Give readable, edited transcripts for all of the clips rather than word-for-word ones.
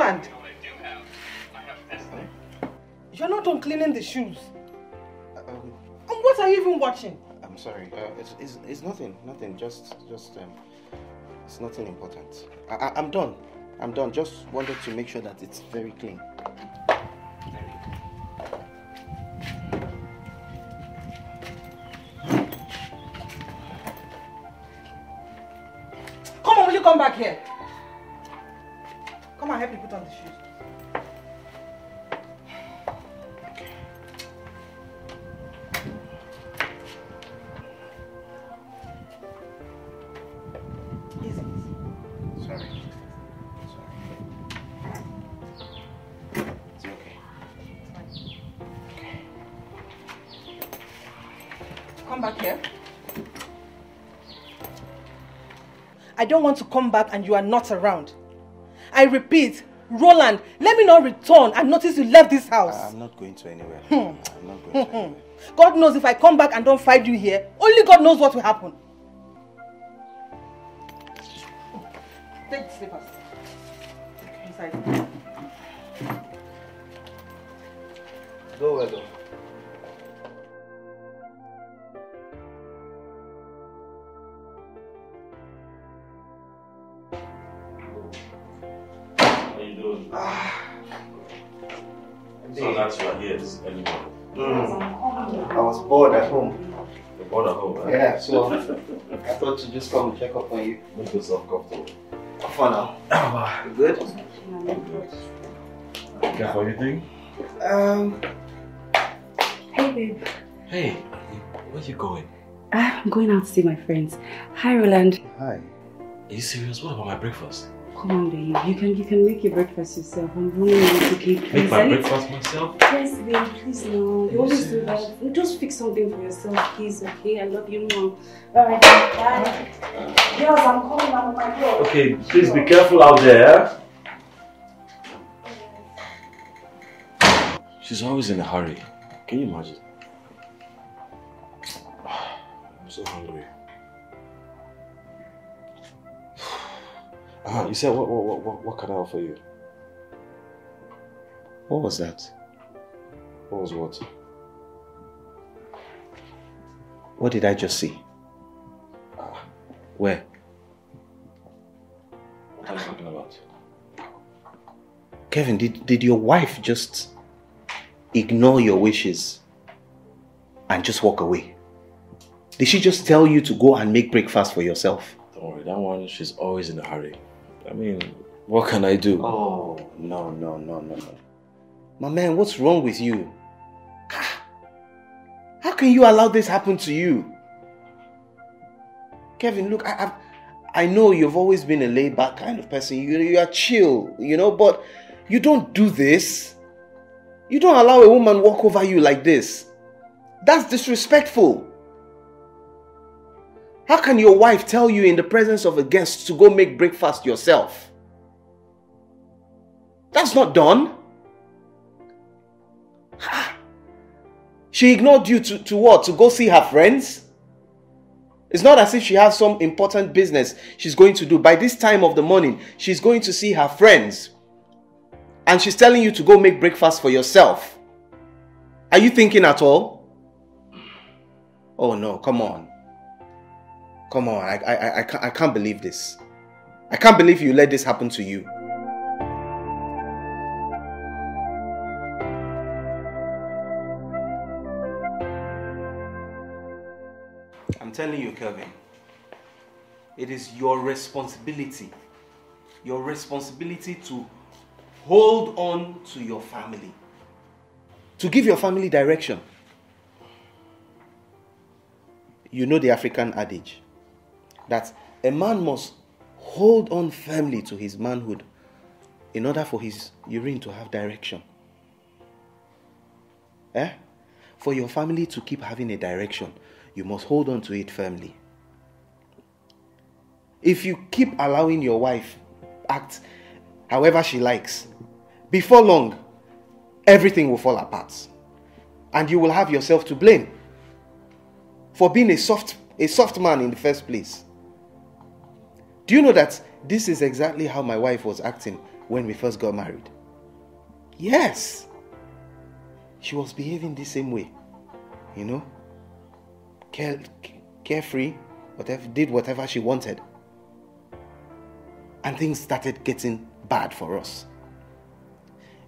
Roland! You're not done cleaning the shoes. And what are you even watching? I'm sorry. It's nothing. Just it's nothing important. I'm done. I'm done. Just wanted to make sure that it's very clean. Come on, will you come back here? Come on, help me put on the shoes. I don't want to come back and you are not around. I repeat, Roland, let me not return and notice you left this house. I'm not going to anywhere. I'm not going to anywhere. God knows if I come back and don't find you here, only God knows what will happen. Take the slippers. Inside. Go well, though. So that's why here is anymore. I was bored at home. You're bored at home, right? Yeah, so I thought to just come and check up on you. Make yourself comfortable. For now. You good? I'm good. Care for anything? Hey, babe. Hey, where you going? I'm going out to see my friends. Hi, Roland. Hi. Are you serious? What about my breakfast? Come on, babe. You can make your breakfast yourself. I'm running out quickly. Make my breakfast myself? Yes, babe. Please, no. You always do that. Just fix something for yourself, please. Okay? I love you, Mom. Alright, bye. Girls, I'm coming out of my door. Okay, please be careful out there. She's always in a hurry. Can you imagine? I'm so hungry. You said what can I offer you? What was that? What was what? What did I just see? Where? What are you talking about? Kevin, did your wife just ignore your wishes and just walk away? Did she just tell you to go and make breakfast for yourself? Don't worry, that one, she's always in a hurry. I mean, what can I do? Oh, no. My man, what's wrong with you? How can you allow this happen to you? Kevin, look, I know you've always been a laid-back kind of person. You are chill, you know, but you don't do this. You don't allow a woman walk over you like this. That's disrespectful. How can your wife tell you in the presence of a guest to go make breakfast yourself? That's not done. She ignored you to what? To go see her friends? It's not as if she has some important business she's going to do. By this time of the morning, she's going to see her friends. And she's telling you to go make breakfast for yourself. Are you thinking at all? Oh no, come on. Come on, I can't believe this. I can't believe you let this happen to you. I'm telling you, Kelvin, it is your responsibility to hold on to your family, to give your family direction. You know the African adage that a man must hold on firmly to his manhood in order for his urine to have direction. For your family to keep having a direction, you must hold on to it firmly. If you keep allowing your wife act however she likes, before long, everything will fall apart. And you will have yourself to blame for being a soft man in the first place. Do you know that this is exactly how my wife was acting when we first got married. Yes. She was behaving the same way. You know? Carefree, did whatever she wanted. And things started getting bad for us.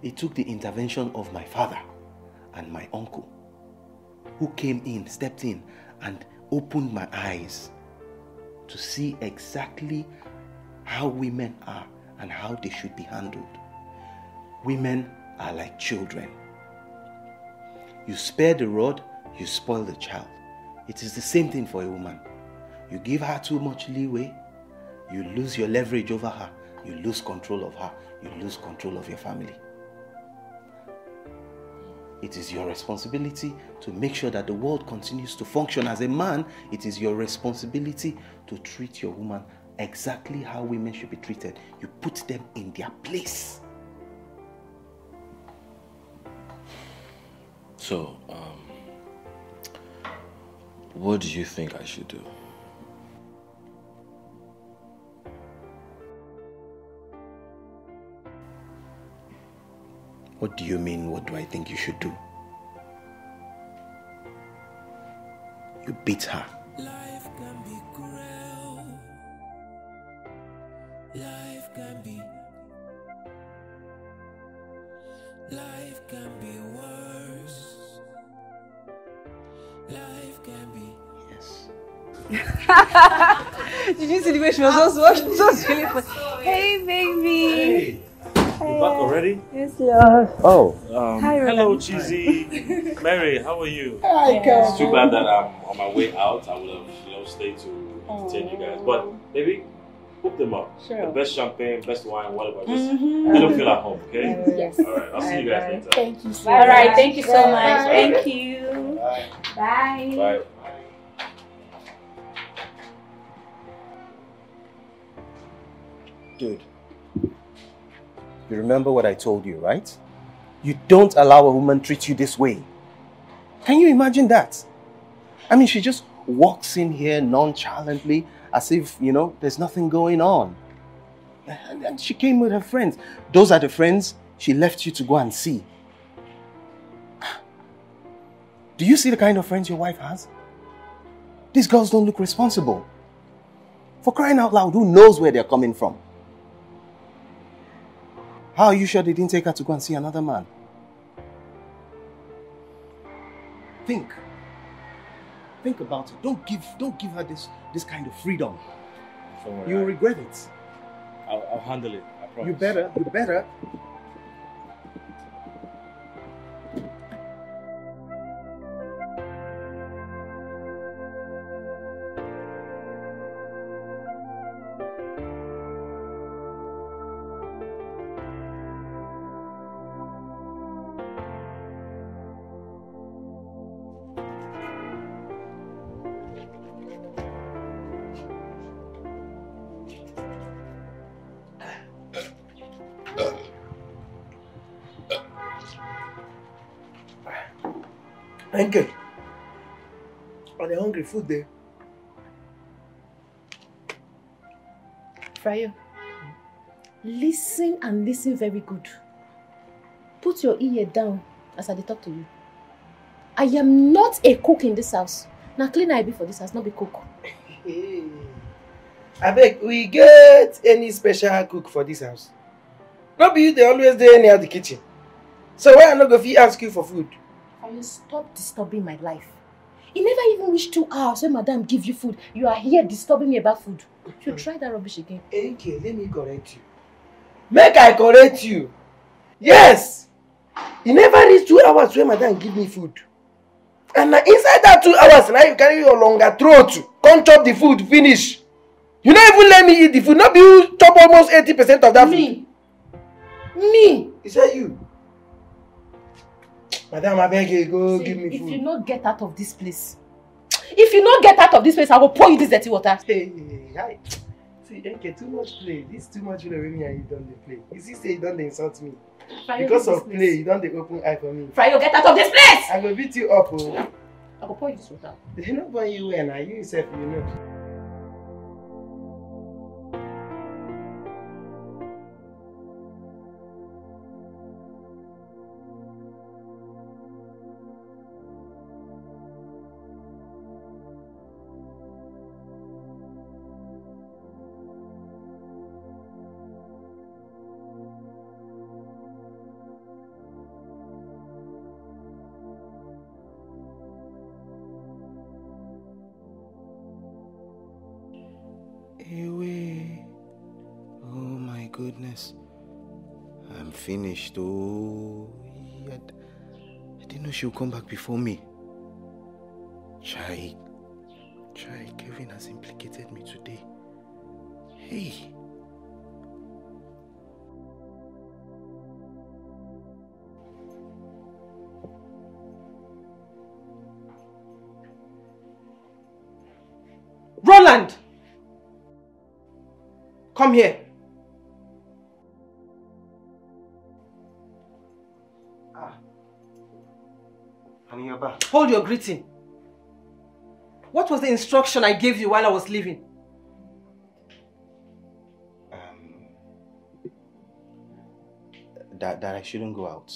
It took the intervention of my father and my uncle, who stepped in and opened my eyes to see exactly how women are and how they should be handled. Women are like children. You spare the rod, you spoil the child. It is the same thing for a woman. You give her too much leeway, you lose your leverage over her, you lose control of her, you lose control of your family. It is your responsibility to make sure that the world continues to function. As a man, it is your responsibility to treat your woman exactly how women should be treated. You put them in their place. So, what do you think I should do? What do you mean, what do I think you should do? You beat her. Life can be cruel. Life can be. Life can be worse. Life can be. Yes. Did you see the way she was also so really fun? Hey, baby. Hey. You back already? Yes, love. Oh. Hi, hello, Chizzy. Mary, how are you? Hi, It's too bad that I'm on my way out. I would have, stayed to entertain you guys. But, baby, hook them up. Sure. The best champagne, best wine, whatever. Just let them feel at home, okay? Yes. All right, I'll see you guys later. Thank you so much. All right, thank you so Bye. much. Thank you. Bye. Bye. Bye. Dude, you remember what I told you, right? You don't allow a woman treat you this way. Can you imagine that? I mean, she just walks in here nonchalantly as if, there's nothing going on. And she came with her friends. Those are the friends she left you to go and see. Do you see the kind of friends your wife has? These girls don't look responsible. For crying out loud, who knows where they're coming from? How are you sure they didn't take her to go and see another man? Think about it. Don't give her this kind of freedom. You'll regret it. I'll handle it. I promise. You better. Uncle, are they hungry? Food there? Frayo, listen and listen very good. Put your ear down as I talk to you. I am not a cook in this house. Now clean I be for this house, not be cook. Hey. I beg, we get any special cook for this house? Not be you, they always there near the kitchen. So why I not go fit ask you for food? You stop disturbing my life. It never even reached 2 hours when madam give you food. You are here disturbing me about food. You try that rubbish again. Okay, let me correct you. Make I correct you. Yes! It never reached 2 hours when madam give me food. And now inside that 2 hours, now you carry your longer throat. Come chop the food, finish. You don't even let me eat the food. Not be you chop almost 80% of that food. Me? Is that you? Madam, I beg you, go give me food. If you not get out of this place, I will pour you this dirty water. Hey, hi. See, okay, too much play. This too much play when me and you don't dey play. You see, say you don't dey insult me. Frayo, because of play, you don't dey open eye for me. Frayo, get out of this place! I will beat you up, oh. I will pour you this water. You know why you were now, you yourself, you know. goodness. I'm finished. Oh, I didn't know she would come back before me. Chai, Kevin has implicated me today. Hey. Roland! Come here. Hold your greeting. What was the instruction I gave you while I was leaving? That I shouldn't go out.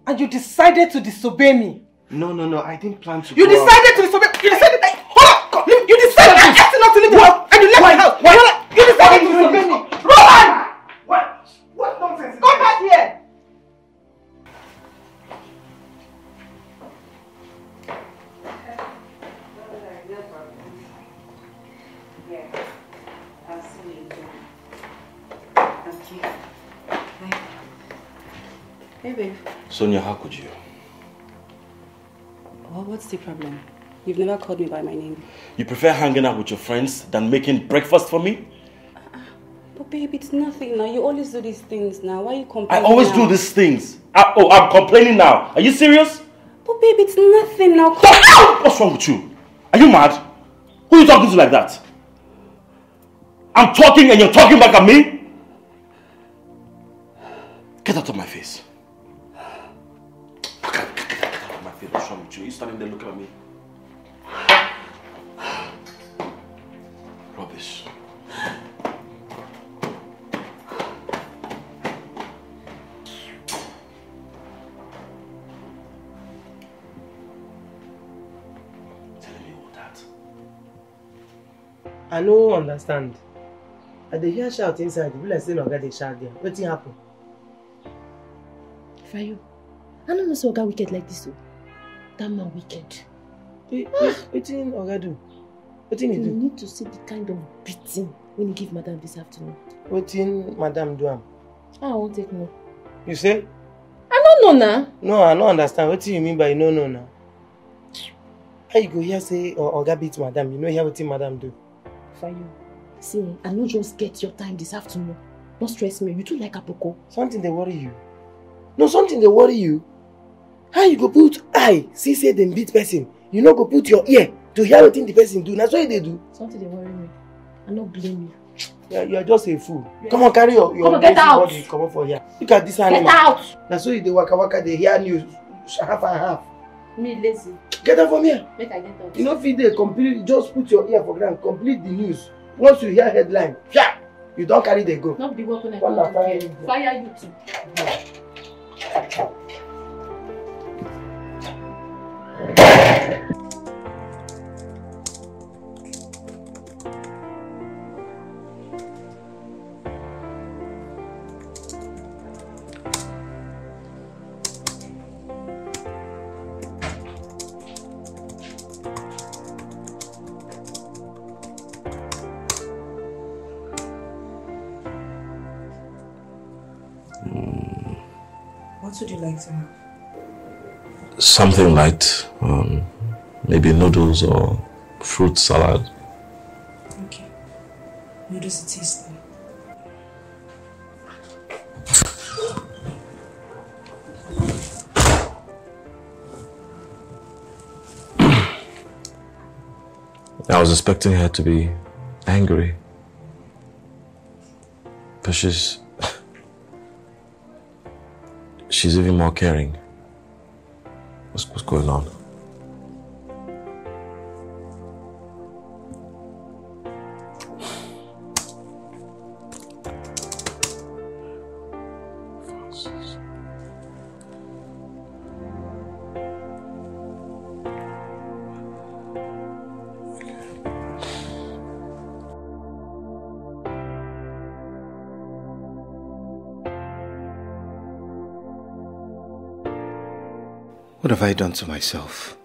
And you decided to disobey me? No, I didn't plan to You go out. decided to disobey me? You decided that... Hold on! You decided I asked you not to leave the house and you left my house! You decided to disobey me! Roland! What nonsense? Come back here! Hey, babe. Sonia, how could you? Well, what's the problem? You've never called me by my name. You prefer hanging out with your friends than making breakfast for me? But babe, it's nothing now. You always do these things now. Why are you complaining I always do these things. I'm complaining now. Are you serious? But babe, it's nothing now. What's wrong with you? Are you mad? Who are you talking to like that? I'm talking and you're talking back at me? Get out of my face. Get out of my face. What's wrong with you? Are you standing there looking at me? Rubbish. I no understand. I dey hear shout inside. You like say no dey shout there. Wetin happen? Fayo, I don't know so Oga wicked like this. That man wicked. Wetin Oga do? Wetin he do? You need to see the kind of beating when you give Madam this afternoon. Wetin Madam do am? I won't take no. You say? I don't know now. No, I don't understand. Wetin you mean by no now? How you go here say Oga beat Madam? You know hear wetin Madam do? Fayo, see, I no just get your time this afternoon. Don't stress me. You too like Apoko. Something they worry you. No, something they worry you. How you go put eye, see say them beat person. You no go put your ear to hear what the person do. That's what they do. Something they worry me. I don't blame you. Yeah, you are just a fool. Yeah. Come on, carry your get out. body. Come on for here. Look at this animal. Get out. That's why they waka they hear news half and half. Me lazy. Get out from here. Make I get out. You know if they complete, just put your ear for ground, complete the news. Once you hear headline, yeah, you don't carry the go. Not be working Fire you too. What would you like to have? Something light. Maybe noodles or fruit salad. Okay. Noodles it is then. I was expecting her to be angry. But she's even more caring. What's going on? What have I done to myself?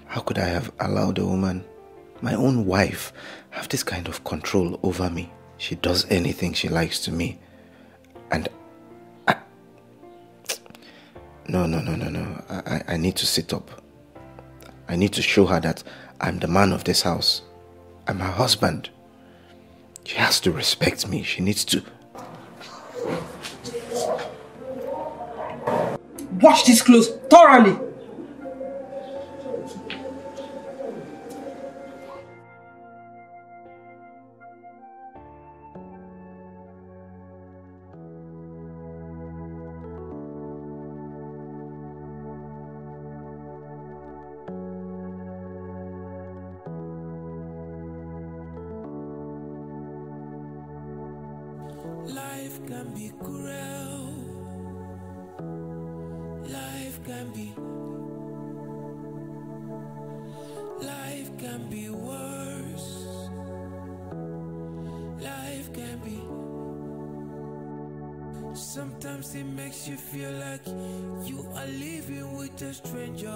How could I have allowed a woman, my own wife, have this kind of control over me? She does anything she likes to me. And No. I need to sit up. I need to show her that I'm the man of this house. I'm her husband. She has to respect me. She needs to... Wash these clothes thoroughly. Life can be cruel. Life can be worse. Life can be. Sometimes it makes you feel like you are living with a stranger.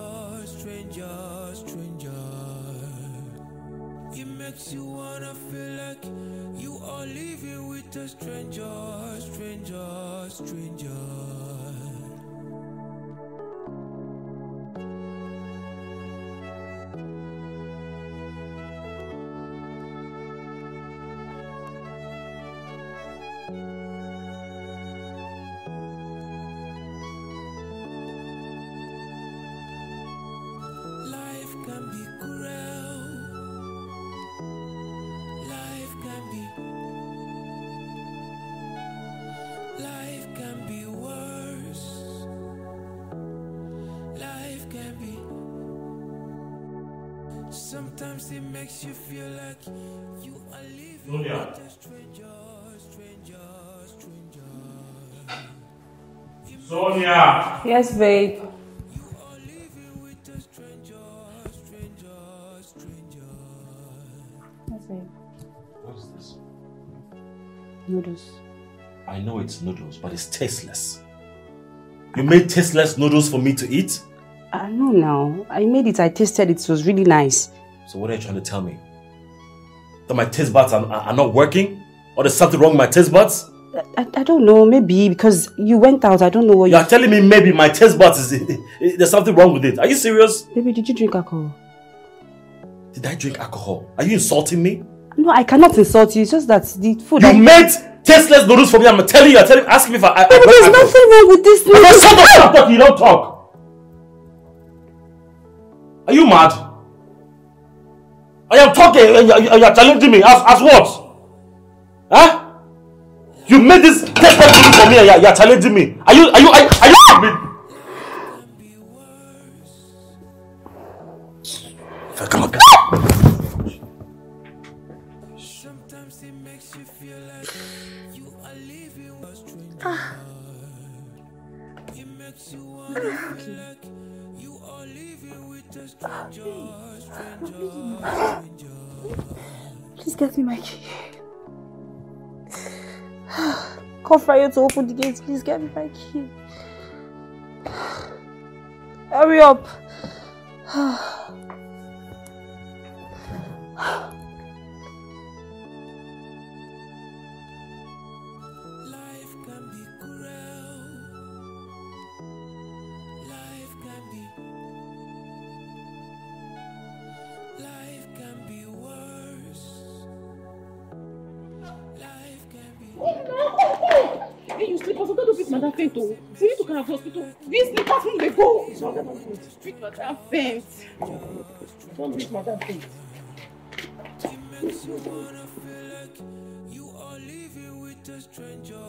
It makes you wanna feel like you are living with a stranger. Life can be cruel. Life can be worse. Life can be. Sometimes it makes you feel like you are living with a stranger. Sonia! Yes, babe. You are living with a stranger. Yes, babe. What is this? Noodles. I know it's noodles, but it's tasteless. You made tasteless noodles for me to eat? No, now. I made it, I tasted it, it was really nice. So what are you trying to tell me? That my taste buds are not working? Or there's something wrong with my taste buds? I don't know, maybe because you went out, I don't know what You're telling me maybe my taste buds there's something wrong with it. Are you serious? Baby, did you drink alcohol? Did I drink alcohol? Are you insulting me? No, I cannot insult you, it's just that the food... You made tasteless noodles for me, I'm telling you, asking me if I... Baby, there's nothing wrong with this noodles. Shut up, stop talking, you don't talk. Are you mad? I am talking and you're challenging me. As what? Huh? You made this tasteless noodles for me and you're challenging me. Are you if I come up. Sometimes it makes you feel like you are living with a stranger. It makes you wanna feel like you are living with a stranger. Please get me my key. Call Fryo to open the gates. Please get me my key. Hurry up. Life can be cruel. Life can be worse. Life can be. Hey, you sleep, also don't beat Madam Faint. We need to come to hospital. These slippers when they go. Treat Madam Faint. Don't beat Madam Faint. It makes you wanna feel like you are living with a stranger.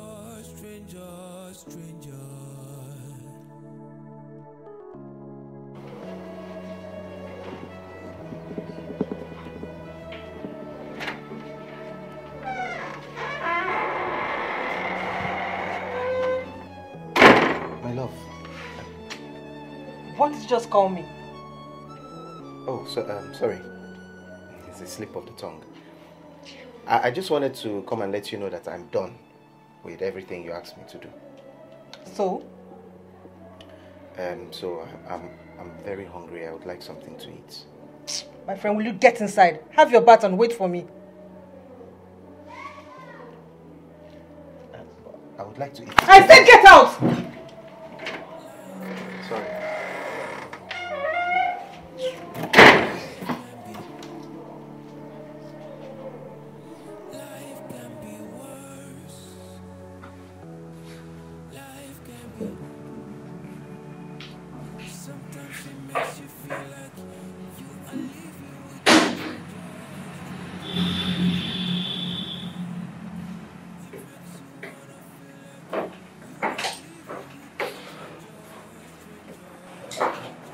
My love. What did you just call me? Oh, sorry. It's a slip of the tongue. I just wanted to come and let you know that I'm done with everything you asked me to do. So? So I'm very hungry. I would like something to eat. My friend, will you get inside? Have your bath and wait for me. would like to eat. I said get out! Sorry.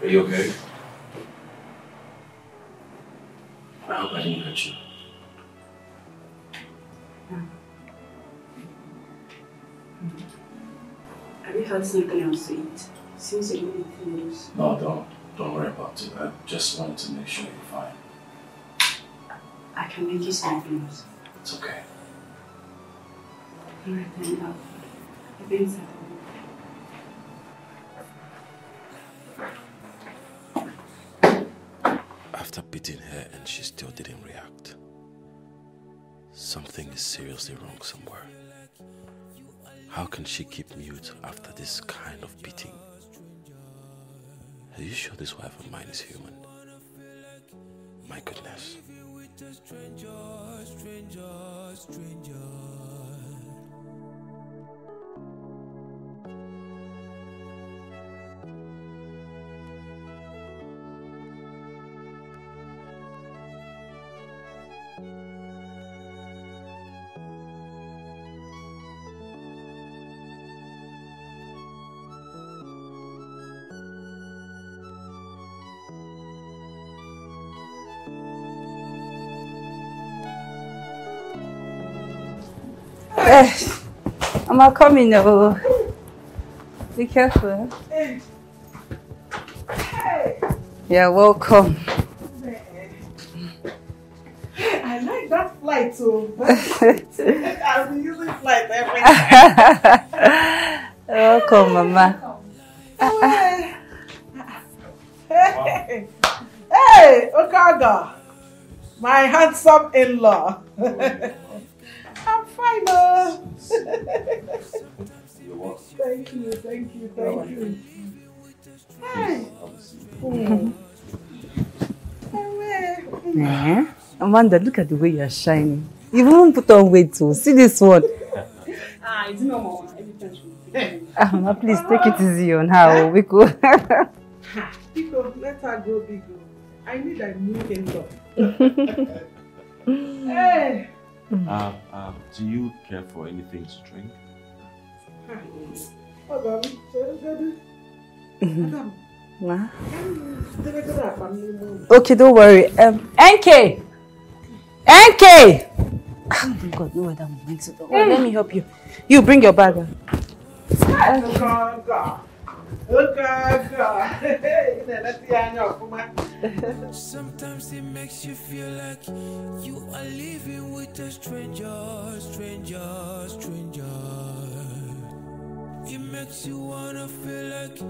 Are you okay? I hope I didn't hurt you. Have you had something else to eat? Since you don't eat noodles. No, don't worry about it. I just wanted to make sure you're fine. I can make you something else. It's okay. Alright then, I'll be inside. After beating her and she still didn't react. Something is seriously wrong somewhere. How can she keep mute after this kind of beating? Are you sure this wife of mine is human? My goodness. I'm coming over. Be careful. Hey. You're welcome. I like that flight so I'll be using flight every day. Welcome, Mama. Hey, Okaga, my handsome in-law. I'm fine, You're welcome. Thank you. Hey. Amanda, look at the way you're shining. You won't put on weight too. See this one. It's normal. Mama, please take it easy on her. We go. Because let her grow big. I need a new in-law. Hey. Do you care for anything to drink? Okay, don't worry. NK! NK! Oh my God, no way that makes it. Let me help you. You bring your bag. Sometimes it makes you feel like you are living with a stranger. It makes you wanna feel like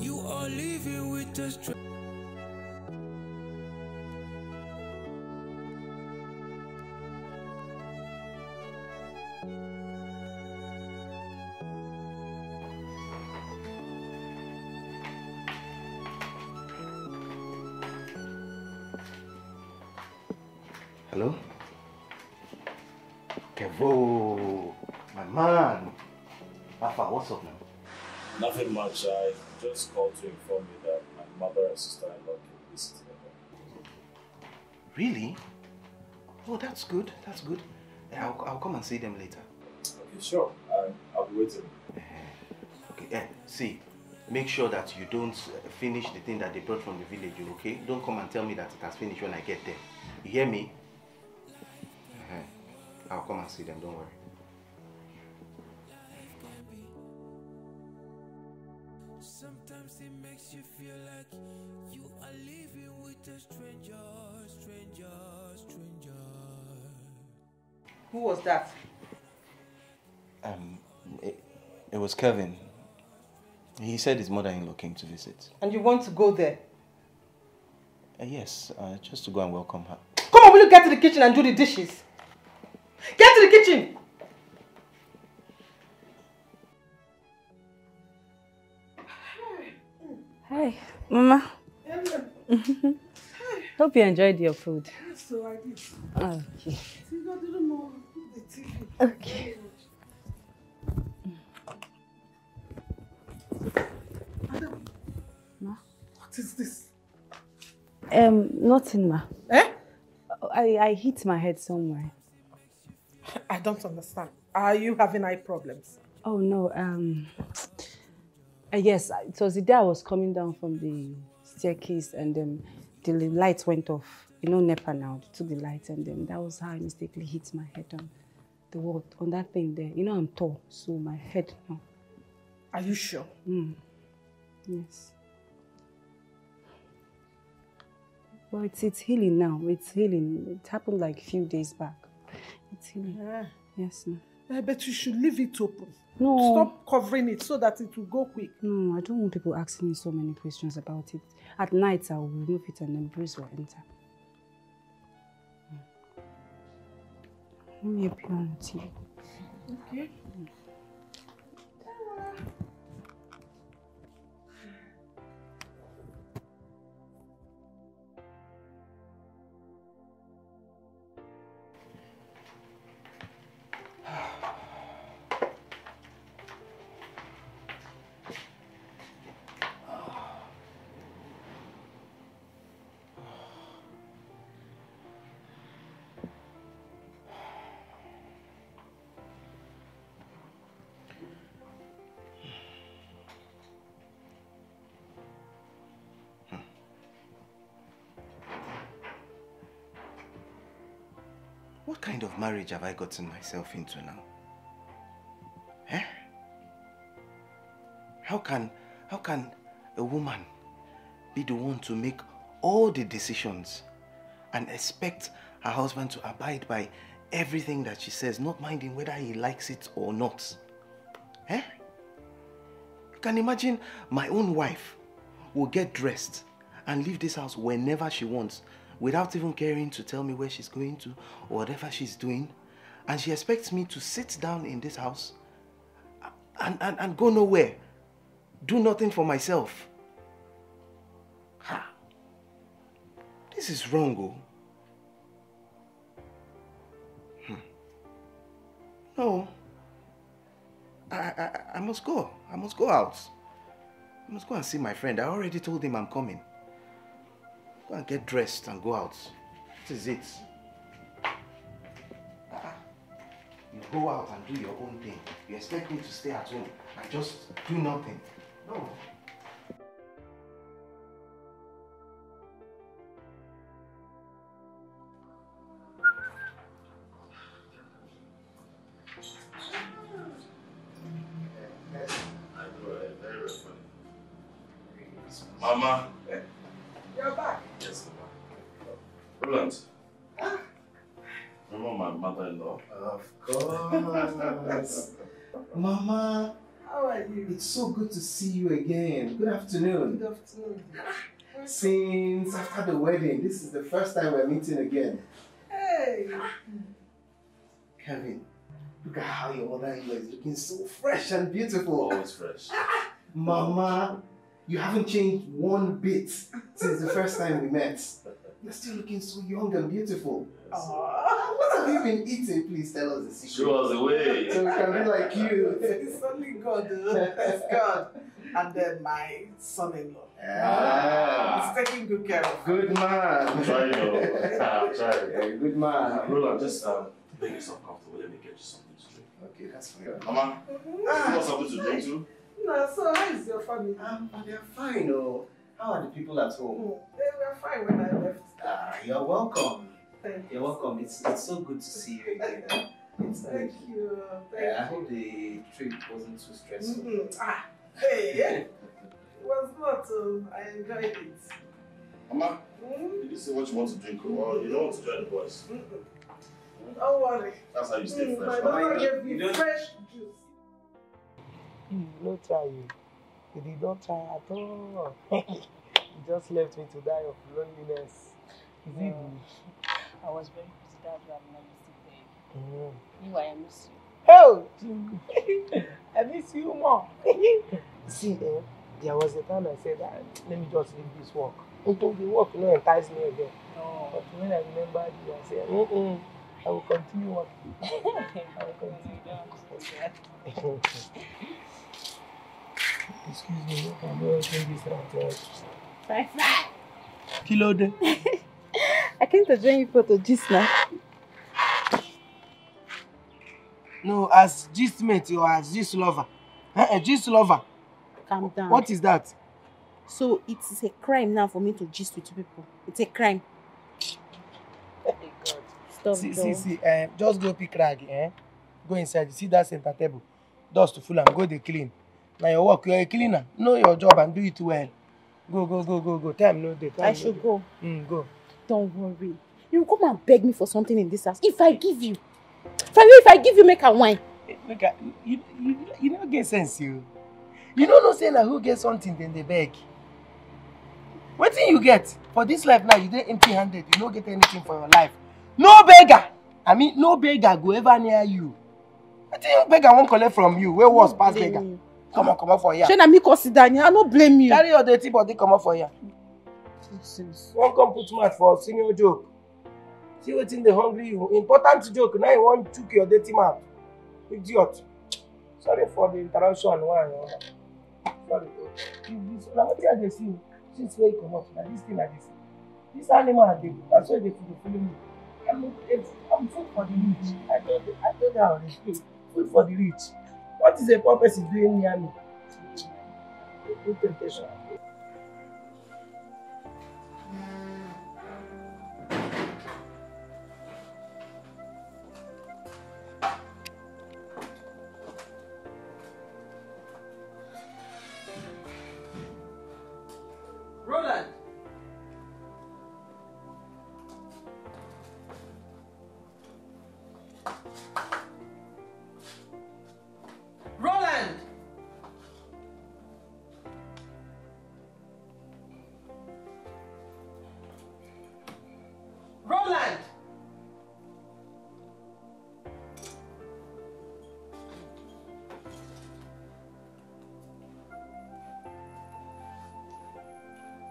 you are living with a stranger. Hello? Kevo, my man. Alpha, what's up now? Nothing much. I just called to inform you that my mother and sister-in-law came visiting again. Really? Oh, that's good. That's good. I'll come and see them later. Okay, sure. I'll be waiting. Okay. See, make sure that you don't finish the thing that they brought from the village. Okay? Don't come and tell me that it has finished when I get there. You hear me? I'll come and see them. Don't worry. Sometimes it makes you feel like you are living with a stranger. Who was that? It was Kevin. He said his mother-in-law came to visit. And you want to go there? Yes, just to go and welcome her. Come on, will you get to the kitchen and do the dishes? Get to the kitchen! Hi, Mama. Hope you enjoyed your food. Yes, so I did. Okay. See, I didn't know the TV. Okay. Madam, Ma? what is this? Nothing, Ma. Eh? I hit my head somewhere. I don't understand. Are you having eye problems? Oh no, yes, it was the day I was coming down from the staircase and the light went off. You know NEPA now, they took the light and that was how I mistakenly hit my head on the wall, on that thing there. You know I'm tall, so my head now. Are you sure? Yes. Well, it's healing now. It's healing. It happened like a few days back. It's healing. Yes, ma'am. But you should leave it open. No. Stop covering it so that it will go quick. No, I don't want people asking me so many questions about it. At night, I will remove it and then breeze will enter. Let me help you on the tea. Okay. What kind of marriage have I gotten myself into now? Eh? How can a woman be the one to make all the decisions and expect her husband to abide by everything that she says, not minding whether he likes it or not? Eh? You can imagine my own wife will get dressed and leave this house whenever she wants, without even caring to tell me where she's going to or whatever she's doing. And she expects me to sit down in this house and go nowhere. Do nothing for myself. Ha. This is wrong, oh. No. I must go. I must go out. I must go and see my friend. I already told him I'm coming. Go and get dressed and go out. This is it. You go out and do your own thing. You expect me to stay at home and just do nothing. No. Mama. You're back. Yes, Mama. Roland. Remember my mother-in-law? Of course. Mama. How are you? It's so good to see you again. Good afternoon. Good afternoon. Since after the wedding, this is the first time we're meeting again. Hey. Kevin, look at how your mother-in-law is looking so fresh and beautiful. Always fresh. Mama, you haven't changed one bit since the first time we met. You're still looking so young and beautiful. Yes. What have you been eating? Please tell us the secret. Show us the way. So we can be like you. It's only God. It's God. And then my son-in-law. Ah. He's taking good care of me. Good man. I'm trying, I'm trying. Good man. Roland, just make yourself comfortable. Let me get you something to drink. Okay, that's fine. Mama, you want something to drink too? No, so how is your family? They're fine, oh. How are the people at home? They were fine when I left. You're welcome. Thank you. You're welcome. It's so good to see you again. It's good. Thank you. I hope the trip wasn't too stressful. Hey, it was not. I enjoyed it. Mama, did you say what you want to drink or you don't want to join the boys? Don't worry. That's how you stay fresh. My daughter gave me fresh juice. No try you. He did not try at all. He just left me to die of loneliness. Is it? I was very busy, that's why I'm not listening. You, I miss you. Oh, I miss you more. See, There was a time I said, let me just leave this work. The work entice me again. No. But when I remembered you, I said, I will continue working. I will continue. Excuse me, I'm not doing this right. Fry. Kilo de. I came to join you for the gist now. No, as gist mate or as gist lover. Gist lover. Calm down. What is that? So it is a crime now for me to gist with people. It's a crime. Oh my God. Stop. See. Just go pick rag. Go inside. You see that center table. Dust full and go dey clean. Now your work, you're a cleaner. Know your job and do it well. Go. Time no day. I should go. Go. Don't worry. You come and beg me for something in this house. If I give you, if I give you, make a wine. Look at you don't get sense, you. You don't know saying that who gets something then they beg. What thing you get for this life now? You dey empty-handed. You don't get anything for your life. No beggar. I mean, no beggar go ever near you. I think beggar won't collect from you. Where was past beggar? Come on for here. Shana me consider I don't blame you. Carry your dirty body, come up for here. One come put mouth for senior joke. See what's in the hungry you. Important joke. Now you want to choke your dirty mouth. Idiot. Sorry for the interruption. Sorry. Now what I see since where you come up. Now this thing I see. This animal that's why they follow me. I'm food for the rich. I told you already. Food for the rich. What is a poor person doing near me? No temptation. Roland! Roland! Roland!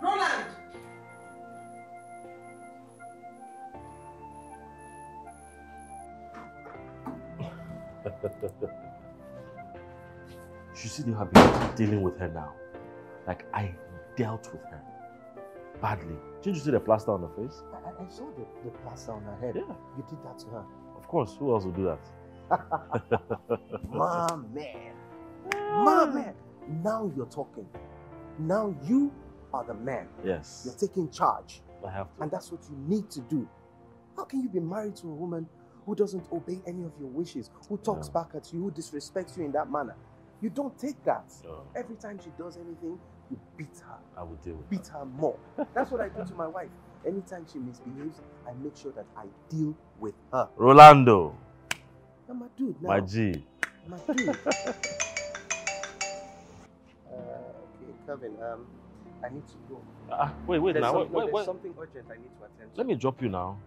Roland! You see how I've been dealing with her now. Like I dealt with her badly. Didn't you see the plaster on her face? I saw the plaster on her head. Yeah. You did that to her. Of course. Who else would do that? My man. Now you're talking. Now you are the man. Yes. You're taking charge. I have to. And that's what you need to do. How can you be married to a woman who doesn't obey any of your wishes, who talks back at you, who disrespects you in that manner? You don't take that. No. Every time she does anything, you beat her. I will deal with Beat her more. That's what I do to my wife. Anytime she misbehaves, I make sure that I deal with her. Rolando. I'm my dude now. My G. My dude. Okay, Kevin, I need to go. Wait There's now. there's something urgent I need to attend to. Let me drop you now.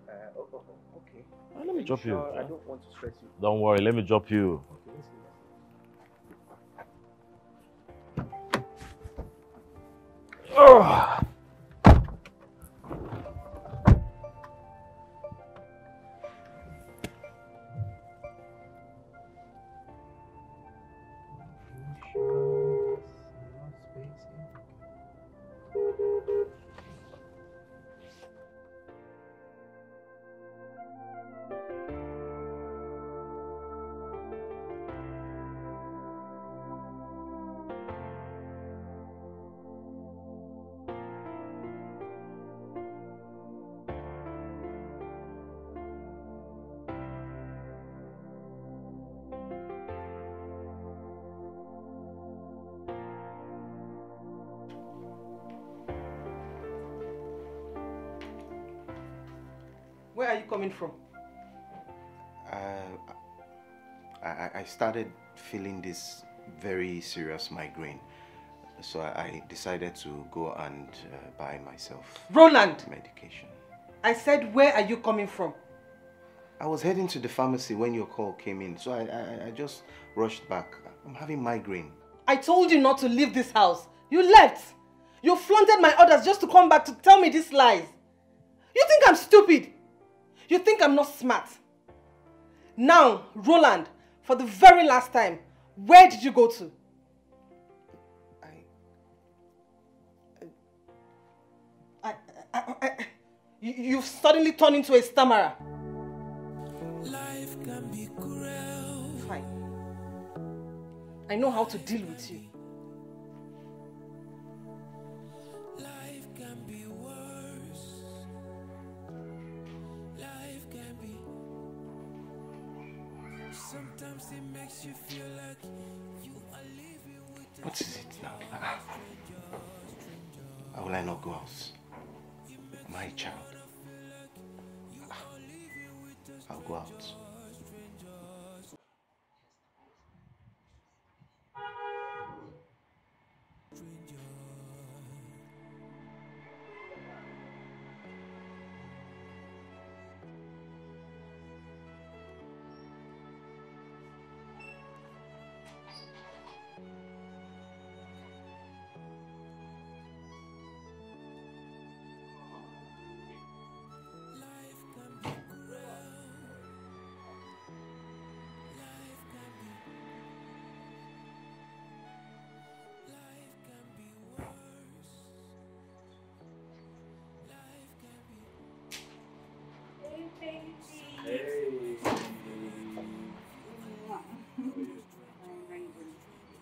Okay. Let me drop you. I don't want to stress you. Don't worry, let me drop you. Okay, listen. Oh. Where are you coming from? I started feeling this very serious migraine. So I decided to go and buy myself Roland! medication. I said, where are you coming from? I was heading to the pharmacy when your call came in. So I just rushed back. I'm having migraine. I told you not to leave this house. You left. You flaunted my orders just to come back to tell me these lies. You think I'm stupid? You think I'm not smart? Now, Roland, for the very last time, where did you go to? You've suddenly turned into a stammerer. Life can be cruel. Fine. I know how to deal with you. Life can be worse. Life can be. Sometimes it makes you feel like you are living with. What is it now? How will I not go out? My child. I'll go out.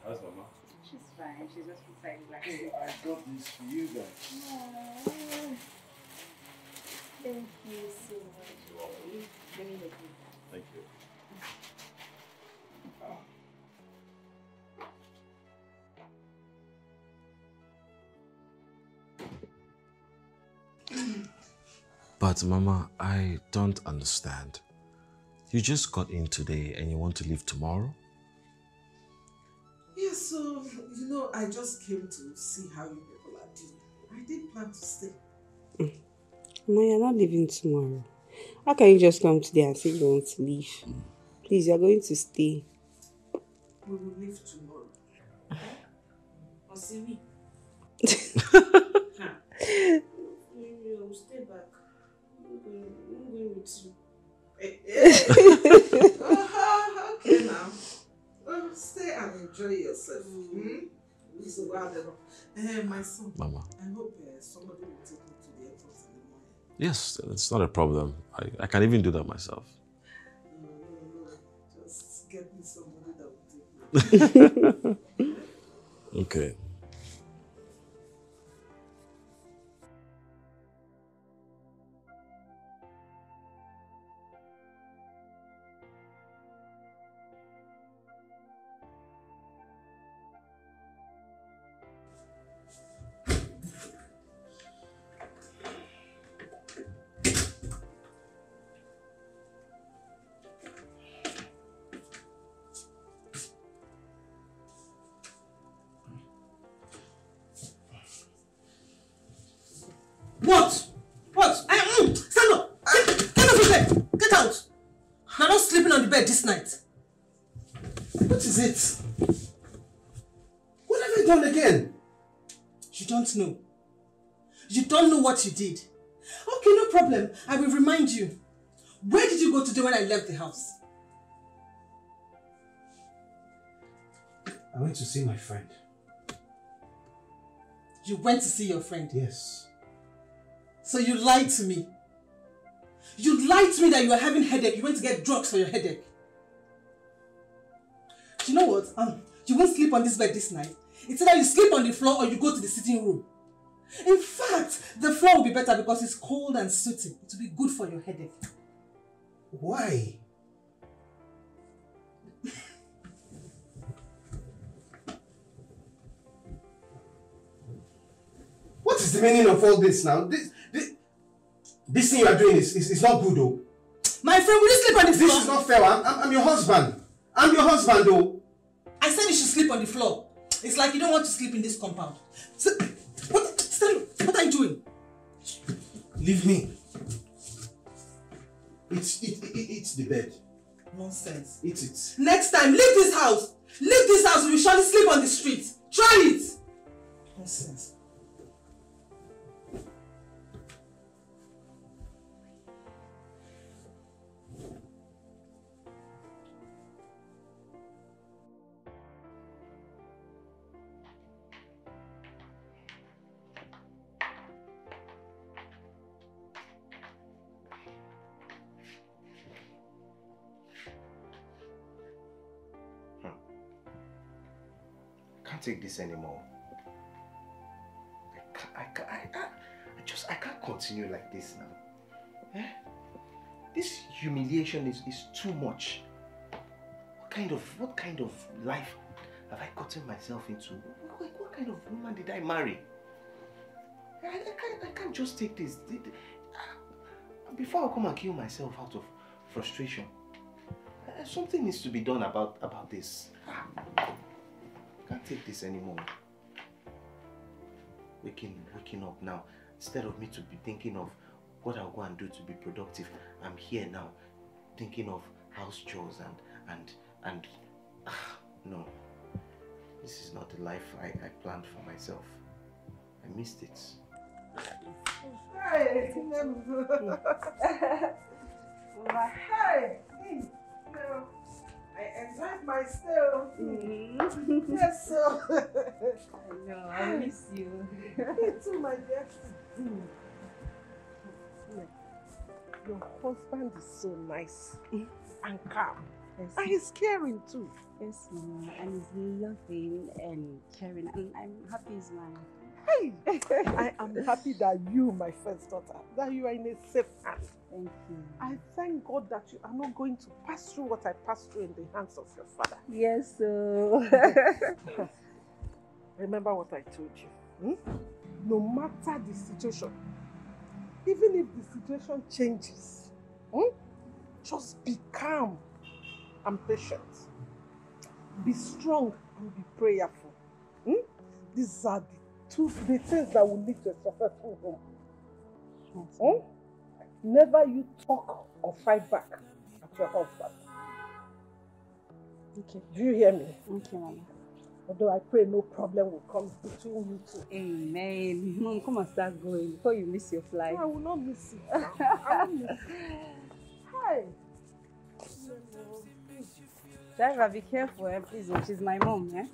How's Mama? She's fine. She's just inside relaxing. I got this for you guys. Aww. Thank you so much. Thank you. But Mama, I don't understand. You just got in today and you want to leave tomorrow? Yeah, so, I just came to see how you people are doing. I didn't plan to stay. No, you're not leaving tomorrow. How can you just come today and say you want to leave? Please, you're going to stay. We will leave tomorrow. Or see me. Maybe I will stay back. I'm going with you. Okay now. Well, stay and enjoy yourself. My son. Mama. I hope somebody will take me to the airport in the morning. Yes, it's not a problem. I can even do that myself. No. Just get me somebody that will take me. Okay. What? Stand up! Get off the bed! Get out! I'm not sleeping on the bed this night. What is it? What have you done again? You don't know. You don't know what you did. Okay, no problem. I will remind you. Where did you go today when I left the house? I went to see my friend. You went to see your friend? Yes. So you lied to me. You lied to me that you were having headache. You went to get drugs for your headache. You know what? You won't sleep on this bed this night. It's either you sleep on the floor or you go to the sitting room. In fact, the floor will be better because it's cold and sooty. It will be good for your headache. Why? What is the meaning of all this now? This thing you are doing is not good, though. My friend, will you sleep on the floor? This is not fair. I'm your husband. I'm your husband, though. I said you should sleep on the floor. It's like you don't want to sleep in this compound. So, what are you doing? Leave me. Eat the bed. Nonsense. Eat it. Next time, leave this house. Leave this house. You will surely sleep on the street. can't take this anymore. I can't continue like this now. Eh? This humiliation is too much. What kind of life have I gotten myself into? What kind of woman did I marry? I can't just take this. Before I come and kill myself out of frustration, something needs to be done about this. I can't take this anymore. Waking up now, instead of me to be thinking of what I'll go and do to be productive, I'm here now thinking of house chores and no, this is not the life I planned for myself. I missed it. Hey, I enjoyed my stay. Yes, so. I know, I miss you. Me too, my dear. Your husband is so nice and calm. Yes. And he's caring too. Yes, Mama, and he's loving and caring, and I'm happy he's mine. Hey, I am happy that you, my first daughter, that you are in a safe hand. Thank you. I thank God that you are not going to pass through what I passed through in the hands of your father. Yes, sir. Remember what I told you. No matter the situation, even if the situation changes, just be calm and patient. Be strong and be prayerful. These are the things that will lead to a successful home. Never you talk or fight back at your husband. Okay. Do you hear me? Okay, Mama. Although I pray no problem will come between you two. Amen. Mom, come and start going before you miss your flight. No, I will not miss it. I will miss it. Hi. Driver, be careful, please. She's my mom, eh?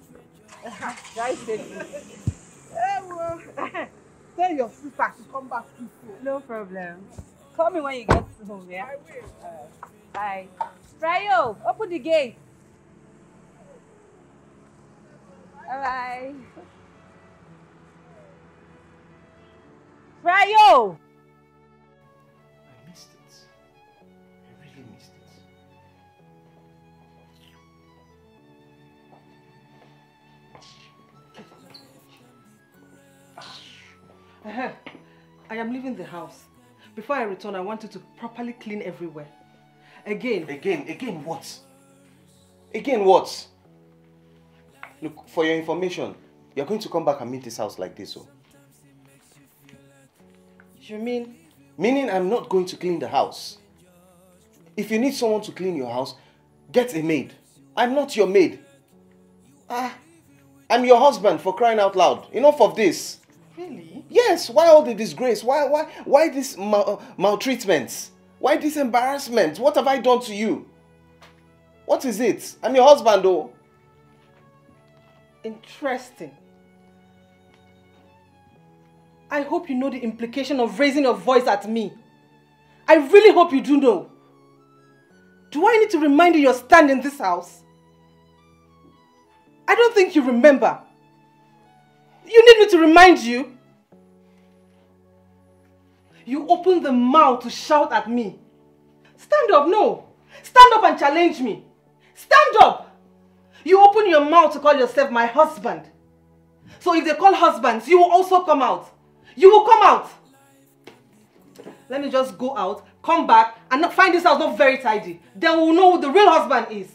Drive safely. Well, tell your sister to come back quickly. No problem. Call me when you get home, yeah? I will. Bye. Frayo, open the gate. Bye-bye. Frayo! I missed it. I really missed it. I am leaving the house. Before I return, I want you to properly clean everywhere. Again what? Again what? Look, for your information, you're going to come back and meet this house like this, oh. You mean? Meaning I'm not going to clean the house. If you need someone to clean your house, get a maid. I'm not your maid. I'm your husband, for crying out loud. Enough of this. Really? Yes, why all the disgrace? Why this maltreatment? Why this embarrassment? What have I done to you? What is it? I'm your husband, though. Interesting. I hope you know the implication of raising your voice at me. I really hope you do know. Do I need to remind you your stand in this house? I don't think you remember. You need me to remind you? You opened the mouth to shout at me. Stand up, no. Stand up and challenge me. Stand up. You open your mouth to call yourself my husband. So if they call husbands, you will also come out. You will come out. Let me just go out, come back, and not find this house not very tidy. Then we'll know who the real husband is.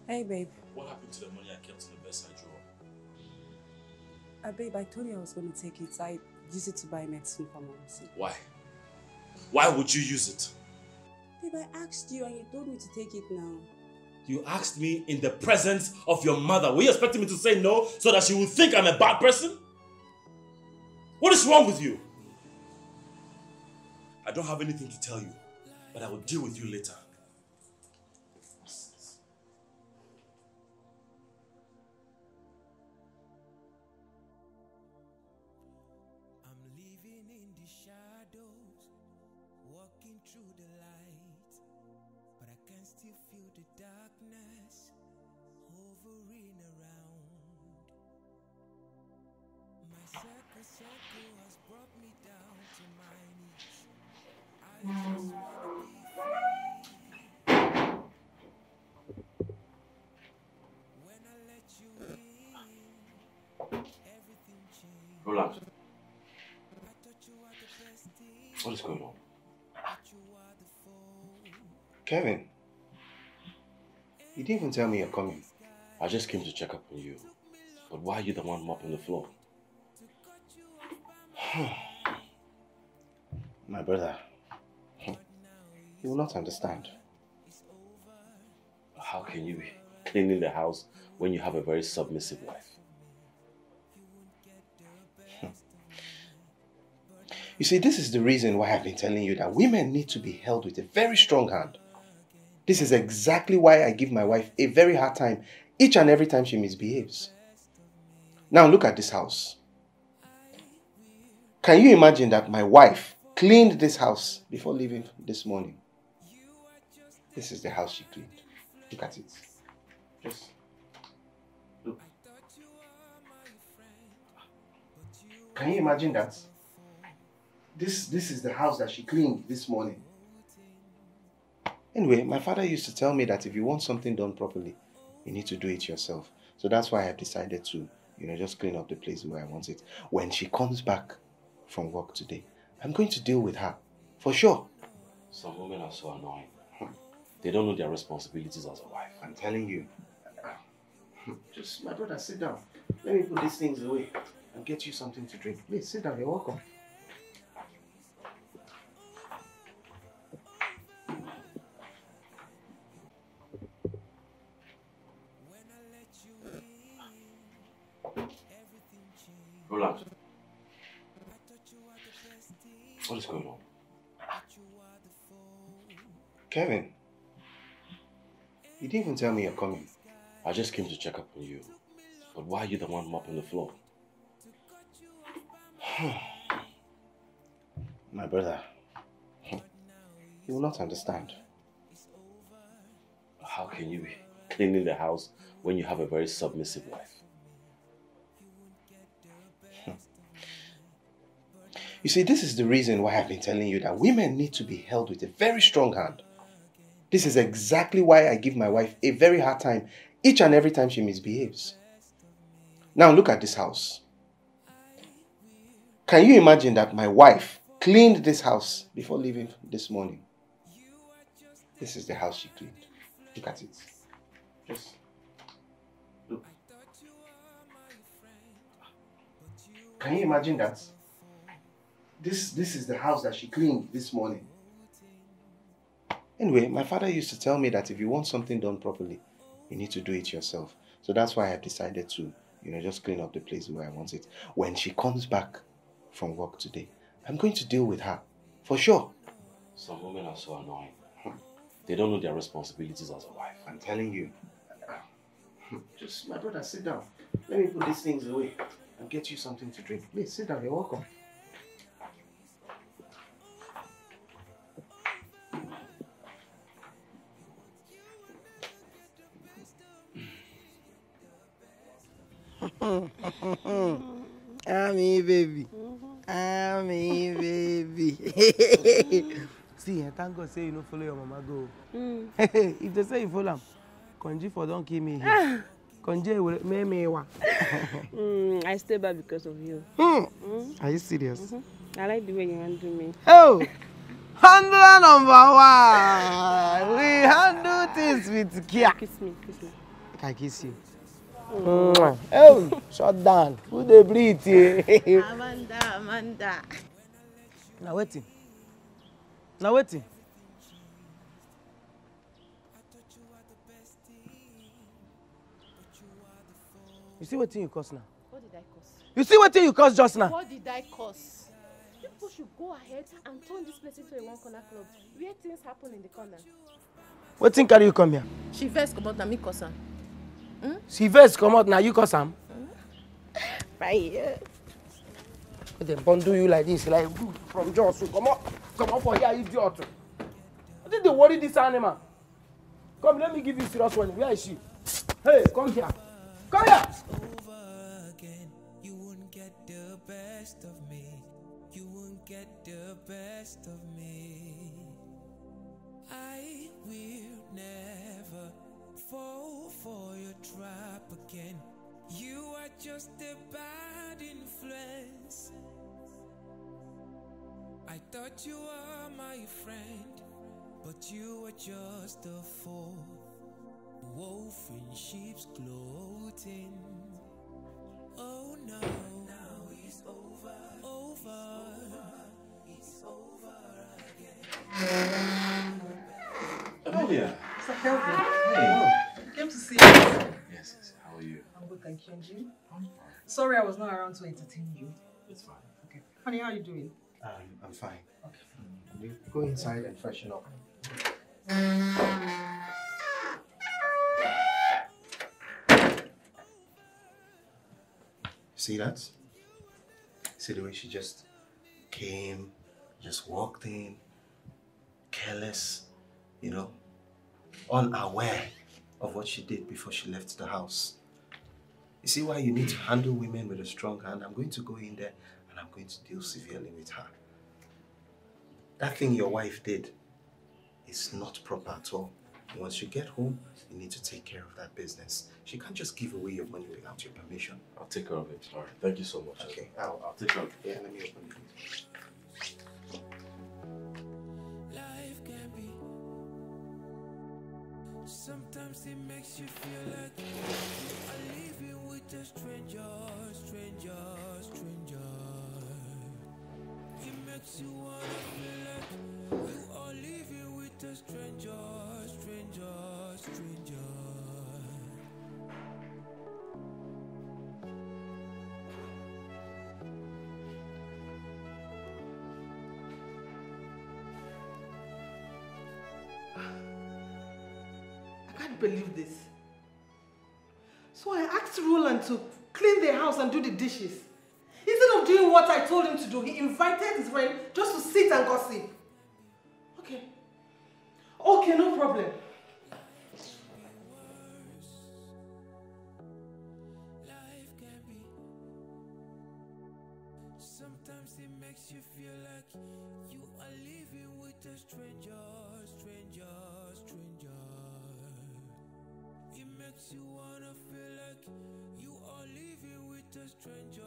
Hey, babe. What happened to the money I kept in the bedside drawer? Babe, I told you I was going to take it. I used it to buy medicine for Mom. Why? Why would you use it? Babe, I asked you and you told me to take it now. You asked me in the presence of your mother. Were you expecting me to say no so that she would think I'm a bad person? What is wrong with you? I don't have anything to tell you, but I will deal with you later. Through the light, but I can still feel the darkness hovering around. My circle has brought me down to my knees. I just wanna be free. When I let you in, everything changed. Roland, I thought you were the best thing. what is going on? Kevin, you didn't even tell me you're coming. I just came to check up on you. But why are you the one mopping the floor? My brother, you will not understand. How can you be cleaning the house when you have a very submissive wife? You see, this is the reason why I've been telling you that women need to be held with a very strong hand. This is exactly why I give my wife a very hard time each and every time she misbehaves. Now look at this house. Can you imagine that my wife cleaned this house before leaving this morning? This is the house she cleaned. Look at it. Just look. Can you imagine that? This is the house that she cleaned this morning. Anyway, my father used to tell me that if you want something done properly, you need to do it yourself. So that's why I've decided to, just clean up the place where I want it. When she comes back from work today, I'm going to deal with her. For sure. Some women are so annoying. They don't know their responsibilities as a wife. I'm telling you. Just, my brother, sit down. Let me put these things away and get you something to drink. Please, sit down. You're welcome. Roland, what is going on? Kevin, you didn't even tell me you're coming. I just came to check up on you. But why are you the one mopping the floor? My brother, you will not understand. How can you be cleaning the house when you have a very submissive wife? You see, this is the reason why I've been telling you that women need to be held with a very strong hand. This is exactly why I give my wife a very hard time each and every time she misbehaves. Now look at this house. Can you imagine that my wife cleaned this house before leaving this morning? This is the house she cleaned. Look at it. Just look. Can you imagine that? This is the house that she cleaned this morning. Anyway, my father used to tell me that if you want something done properly, you need to do it yourself. So that's why I've decided to, just clean up the place where I want it. When she comes back from work today, I'm going to deal with her. For sure. Some women are so annoying. They don't know their responsibilities as a wife. I'm telling you. Just, my brother, sit down. Let me put these things away and get you something to drink. Please, sit down. You're welcome. Ami baby. Ami baby. See, thank God say you no follow your mama go. If they say you follow am, Konji for don't kill me here. Konji will make me wa. I stay back because of you. Are you serious? I like the way you handle me. Oh, handler number one. We handle things with care. Kiss me, kiss me. Can I kiss you? Oh, shut down. Who they breathe here? Amanda. Now waiting. Now waiting. You see what thing you cause now? What did I cause? You see what you caused just now? What did I cause? People should go ahead and turn this place into a one-corner club where things happen in the corner. What thing carry you come here? She first come out na me cause am. She first come out now you cause am. Right here. They bundle you like this, like from Johnson. Come on for here, idiot. What did they worry this animal? Come, let me give you a serious one. Where is she? Hey, come here. Come here. Over again, you won't get the best of me. You won't get the best of me. I will never fall for your trap again. You are just a bad influence. I thought you were my friend, but you were just a fool. Wolf in sheep's clothing. Oh no, now it's over. It's over again. Oh yeah. Mr. Kelvin. Hey. Came to see you. Yes. How are you? I'm good, thank you. And you? Sorry I was not around to entertain you. It's fine. Okay. Honey, how are you doing? I'm fine. Okay. You go inside and freshen up. See that? See the way she just came, just walked in, careless, you know, unaware of what she did before she left the house. You see why you need to handle women with a strong hand? I'm going to go in there and I'm going to deal severely with her. That thing your wife did is not proper at all. Once you get home, you need to take care of that business. She can't just give away your money without your permission. I'll take care of it. All right. Thank you so much. Okay, I'll take care of it. Yeah, let me open it. Life can be. Sometimes it makes you feel like you are living with a stranger. It makes you wanna feel like you are living with a stranger. I can't believe this. So I asked Roland to clean the house and do the dishes. Instead of doing what I told him to do, he invited his friend just to sit and gossip. Okay. Okay, no problem. Life can be. Sometimes it makes you feel like you are living with a stranger. It makes you wanna feel like you are living with a stranger.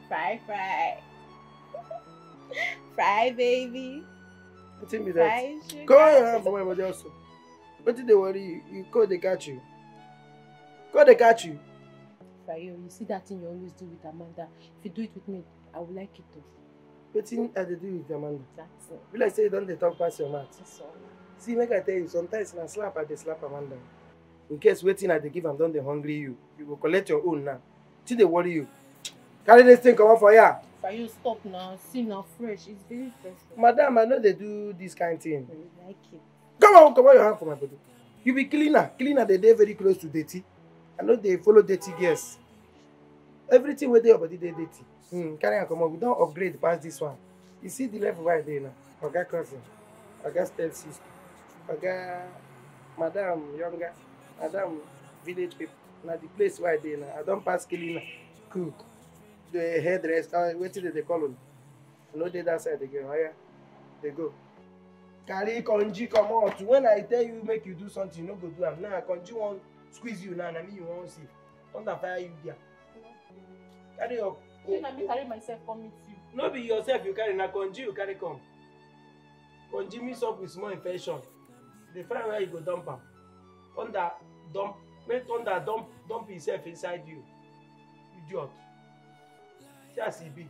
Fry. Fry, baby. What's in me Fry, that? sugar. Go on for my body also. What did they worry? You call they catch you. Call they catch you. Fry, you see that thing you always do with Amanda. If you do it with me, I would like it too. What thing I do with Amanda? That's it. Will I say don't they talk past your mouth? That's all. See, make I tell you, sometimes when I slap, I dey slap Amanda. In case waiting I dey give am, don't they hungry you. You will collect your own now. Till they worry you. Carry this thing come on for ya. Fry, you stop now. See now, fresh. It's very fresh. Madam, I know they do this kind of thing. I like it. Come on your hand for my body. You be cleaner. Cleaner, they dey very close to dirty. I know they follow dirty girls. Everything with your body, they dirty. Carry on, come on. We don't upgrade past this one. You see the level right there now. Oga cousin, Oga step sister, Oga madam younger, madam village people. Now the place right there now. I don't pass cleaner, cook, the hairdresser. What did they call them? I know they that side again. Oh yeah, they go. Carry konji come out. When I tell you make you do something, you no go do am. Now konji won't squeeze you now. I mean you won't see. Under fire you there. Carry up. You let me carry myself come meet you. No be yourself you carry, na konji you carry come. Konji mix up with small infection. The fry where you go dump am. Under dump Make Thunder dump himself inside you. Idiot. See as he be.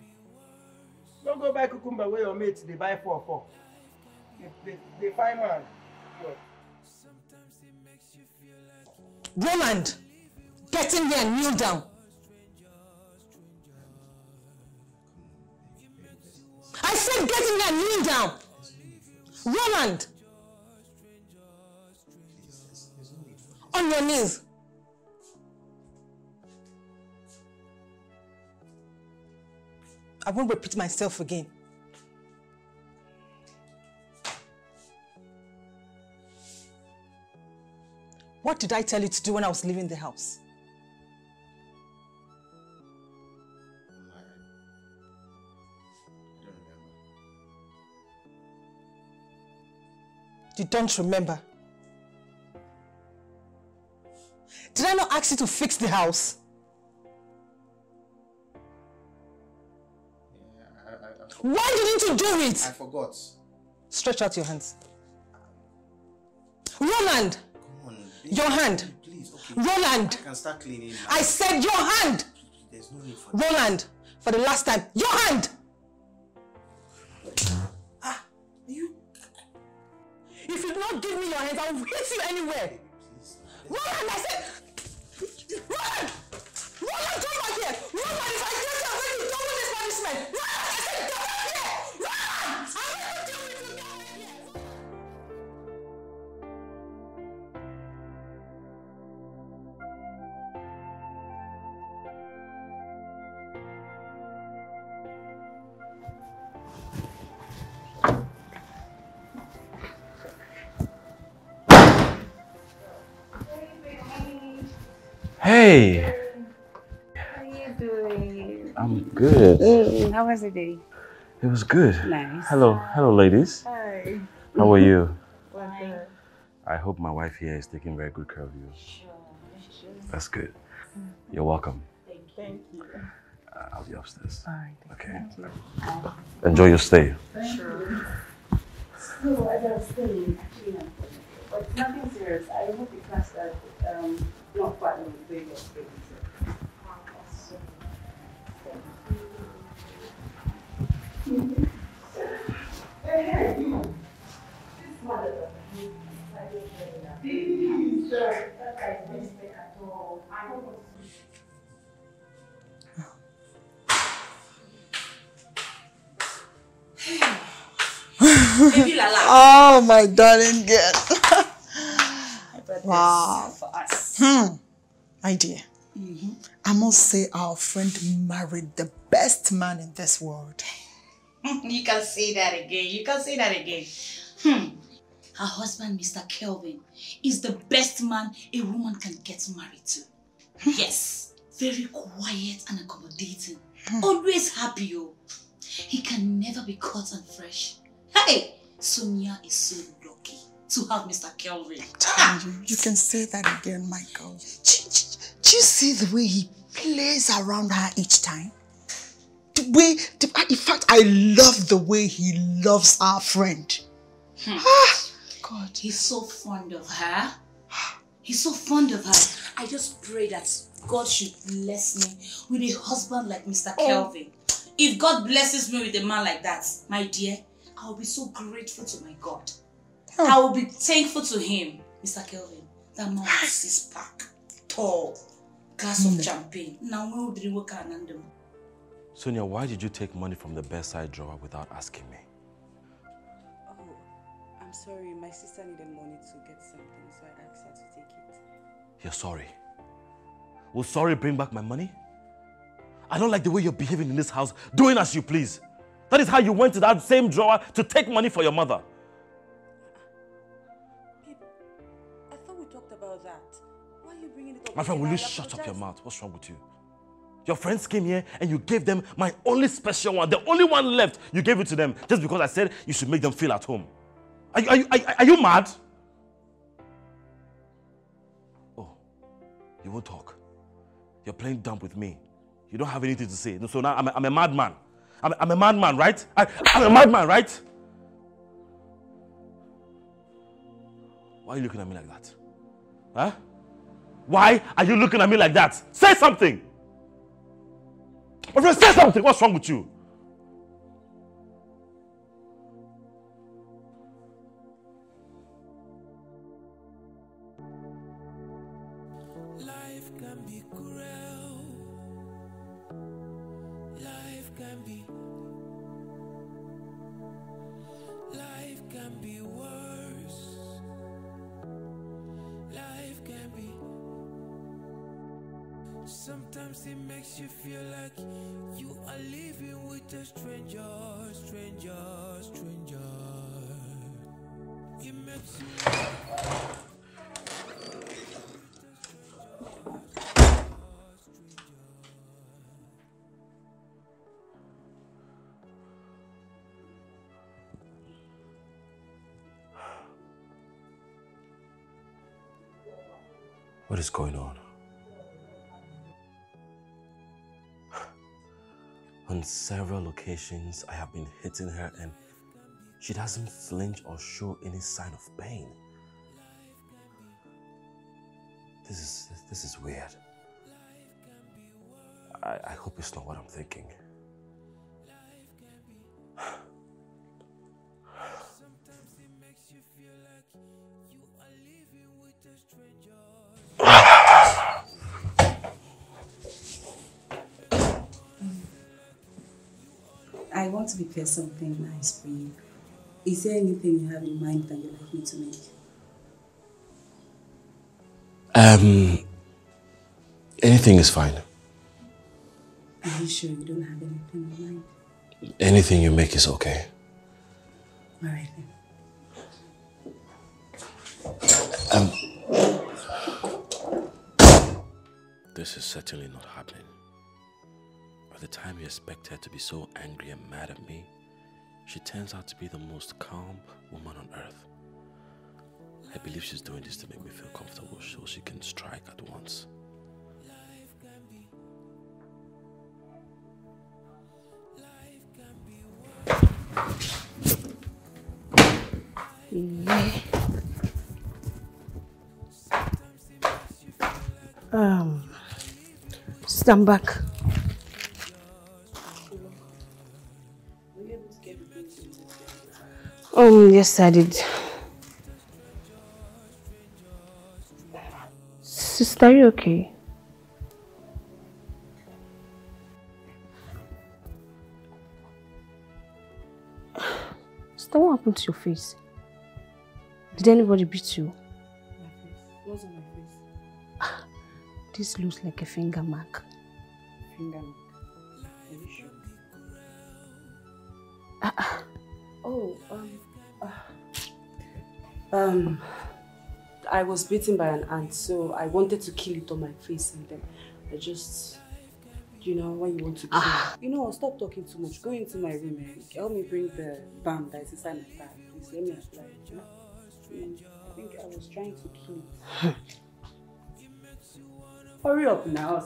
Don't go buy cucumber where your mates they buy 4. They find man. Idiot. Roland, get in here and kneel down. I said get in here and kneel down. Roland. On your knees. I won't repeat myself again. What did I tell you to do when I was leaving the house? I don't remember. You don't remember? Did I not ask you to fix the house? Why didn't you do it? I forgot. Stretch out your hands. Roland! Come on. Your hand. Please, okay. Roland! I can start cleaning now. I said your hand! There's no need for Roland! For the last time, your hand! You... If you do not give me your hands, I will hit you anywhere! Roland, I said... Roland! Roland, come back here! Roland, if I get you, I'm going to double this punishment! Roland, I said come back here! Roland! I'm going to deal with you now! Hey! How are you doing? I'm good. How was the day? It was good. Nice. Hello ladies. Hi. How are you? Fine. I hope my wife here is taking very good care of you. Sure. That's good. You're welcome. Thank you. I'll be upstairs. Alright. Okay. Thank you. Enjoy your stay. Sure. So as I was saying, actually, but it's nothing serious. I hope it class that not quite long the baby was baby. Oh, my darling girl. Wow. My dear, I must say our friend married the best man in this world. You can say that again. You can say that again. Her husband, Mr. Kelvin, is the best man a woman can get married to. Yes. Very quiet and accommodating. Always happy, oh. He can never be caught and fresh. Hey, Sonia is so lucky to have Mr. Kelvin. You can say that again, Michael. Do you see the way he plays around her each time? In fact, I love the way he loves our friend. God. He's so fond of her. He's so fond of her. I just pray that God should bless me with a husband like Mr. Kelvin. If God blesses me with a man like that, my dear, I will be so grateful to my God. I will be thankful to him. Mr. Kelvin, that man is 6-pack, tall, glass of champagne. Now we will drink Anandam. Sonia, why did you take money from the bedside drawer without asking me? Oh, I'm sorry. My sister needed money to get something, so I asked her to take it. You're sorry? Will sorry bring back my money? I don't like the way you're behaving in this house, doing as you please. That is how you went to that same drawer to take money for your mother. Babe, I thought we talked about that. Why are you bringing it up? My friend, will you shut up your mouth? What's wrong with you? Your friends came here and you gave them my only special one, the only one left. You gave it to them just because I said you should make them feel at home. Are you mad? Oh, you won't talk. You're playing dumb with me. You don't have anything to say. So now I'm a madman. I'm a madman, right? I'm a madman, right? Why are you looking at me like that? Huh? Why are you looking at me like that? Say something! My friend, say something! What's wrong with you? Life can be cruel. Life can be. Life can be worse. Life can be. Sometimes it makes you feel like you are living with a stranger. It makes you. What is going on? On several occasions, I have been hitting her and she doesn't flinch or show any sign of pain. This is weird. I hope it's not what I'm thinking. I want to prepare something nice for you. Is there anything you have in mind that you'd like me to make? Anything is fine. Are you sure you don't have anything in mind? Anything you make is okay. All right then. This is certainly not happening. By the time you expect her to be so angry and mad at me, she turns out to be the most calm woman on earth. I believe she's doing this to make me feel comfortable so she can strike at once. Stand back. Yes, I did. Sister, are you okay? Sister, what happened to your face? Did anybody beat you? My face. What's on my face? This looks like a finger mark. Finger mark? Are you sure? I was bitten by an ant, so I wanted to kill it on my face, and then I just, you know, when you want to kill it. You know, stop talking too much. Go into my room and help me bring the balm that is inside my bag. Please let me apply it. You know? I think I was trying to kill it. Hurry up now.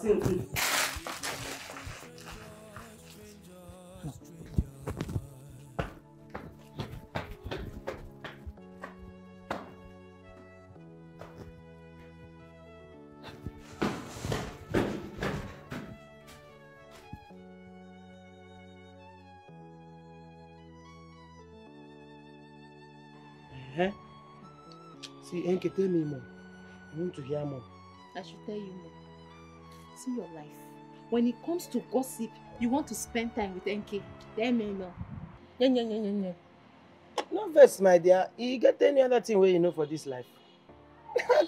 See, Enke, tell me more. I want to hear more. I should tell you more. See your life. When it comes to gossip, you want to spend time with Enke. Tell me more. No vex, my dear. You get any other thing where you know for this life?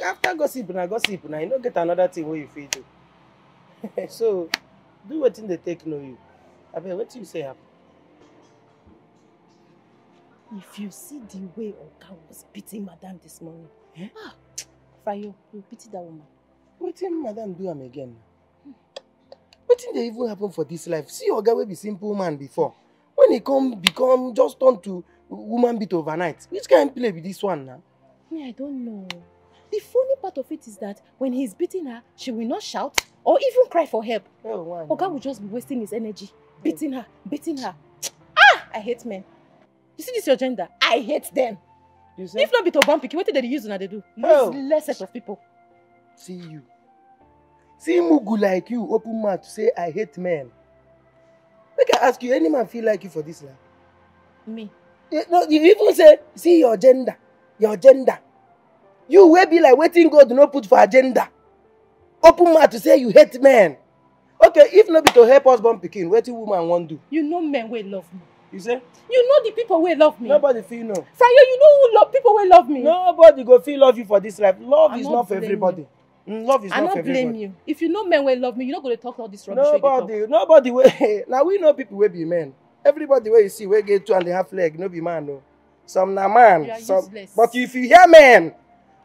After gossip, now you don't get another thing where you feel to. So, do what they take know you. I mean, what do you say happen? If you see the way Oga was beating Madam this morning, Frayo, you pity that woman. What did Madam do again? What did they even happen for this life? See Oga will be simple man before. When he become just turn to woman beat overnight. Which kind of play with this one now? I don't know. The funny part of it is that when he's beating her, she will not shout or even cry for help. Oga will just be wasting his energy, beating her. I hate men. You see this your gender? I hate them. If not be to bumpy, what did they use when they do? Less set of people. See you. See Mugu like you open mouth to say I hate men. Make I ask you, any man feel like you for this life? Me? No, you even say, see your gender. Your gender. You will be like waiting God do not put for agenda. Open mouth to say you hate men. Okay, if not be to help us born pikin, what do woman want do? You know men will love me. You say? You know the people will love me. Nobody feel no. Frayo, you know who love people will love me. Nobody go feel love you for this life. Love is not for everybody. Love is not for everybody. I don't blame you. If you know men will love me, you're not going to talk all this rubbish. Nobody will. Now we know people will be men. Everybody where you see will get 2.5 legs, no be man no. Some na man. You are some, useless. but if you hear men,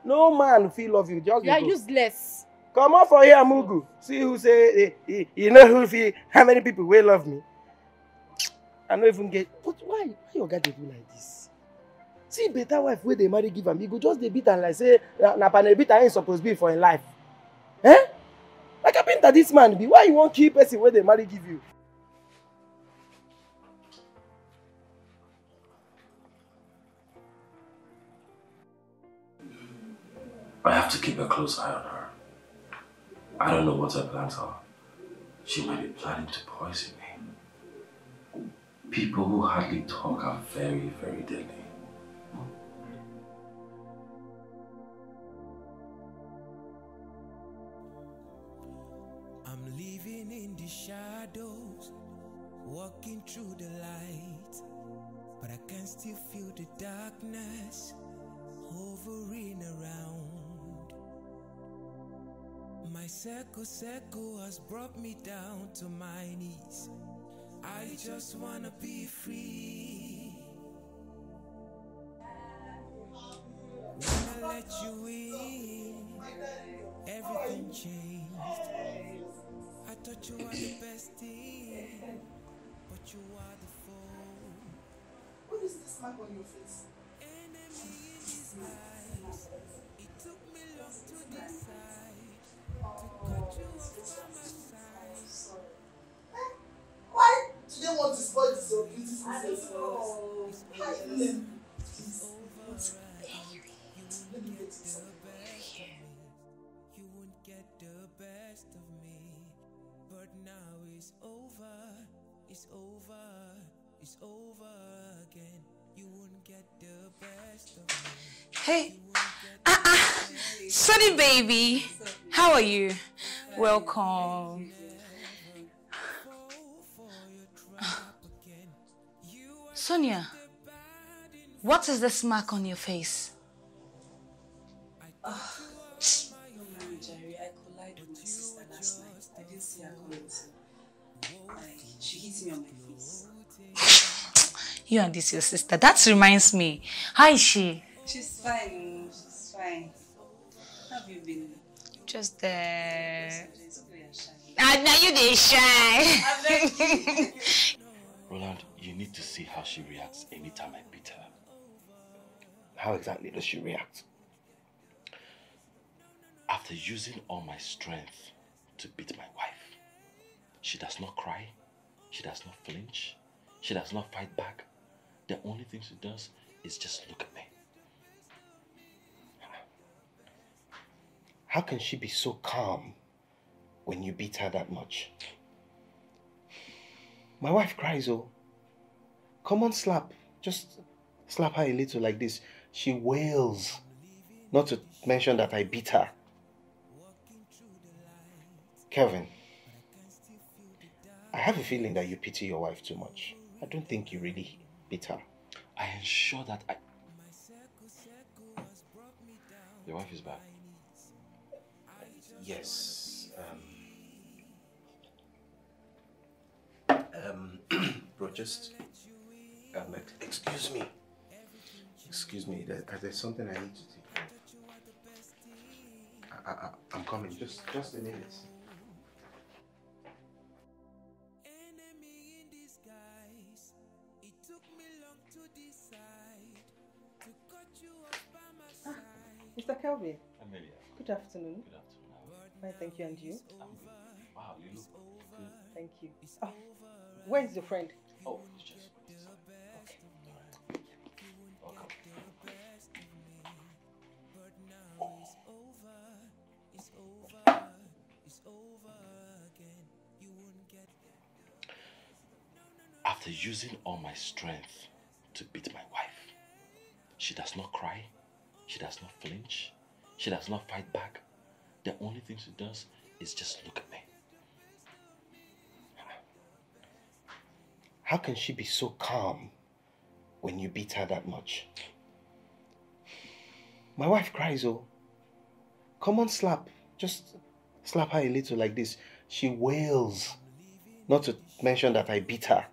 no man feel love you. Just you are useless. Come on for here, Mugu. See who say you know who feel how many people will love me. I don't even get. But why you got to do like this? See better wife where they marry give am. You go just dey beat and like say na panel beat ain't supposed to be for in life. Eh? Like I been that this man be. Why you won't keep person where they marry give you? I have to keep a close eye on her. I don't know what her plans are. She might be planning to poison me. People who hardly talk are very, very deadly. I'm living in the shadows, walking through the light, but I can still feel the darkness hovering around. My circle has brought me down to my knees. I just wanna be free. When I let you in, everything changed. I thought you were the best thing, but you are the foe. What is this mark on your face? Enemy in disguise. It took me long to decide to cut you off by my side. Sorry. Why do they want to spoil this your beautiful face for us? Hi, Ellen. Please. Let me get you something. You won't get the best of me, but now it's over, it's over, it's over again. You won't get the best of me. Hey, Sunny baby, how are you? Welcome. Sonia, what is this mark on your face? Jerry, I collided with my sister last night. I didn't see her coming. She hit me on my face. You and this your sister. That reminds me. How is she? She's fine. She's fine. How have you been? Just there. Now you they shy. Roland, you need to see how she reacts anytime I beat her. How exactly does she react? After using all my strength to beat my wife, she does not cry, she does not flinch, she does not fight back. The only thing she does is just look at me. How can she be so calm when you beat her that much? My wife cries, oh. Come on, slap. Just slap her a little like this. She wails. Not to mention that I beat her. Kelvin, I have a feeling that you pity your wife too much. I don't think you really beat her. I ensure that Your wife is back. Yes. Bro, just excuse me. Excuse me. There's something I need to take. I'm coming. Just a minute. Mr. Kelvin. Amelia. Good afternoon. Good afternoon. Fine, thank you, and you? I'm good. Wow, you look good. Thank you. Oh, where is your friend? Oh, it's just okay. Welcome. It's over. After using all my strength to beat my wife, she does not cry, she does not flinch, she does not fight back. The only thing she does is just look at me. How can she be so calm when you beat her that much? My wife cries, oh. Come on, slap. Just slap her a little like this. She wails. Not to mention that I beat her.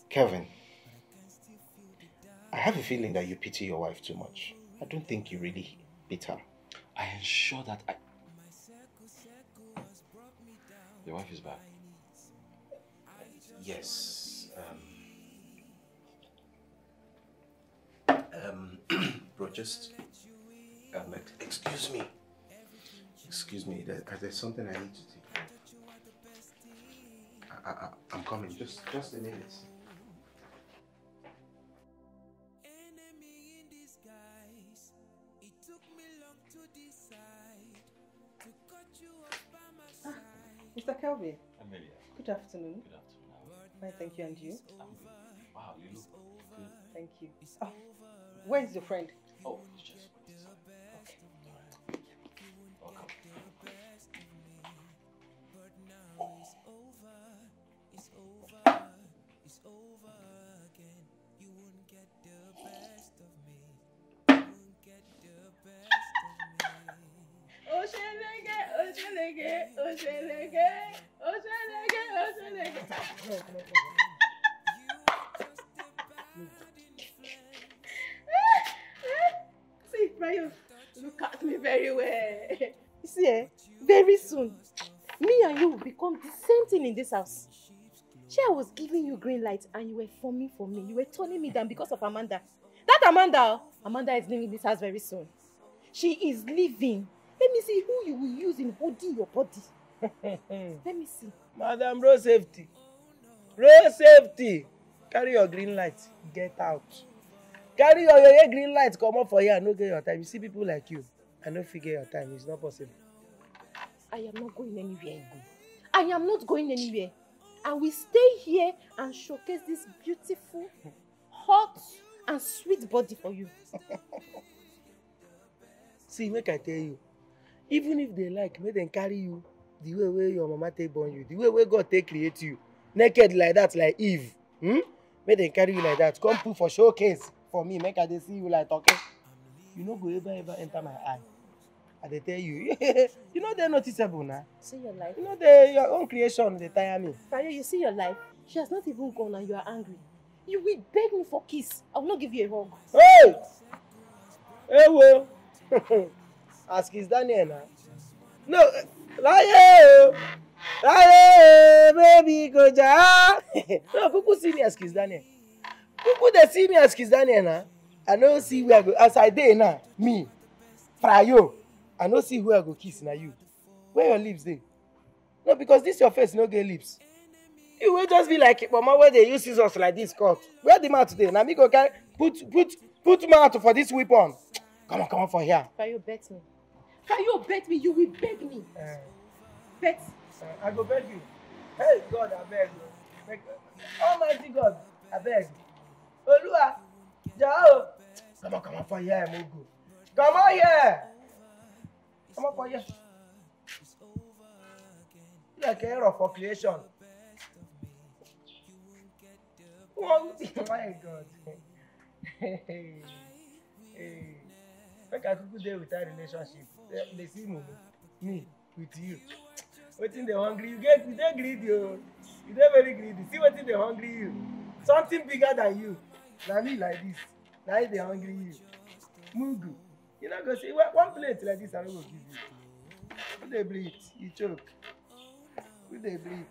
Kelvin, I have a feeling that you pity your wife too much. I don't think you really beat her. I ensure that I... Your wife is back. Yes. Bro, just... excuse me. Excuse me, there's something I need to take. I'm coming, just a minute. Mr. Kelvin. Amelia. Good afternoon. Good afternoon. Fine, thank you, and you? I'm good. Wow, you look good. Thank you. Oh, where's your friend? Oh, it's just... Okay. Welcome. See, Brian, look at me very well. You see, very soon, me and you will become the same thing in this house. I was giving you green light and you were forming for me. You were turning me down because of Amanda. That Amanda is leaving this house very soon. She is leaving. Let me see who you will use in holding your body. Let me see. Madam, road safety. Road safety. Carry your green light. Get out. Carry your green light. Come up for here. No get your time. You see people like you. I don't figure your time. It's not possible. I am not going anywhere. I am not going anywhere. I will stay here and showcase this beautiful, hot, and sweet body for you. See, make I tell you. Even if they like, make them carry you the way your mama take born you, the way God take create you, naked like that, like Eve. Make them carry you like that. Come put for showcase for me. Make I dey see you like talking. You no go ever enter my eye. I dey tell you. You know they're noticeable now. See your life. You know your own creation. They tire me. Faye, you see your life. She has not even gone and you are angry. You will beg me for kiss. I will not give you a hug. Hey! Hey, whoa! Ask his Daniel now. No, lie, baby, go ja. No, people see me as Kiss Daniel. People they see me as Kiss Daniel now. I don't see where I go. As I dey now, me, Frayo. I don't see who I go kiss now you. Where your lips dey? No, because this your face no get lips. You will just be like mama where they use scissors like this cut. Where the mouth today? Now me go carry put mouth for this weapon. Come on for here. Fayo, bet me. Fayo, bet me. You will beg me. Bet. I go beg you. Hey God, I beg you. Almighty God, I beg. Olua, Jao. Come on for here, Mugu. Come on here. Come on for here. Like a hero for creation. Oh my God. Hey. Make I could deal with that relationship. They see me with you. Waiting they hungry. You dey greedy, you dey very greedy. See waiting they hungry you. Something bigger than you. Now me like this. Now they hungry you. Mugu. You not go say one plate like this I don't go give you. Who they bleed? You choke. Who they bleed?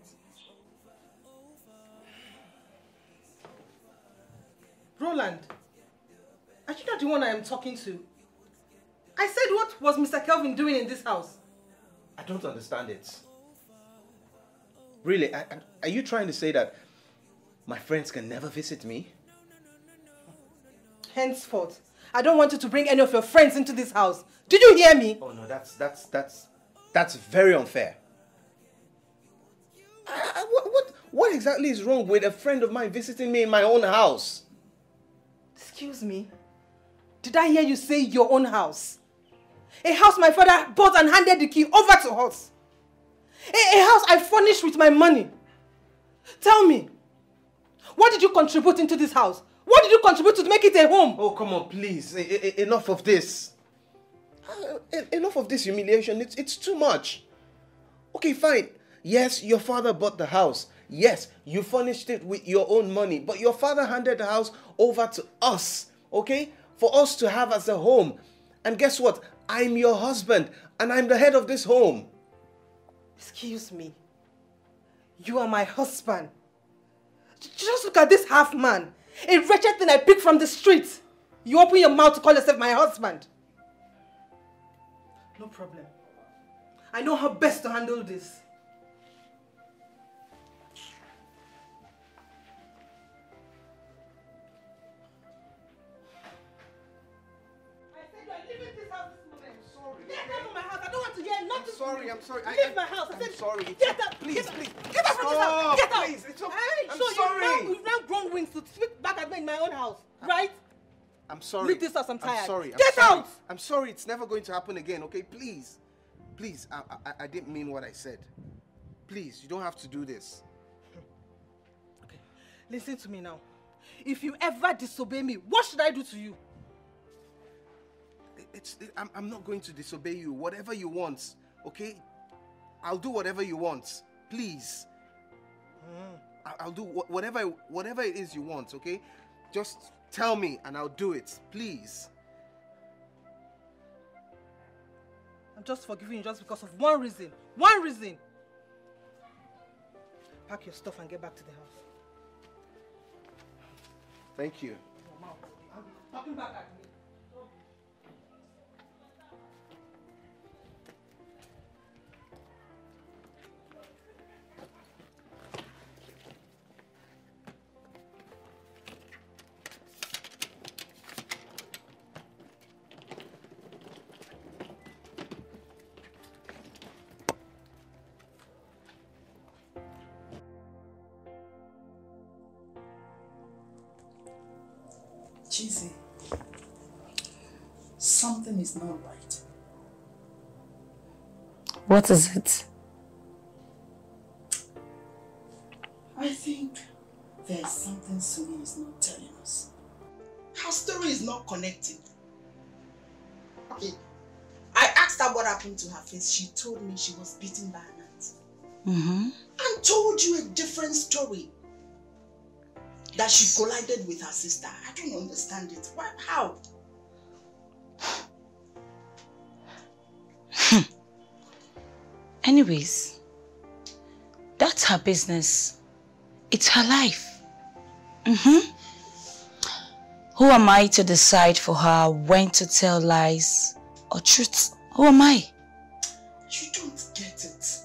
Roland, are you not the one I am talking to? I said, what was Mr. Kelvin doing in this house? I don't understand it. Really, are you trying to say that my friends can never visit me? Henceforth, I don't want you to bring any of your friends into this house. Did you hear me? Oh no, that's very unfair. What exactly is wrong with a friend of mine visiting me in my own house? Excuse me? Did I hear you say your own house? A house my father bought and handed the key over to us. A house I furnished with my money. Tell me, what did you contribute into this house? What did you contribute to make it a home? Oh, come on, please. Enough of this. Enough of this humiliation. It's too much. Okay, fine. Yes, your father bought the house. Yes, you furnished it with your own money. But your father handed the house over to us, okay? For us to have as a home. And guess what? I'm your husband and I'm the head of this home. Excuse me. You are my husband. Just look at this half man. A wretched thing I picked from the street. You open your mouth to call yourself my husband. No problem. I know how best to handle this. I'm sorry. Leave my house. I said, sorry. Get out. Please. Get out of this house. Get out. Please, it's okay. Hey, I'm so sorry. You've now grown wings to speak back at me in my own house, right? I'm sorry. Leave this house. I'm tired. I'm sorry. Get out. I'm sorry. It's never going to happen again, okay? Please. Please. I didn't mean what I said. Please, you don't have to do this. Okay. Listen to me now. If you ever disobey me, what should I do to you? I'm not going to disobey you. Whatever you want, okay? I'll do whatever you want. Please. I'll do whatever it is you want, okay? Just tell me and I'll do it. Please. I'm just forgiving you just because of one reason. One reason. Pack your stuff and get back to the house. Thank you. I'm talking back at me. CHIZZY, something is not right. What is it? I think there's something Sunny is not telling us. Her story is not connecting. Okay, I asked her what happened to her face. She told me she was beaten by an ant. And told you a different story. That she collided with her sister. I don't understand it. Why? How? Anyways, that's her business. It's her life. Who am I to decide for her when to tell lies or truth? Who am I? You don't get it.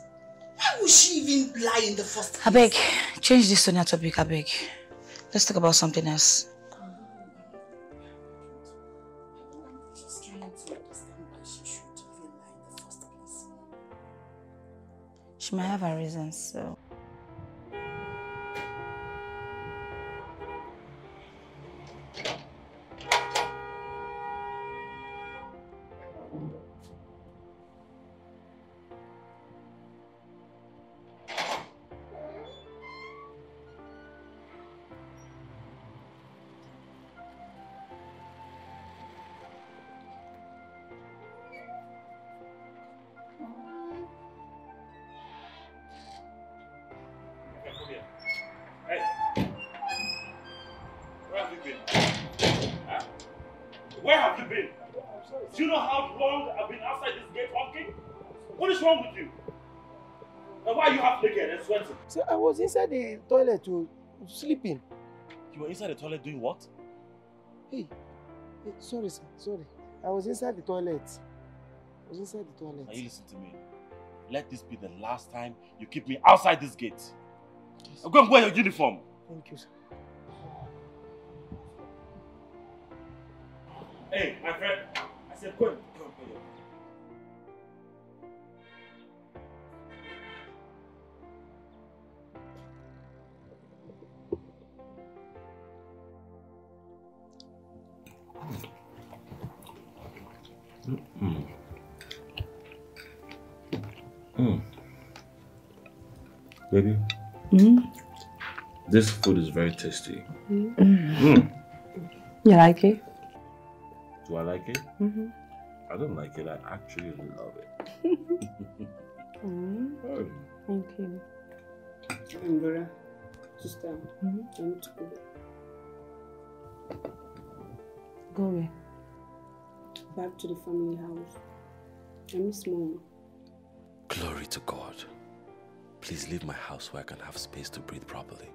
Why would she even lie in the first place? I beg, change this Sonia topic, I beg. Let's talk about something else. I'm just trying to understand why she should even lie in the first place. She might have her reasons, so... Where have you been? Do you know how long I've been outside this gate honking? What is wrong with you? And why are you half naked and sweating? So I was inside the toilet sleeping. You were inside the toilet doing what? Hey, sorry sir, sorry. I was inside the toilet. Now you listen to me. Let this be the last time you keep me outside this gate. Yes. Go and wear your uniform. Thank you, sir. Hey, my friend. I said go and wear your Baby, this food is very tasty. You like it? Do I like it? I don't like it. I actually love it. Thank you. Brother, sister, I need to go. Go where? Back to the family house. I miss Mom. Glory to God. Please leave my house where I can have space to breathe properly.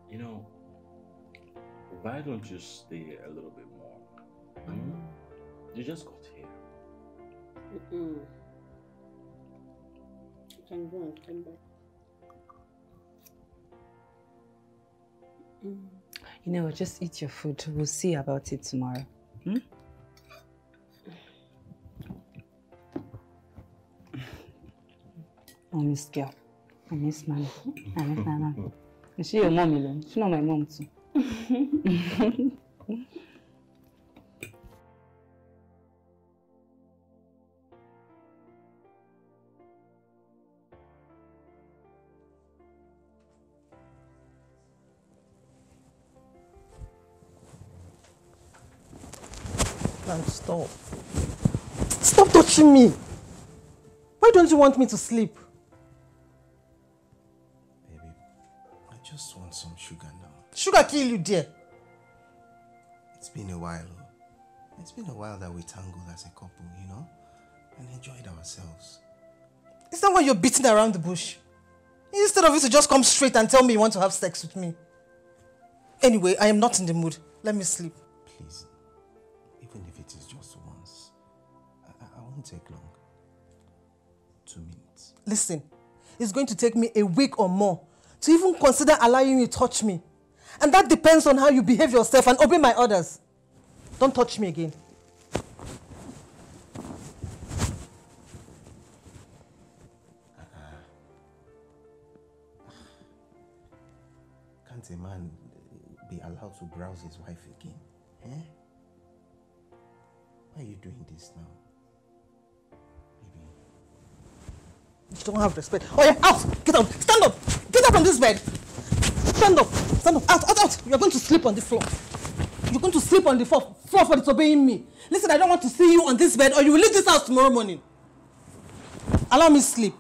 You know, why don't you stay a little bit more? You just got here. You can go and come back. You know, just eat your food. We'll see about it tomorrow. I miss girl. I miss man. I miss Nana. Is she your mom alone? She's not my mom too. Man, stop. Stop touching me. Why don't you want me to sleep? Baby, I just want some sugar now. Sugar kill you, dear. It's been a while. It's been a while that we tangled as a couple, you know? And enjoyed ourselves. Is that why you're beating around the bush? Instead of you to just come straight and tell me you want to have sex with me. Anyway, I am not in the mood. Let me sleep. Please. Even if it is just once. I won't take long. 2 minutes. Listen, it's going to take me a week or more to even consider allowing you to touch me. And that depends on how you behave yourself and obey my orders. Don't touch me again. Can't a man be allowed to browse his wife again? Eh? Why are you doing this now? You don't have respect. Oh yeah, out! Get out! Stand up! Get up from this bed! Stand up! Stand up! Out! You're going to sleep on the floor. You're going to sleep on the floor for disobeying me. Listen, I don't want to see you on this bed or you will leave this house tomorrow morning. Allow me sleep.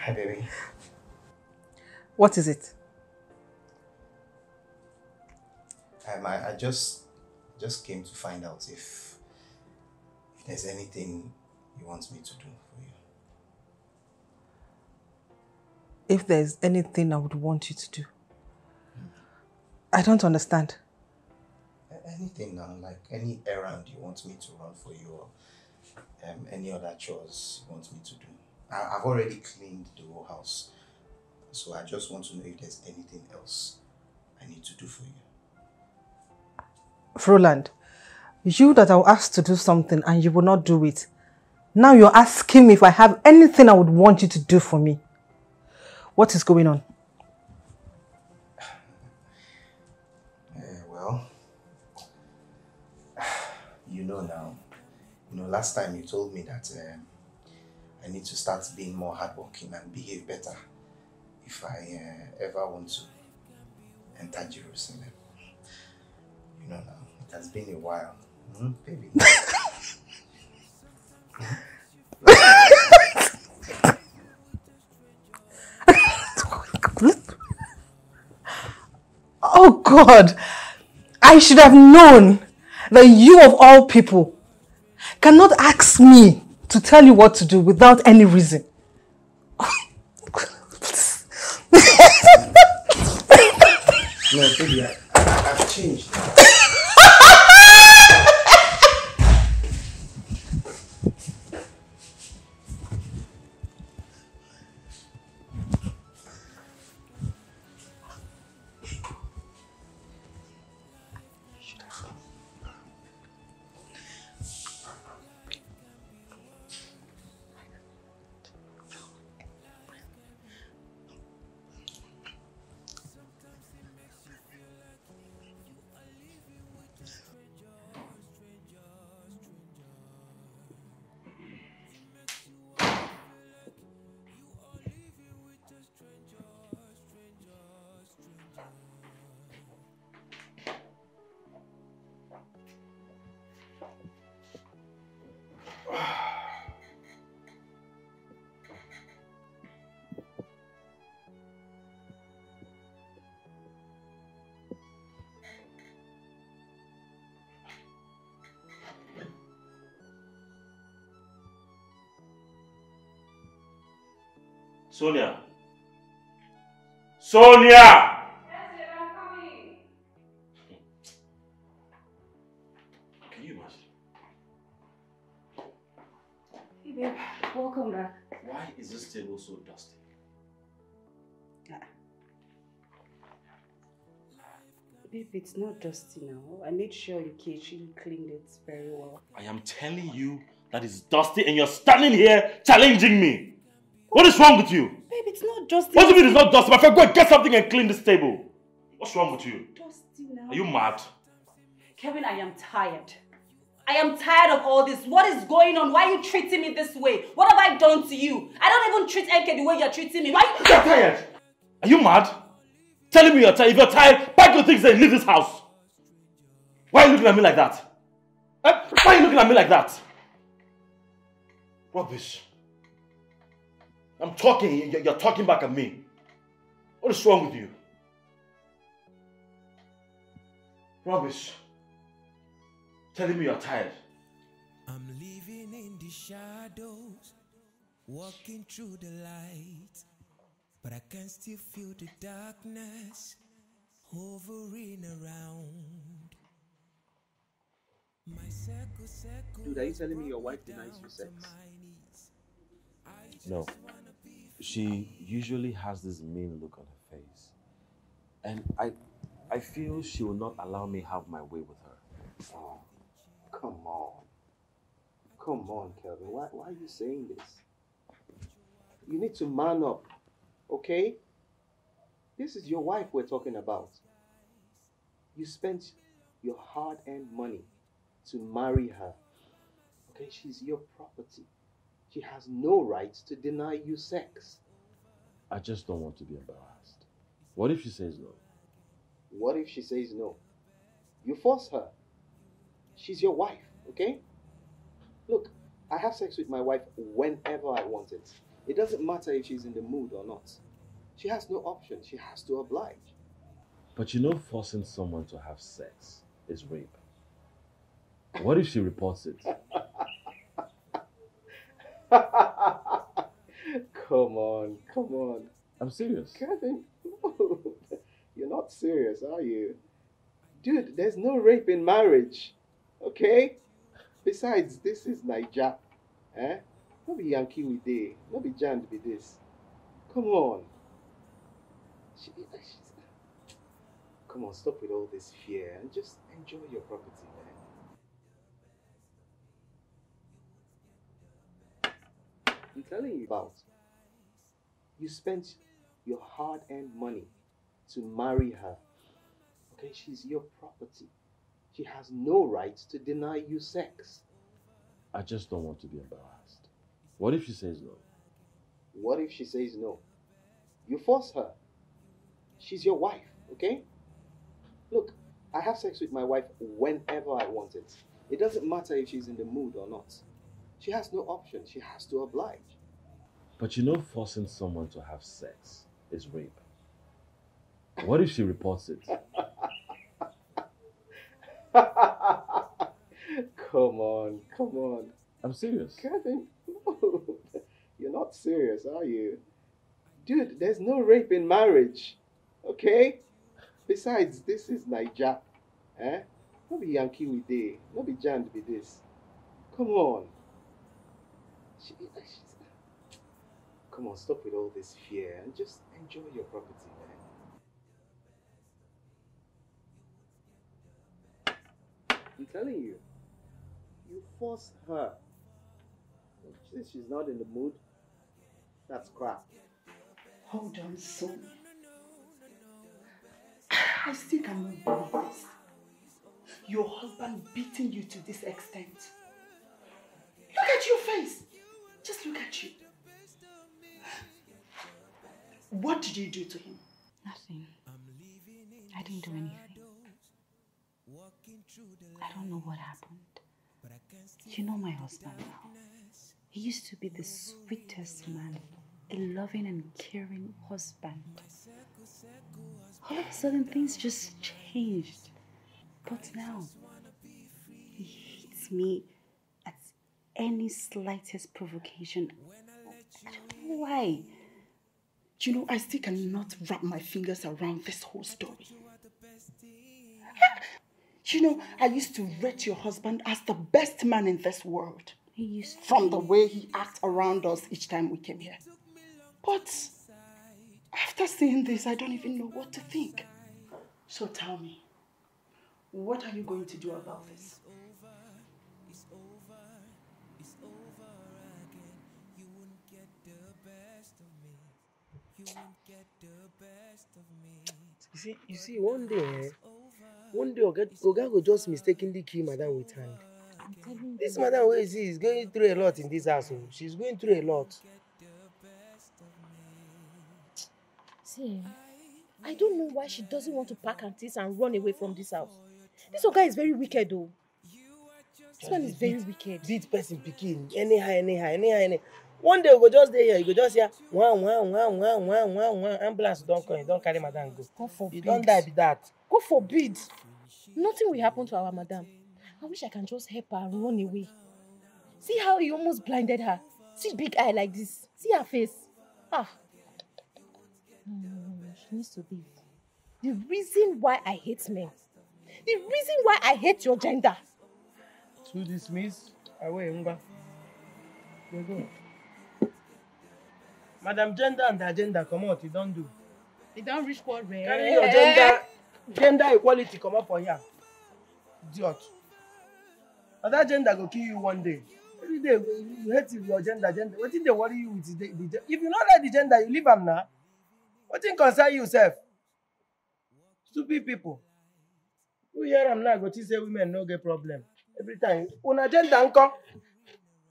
Hi, baby. What is it? I just came to find out if there's anything you want me to do for you. If there's anything I would want you to do. I don't understand. Anything now, like any errand you want me to run for you, or any other chores you want me to do. I've already cleaned the whole house, so I just want to know if there's anything else I need to do for you. Frland, you that I will ask to do something and you will not do it. Now you're asking me if I have anything I would want you to do for me. What is going on? Well, you know now. You know, last time you told me that I need to start being more hardworking and behave better if I ever want to enter Jerusalem. You know now, it has been a while. Baby. Oh God, I should have known that you of all people cannot ask me to tell you what to do without any reason. No, baby, I've changed. Sonia! Sonia! Yes, I'm coming. Can you imagine? Hey babe, welcome back. Why is this table so dusty? Babe, it's not dusty now. I made sure you actually cleaned it very well. I am telling you that it's dusty and you're standing here challenging me. What is wrong with you? Babe, it's not dusty. What do you mean it's not dusty? My friend, go and get something and clean this table. What's wrong with you? Dusty now. Are you mad? Kevin, I am tired. I am tired of all this. What is going on? Why are you treating me this way? What have I done to you? I don't even treat NK the way you're treating me. Why? You're tired. Are you mad? Telling me you're tired. If you're tired, pack your things and leave this house. Why are you looking at me like that? Why are you looking at me like that? Rubbish. I'm talking, you're talking back at me. What is wrong with you? Rubbish. Telling me you're tired. I'm living in the shadows, walking through the light, but I can still feel the darkness hovering around. My circle, Dude, are you telling me your wife denies you sex? No. She usually has this mean look on her face. And I feel she will not allow me have my way with her. Oh, come on. Come on, Kelvin. Why are you saying this? You need to man up, okay? This is your wife we're talking about. You spent your hard-earned money to marry her. Okay, she's your property. She has no right to deny you sex. I just don't want to be embarrassed. What if she says no? What if she says no? You force her. She's your wife, okay? Look, I have sex with my wife whenever I want it. It doesn't matter if she's in the mood or not. She has no option. She has to oblige. But you know forcing someone to have sex is rape. What if she reports it? Come on, come on. I'm serious. Kevin, you're not serious, are you? Dude, there's no rape in marriage. Okay? Besides, this is Niger. Eh? No be Yankee with day. No be Jan be this. Come on. Come on, stop with all this fear and just enjoy your property, man. I'm telling you about. You spent your hard-earned money to marry her. Okay, she's your property. She has no right to deny you sex. I just don't want to be embarrassed. What if she says no? What if she says no? You force her. She's your wife, okay? Look, I have sex with my wife whenever I want it. It doesn't matter if she's in the mood or not. She has no option. She has to oblige. But you know forcing someone to have sex is rape. What if she reports it? Come on, come on. I'm serious. Kevin, you're not serious, are you? Dude, there's no rape in marriage. Okay? Besides, this is Niger. Eh? No be Yankee with day. No be Jan be this. Come on. Come on, stop with all this fear and just enjoy your property, man. I'm telling you. You force her. She's not in the mood. That's crap. Hold on, soul. I still cannot believe this. Your husband beating you to this extent. Look at your face. Just look at you. What did you do to him? Nothing. I didn't do anything. I don't know what happened. You know my husband now. He used to be the sweetest man, a loving and caring husband. All of a sudden things just changed. But now, he hates me at any slightest provocation. I don't know why. You know, I still cannot wrap my fingers around this whole story. You know, I used to rate your husband as the best man in this world. He used to. From the way he acts around us each time we came here. But after seeing this, I don't even know what to think. So tell me, what are you going to do about this? You see, one day Oga will just mistakenly kill Madam with hand. This Madam where is is going through a lot in this house. She's going through a lot. See, I don't know why she doesn't want to pack her things and run away from this house. This Oga is very wicked though. This man is very wicked. Beat person picking anyhow. One day we go just there here, you go just hear one ambulance don't come, don't carry Madam go. God forbid. You don't die with that. God forbid. Nothing will happen to our madam. I wish I can just help her and run away. See how he almost blinded her. See big eye like this. See her face. She needs to leave. The reason why I hate men. The reason why I hate your gender. To dismiss, away, Mba. Go. Madam Gender and the agenda come out, you don't do. You don't reach for red. Carry your gender equality come up for here. Idiot. But that gender go kill you one day. Every day you hate your gender. What did they worry you with the if you not like the gender, you leave them now. What thing concern yourself? Stupid people. You hear them now, go to say women no get problem. Every time. On agenda, uncle.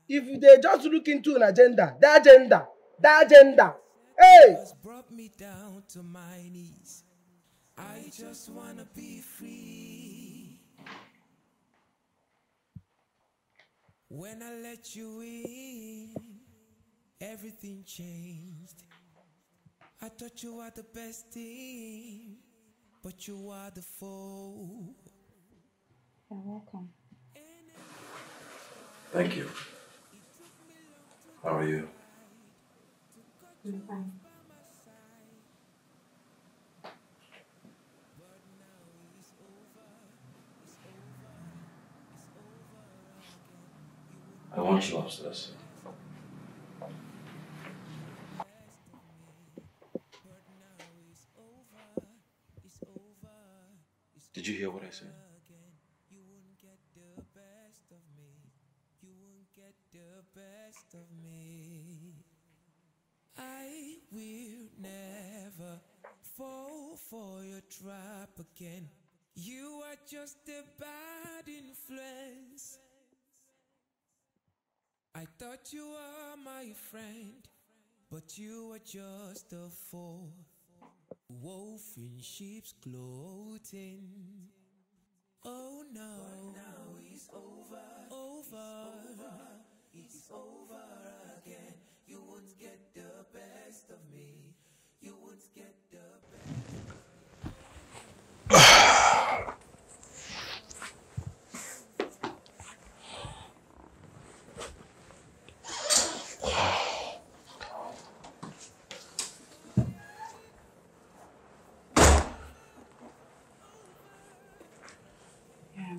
If they just look into an agenda, that agenda. Hey! Brought me down to my knees. I just wanna be free. When I let you in, everything changed. I thought you were the best team, but you are the foe. You're welcome. Thank you. How are you? I'm fine. I want you upstairs. Did you hear what I said? I will never fall for your trap again. You are just a bad influence. I thought you were my friend, but you were just a foe. Wolf in sheep's clothing. Oh no, but now it's over. It's over again. You won't get the best of me. You won't get the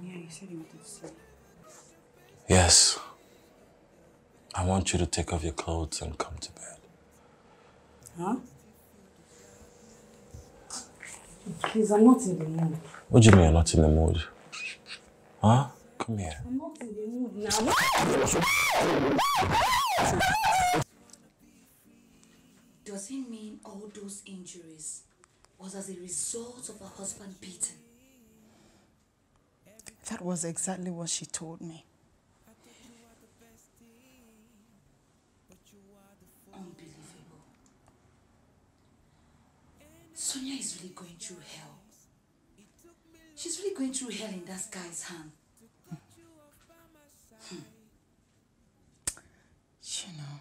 Yeah, you said you wanted to see me. Yes. I want you to take off your clothes and come to bed. Huh? Please, I'm not in the mood. What do you mean you're not in the mood? Huh? Come here. I'm not in the mood now. Does it mean all those injuries was as a result of her husband beating? That was exactly what she told me. Unbelievable. Sonia is really going through hell. She's really going through hell in that guy's hand. You know,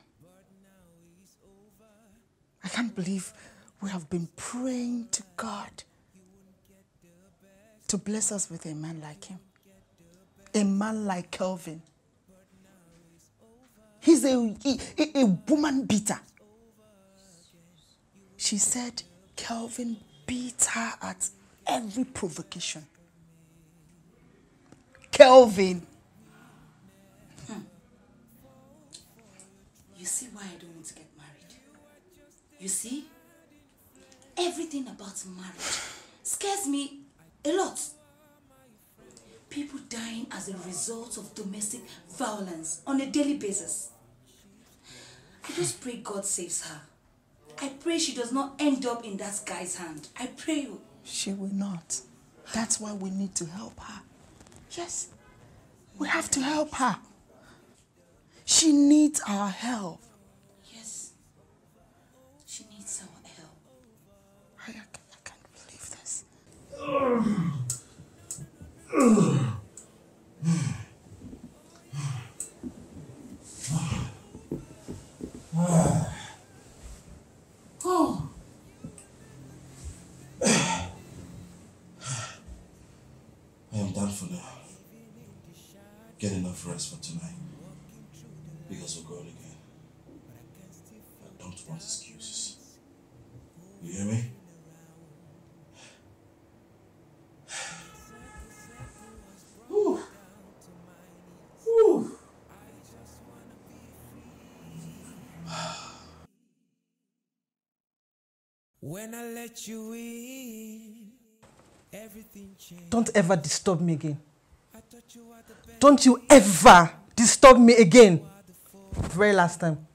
I can't believe we have been praying to God to bless us with a man like him. A man like Kelvin. He's a woman beater. She said Kelvin beat her at every provocation. Kelvin. You see why I don't want to get married? You see? Everything about marriage scares me a lot. People dying as a result of domestic violence on a daily basis. I just pray God saves her. I pray she does not end up in that guy's hand. I pray you. She will not. That's why we need to help her. Yes, we have to help her. She needs our help. Yes, she needs our help. I can't believe this. I am done for now. Get enough rest for tonight. Because we're going again. I don't want excuses. You hear me? Whew. Whew. When I let you in, everything changed. Don't ever disturb me again. Don't you ever disturb me again. Very last time.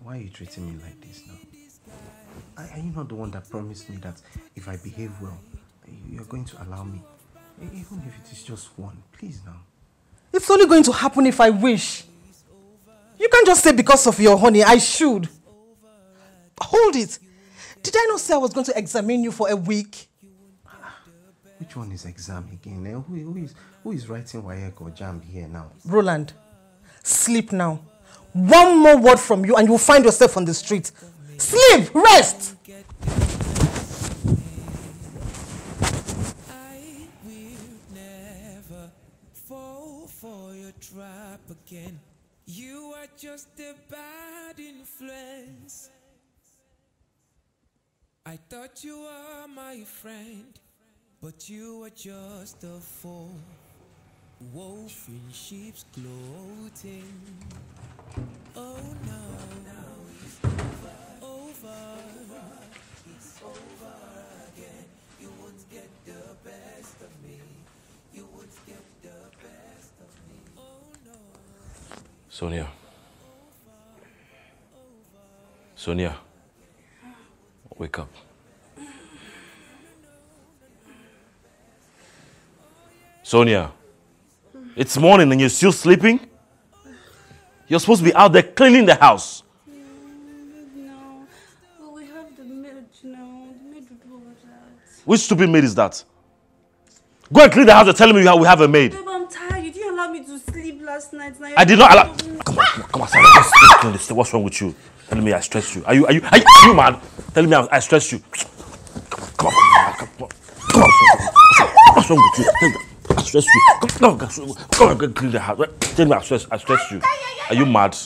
Why are you treating me like this now? Are you not the one that promised me that if I behave well, you're going to allow me? Even if it is just one, please now. It's only going to happen if I wish. You can't just say because of your honey, I should. Hold it. Did I not say I was going to examine you for a week? Which one is exam again? Who is writing WAEC or JAMB here now? Roland, sleep now. One more word from you and you'll find yourself on the street. Sleep, rest. I will never fall for your trap again. You are just a bad influence. I thought you were my friend, but you were just a fool. Wolf in sheep's clothing. Oh no, now it's over. It's over again. You won't get the best of me. You won't get the best of me. Oh no. Sonia. Sonia. Wake up. Sonia. It's morning and you're still sleeping? You're supposed to be out there cleaning the house. No, but we have the maid now. The maid will do all that. Which stupid maid is that? Go and clean the house. You're telling me we have a maid. Babe, I'm tired. You didn't allow me to sleep last night. Now I did not allow. Come on, Sarah. Just clean this thing. What's wrong with you? Telling me I stressed you. Are you mad? Telling me I stressed you. Come on. What's wrong with you? Tell me I stressed you. Come on, go clean the house. Tell me I stressed you. Are you mad?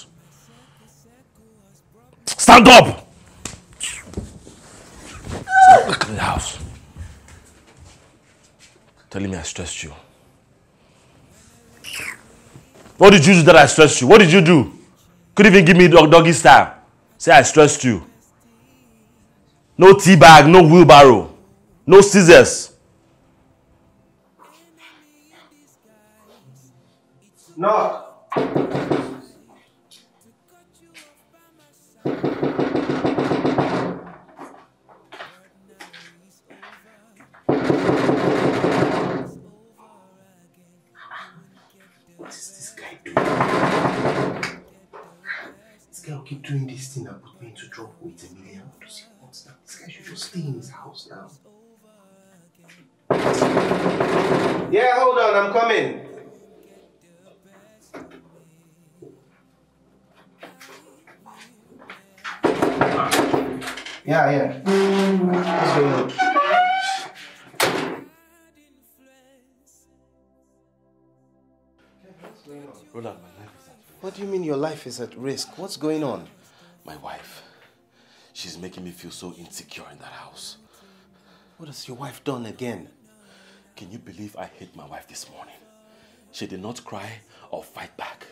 Stand up! Clean the house. Telling me I stressed you. What did you do that I stressed you? What did you do? Couldn't even give me doggy style. Say I stressed you. No tea bag, no wheelbarrow, no scissors. No. What is this guy doing? This guy will keep doing this thing and put me into trouble with a million. What does he want now? This guy should just stay in his house now. Yeah, hold on, I'm coming. Yeah. What's going on? Ronald, my life is at risk. What do you mean your life is at risk? What's going on? My wife. She's making me feel so insecure in that house. What has your wife done again? Can you believe I hit my wife this morning? She did not cry or fight back.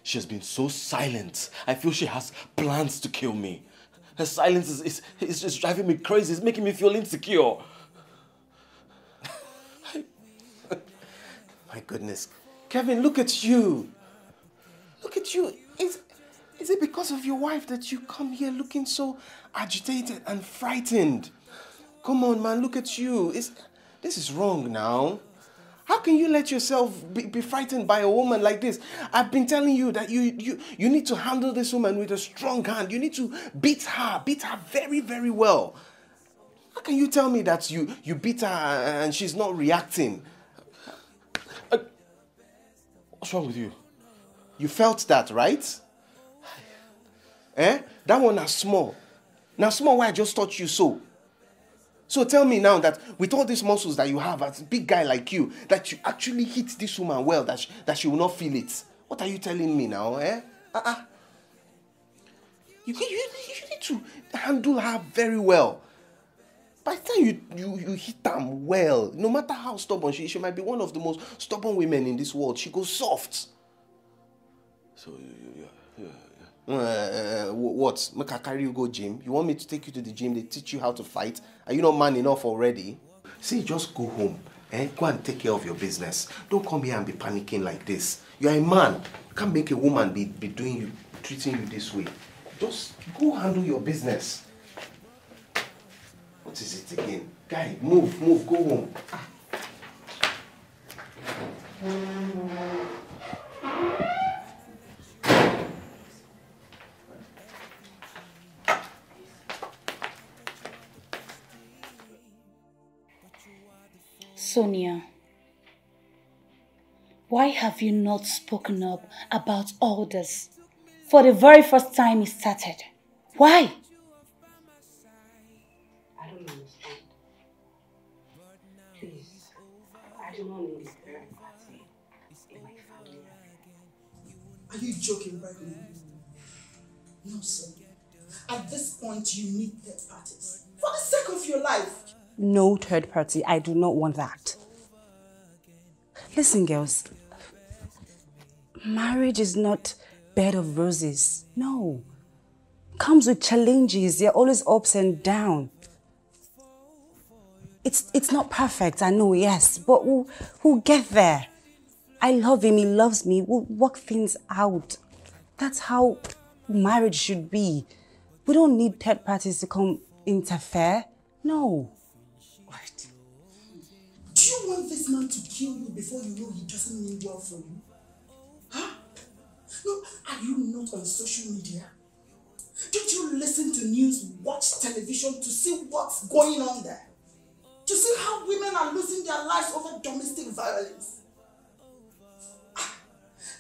She has been so silent. I feel she has plans to kill me. Her silence is just driving me crazy. It's making me feel insecure. My goodness. Kevin, look at you. Look at you. Is it because of your wife that you come here looking so agitated and frightened? Come on, man, look at you. This is wrong now. How can you let yourself be frightened by a woman like this? I've been telling you that you need to handle this woman with a strong hand. You need to beat her very, very well. How can you tell me that you beat her and she's not reacting? What's wrong with you? You felt that, right? That one is small. Now small, why I just taught you so. So tell me now that with all these muscles that you have as a big guy like you, that you actually hit this woman well, that she will not feel it. What are you telling me now, You need to handle her very well. By the time you hit them well, no matter how stubborn she might be one of the most stubborn women in this world, she goes soft. So, what? Make I carry you go gym? You want me to take you to the gym? They teach you how to fight? Are you not man enough already? See, just go home. Go and take care of your business. Don't come here and be panicking like this. You're a man. You can't make a woman be treating you this way. Just go handle your business. What is it again? Guy, move, go home. Sonia, why have you not spoken up about all this? For the very first time it started. Why? I don't understand. Please, I do not need a third party in my family. Are you joking right now? No, sir. At this point, you need third parties. For the sake of your life. No third party. I do not want that. Listen, girls. Marriage is not bed of roses. No. Comes with challenges. There are always ups and downs. It's not perfect, I know, yes, but we'll get there. I love him, he loves me. We'll work things out. That's how marriage should be. We don't need third parties to come interfere. No. Right. Do you want this man to kill you before you know he doesn't mean well for you? Huh? No, are you not on social media? Don't you listen to news, watch television to see what's going on there? To see how women are losing their lives over domestic violence.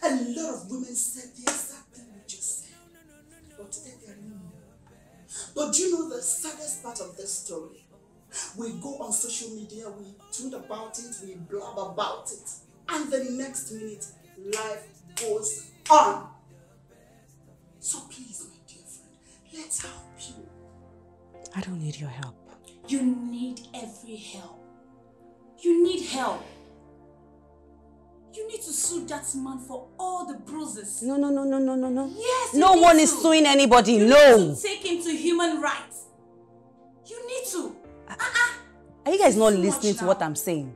A lot of women said the exact thing you just said. But today they are no more. But do you know the saddest part of this story? We go on social media, we tweet about it, we blab about it. And the next minute, life goes on. So please, my dear friend, let's help you. I don't need your help. You need every help. You need help. You need to sue that man for all the bruises. No. Yes, no one is suing anybody, you no. need to take him to human rights. You need to. Are you guys not listening to what I'm saying?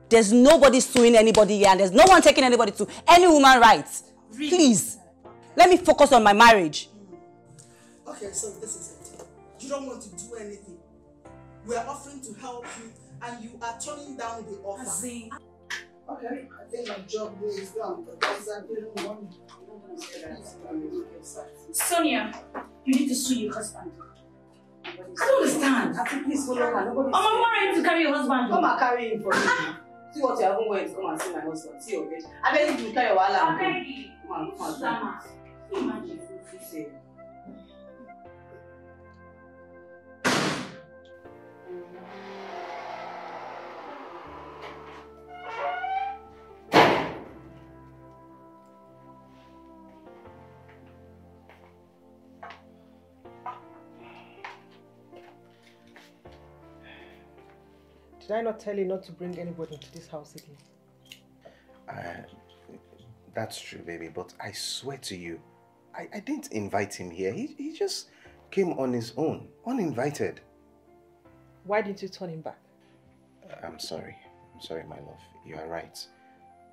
There's nobody suing anybody here and there's no one taking anybody to any human rights. Really? Please, let me focus on my marriage. Okay, so this is it. You don't want to do anything. We are offering to help you and you are turning down the offer. Okay, I think my job here is done. Sonia, you need to sue your husband. I don't understand. Please follow her. I'm not ready to carry your husband. Come and carry him for me. See what you haven't going to come and see my husband. See your bitch. I beg you to carry your wallet. I beg you. Come on. Imagine. Did I not tell you not to bring anybody into this house again? That's true, baby, but I swear to you, I didn't invite him here. He just came on his own, uninvited. Why didn't you turn him back? I'm sorry. I'm sorry, my love. You are right.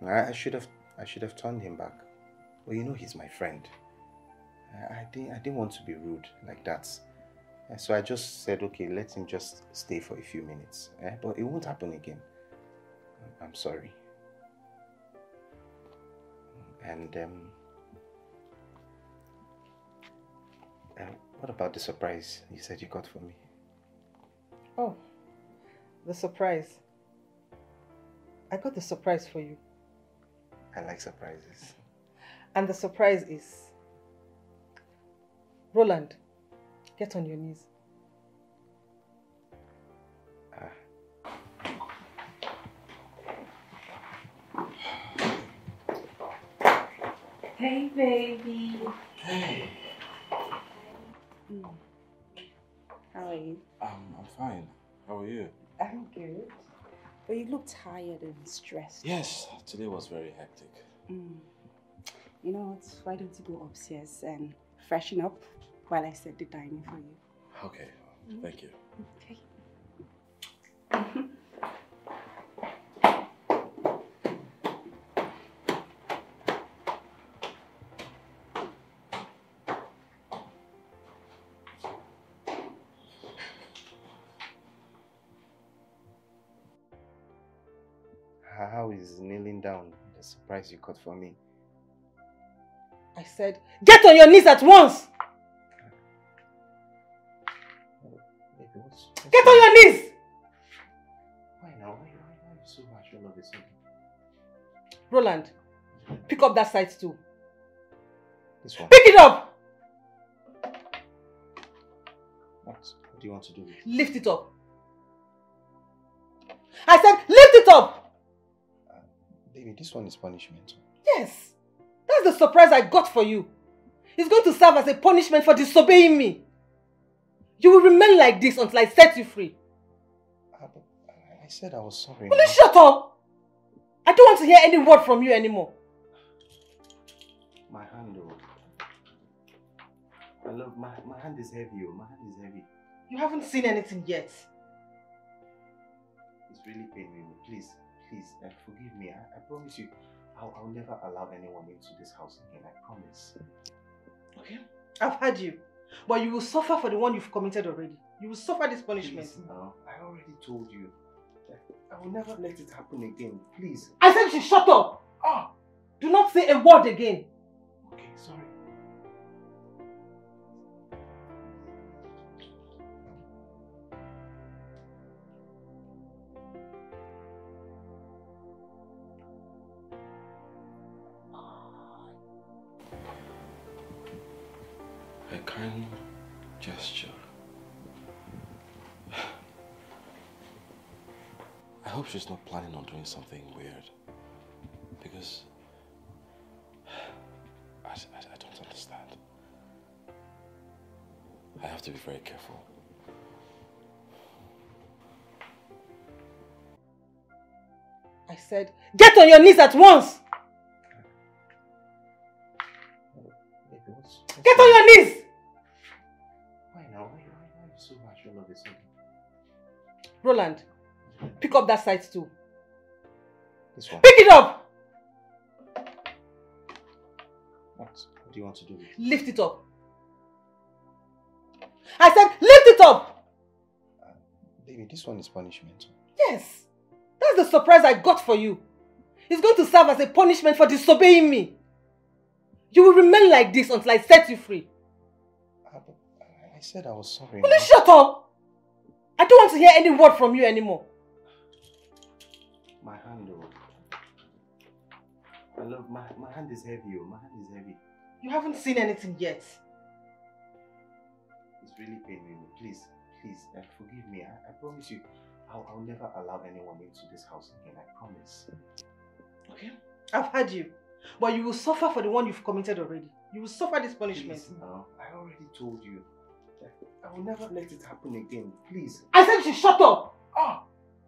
I should have turned him back. Well, you know he's my friend. I didn't want to be rude like that. So I just said, okay, let him just stay for a few minutes. But it won't happen again. I'm sorry. And what about the surprise you said you got for me? Oh, the surprise. I got the surprise for you. I like surprises. And the surprise is, Roland, get on your knees. Hey, baby. Hey. How are you? I'm fine. How are you? I'm good. But you look tired and stressed. Yes, today was very hectic. You know what? Why don't you go upstairs and freshen up while I set the dining for you? Okay, thank you. Okay. How is kneeling down the surprise you got for me? I said, get on your knees at once! Baby, what's get on your knees! Why now? Why are you so much all of this? Roland, pick up that side stool. This one. Pick it up! What do you want to do with it? Lift it up. I said lift it up! Baby, this one is punishment. Yes. That's the surprise I got for you. It's going to serve as a punishment for disobeying me. You will remain like this until I set you free. I said I was sorry. Will you shut up? I don't want to hear any word from you anymore. My hand, oh. My love, my hand is heavy, oh. My hand is heavy. You haven't seen anything yet. It's really paining me. Please, forgive me. I promise you, I'll never allow anyone into this house again. I promise. Okay? I've heard you. But you will suffer for the one you've committed already. You will suffer this punishment. Please, now. I already told you. I will never let it happen again. Please. I said you should shut up. Do not say a word again. Okay, sorry. A kind gesture. I hope she's not planning on doing something weird. Because I don't understand. I have to be very careful. I said, get on your knees at once! Get on your knees! Why now? Why are you so much all of a sudden? Roland, pick up that side stool. This one. Pick it up! What do you want to do with it? Lift it up. I said, lift it up! Baby, this one is punishment. Yes. That's the surprise I got for you. It's going to serve as a punishment for disobeying me. You will remain like this until I set you free. I said I was sorry. Will you shut up? I don't want to hear any word from you anymore. My hand, oh. My love, my hand is heavy, oh. My hand is heavy. You haven't seen anything yet. It's really paining me. Please, forgive me. I promise you, I'll never allow anyone into this house again. I promise. Okay? I've heard you. But you will suffer for the one you've committed already. You will suffer this punishment. Please, now. I already told you. I will never let it happen again. Please. I said you should shut up.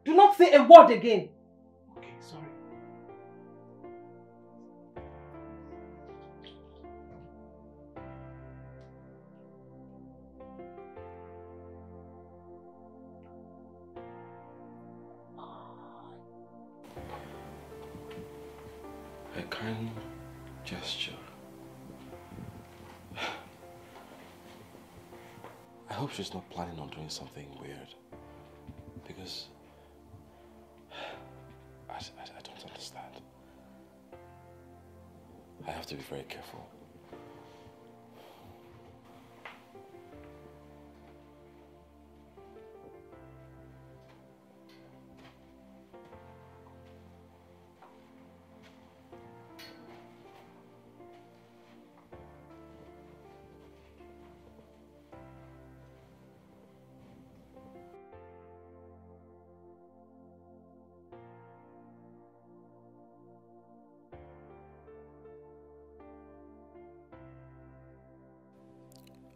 Do not say a word again. Okay, sorry. A kind gesture. I hope she's not planning on doing something weird. Because I don't understand. I have to be very careful.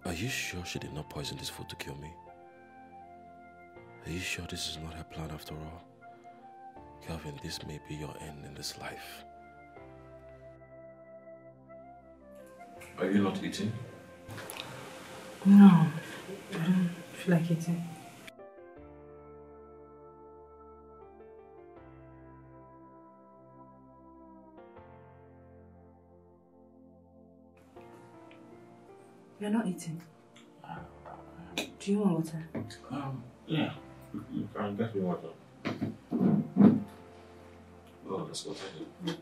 Are you sure she did not poison this food to kill me? Are you sure this is not her plan after all? Kelvin, this may be your end in this life. Are you not eating? No, I don't feel like eating. You're not eating? Do you want water? Yeah. You can get me water. Oh, that's what I do.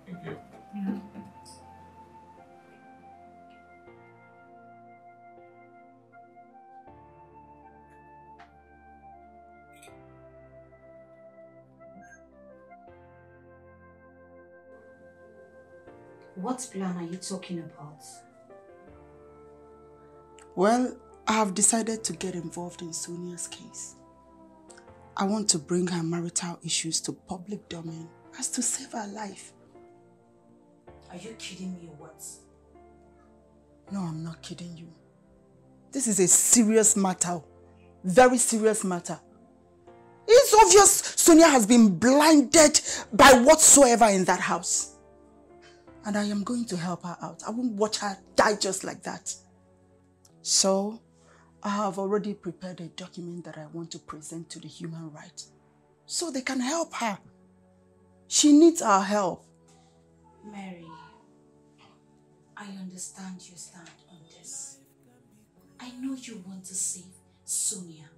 Thank you. Yeah. What plan are you talking about? Well, I have decided to get involved in Sonia's case. I want to bring her marital issues to public domain as to save her life. Are you kidding me or what? No, I'm not kidding you. This is a serious matter. Very serious matter. It's obvious Sonia has been blinded by whatsoever in that house. And I am going to help her out. I won't watch her die just like that. So, I have already prepared a document that I want to present to the human rights so they can help her. She needs our help. Mary, I understand your stand on this. I know you want to save Sonia.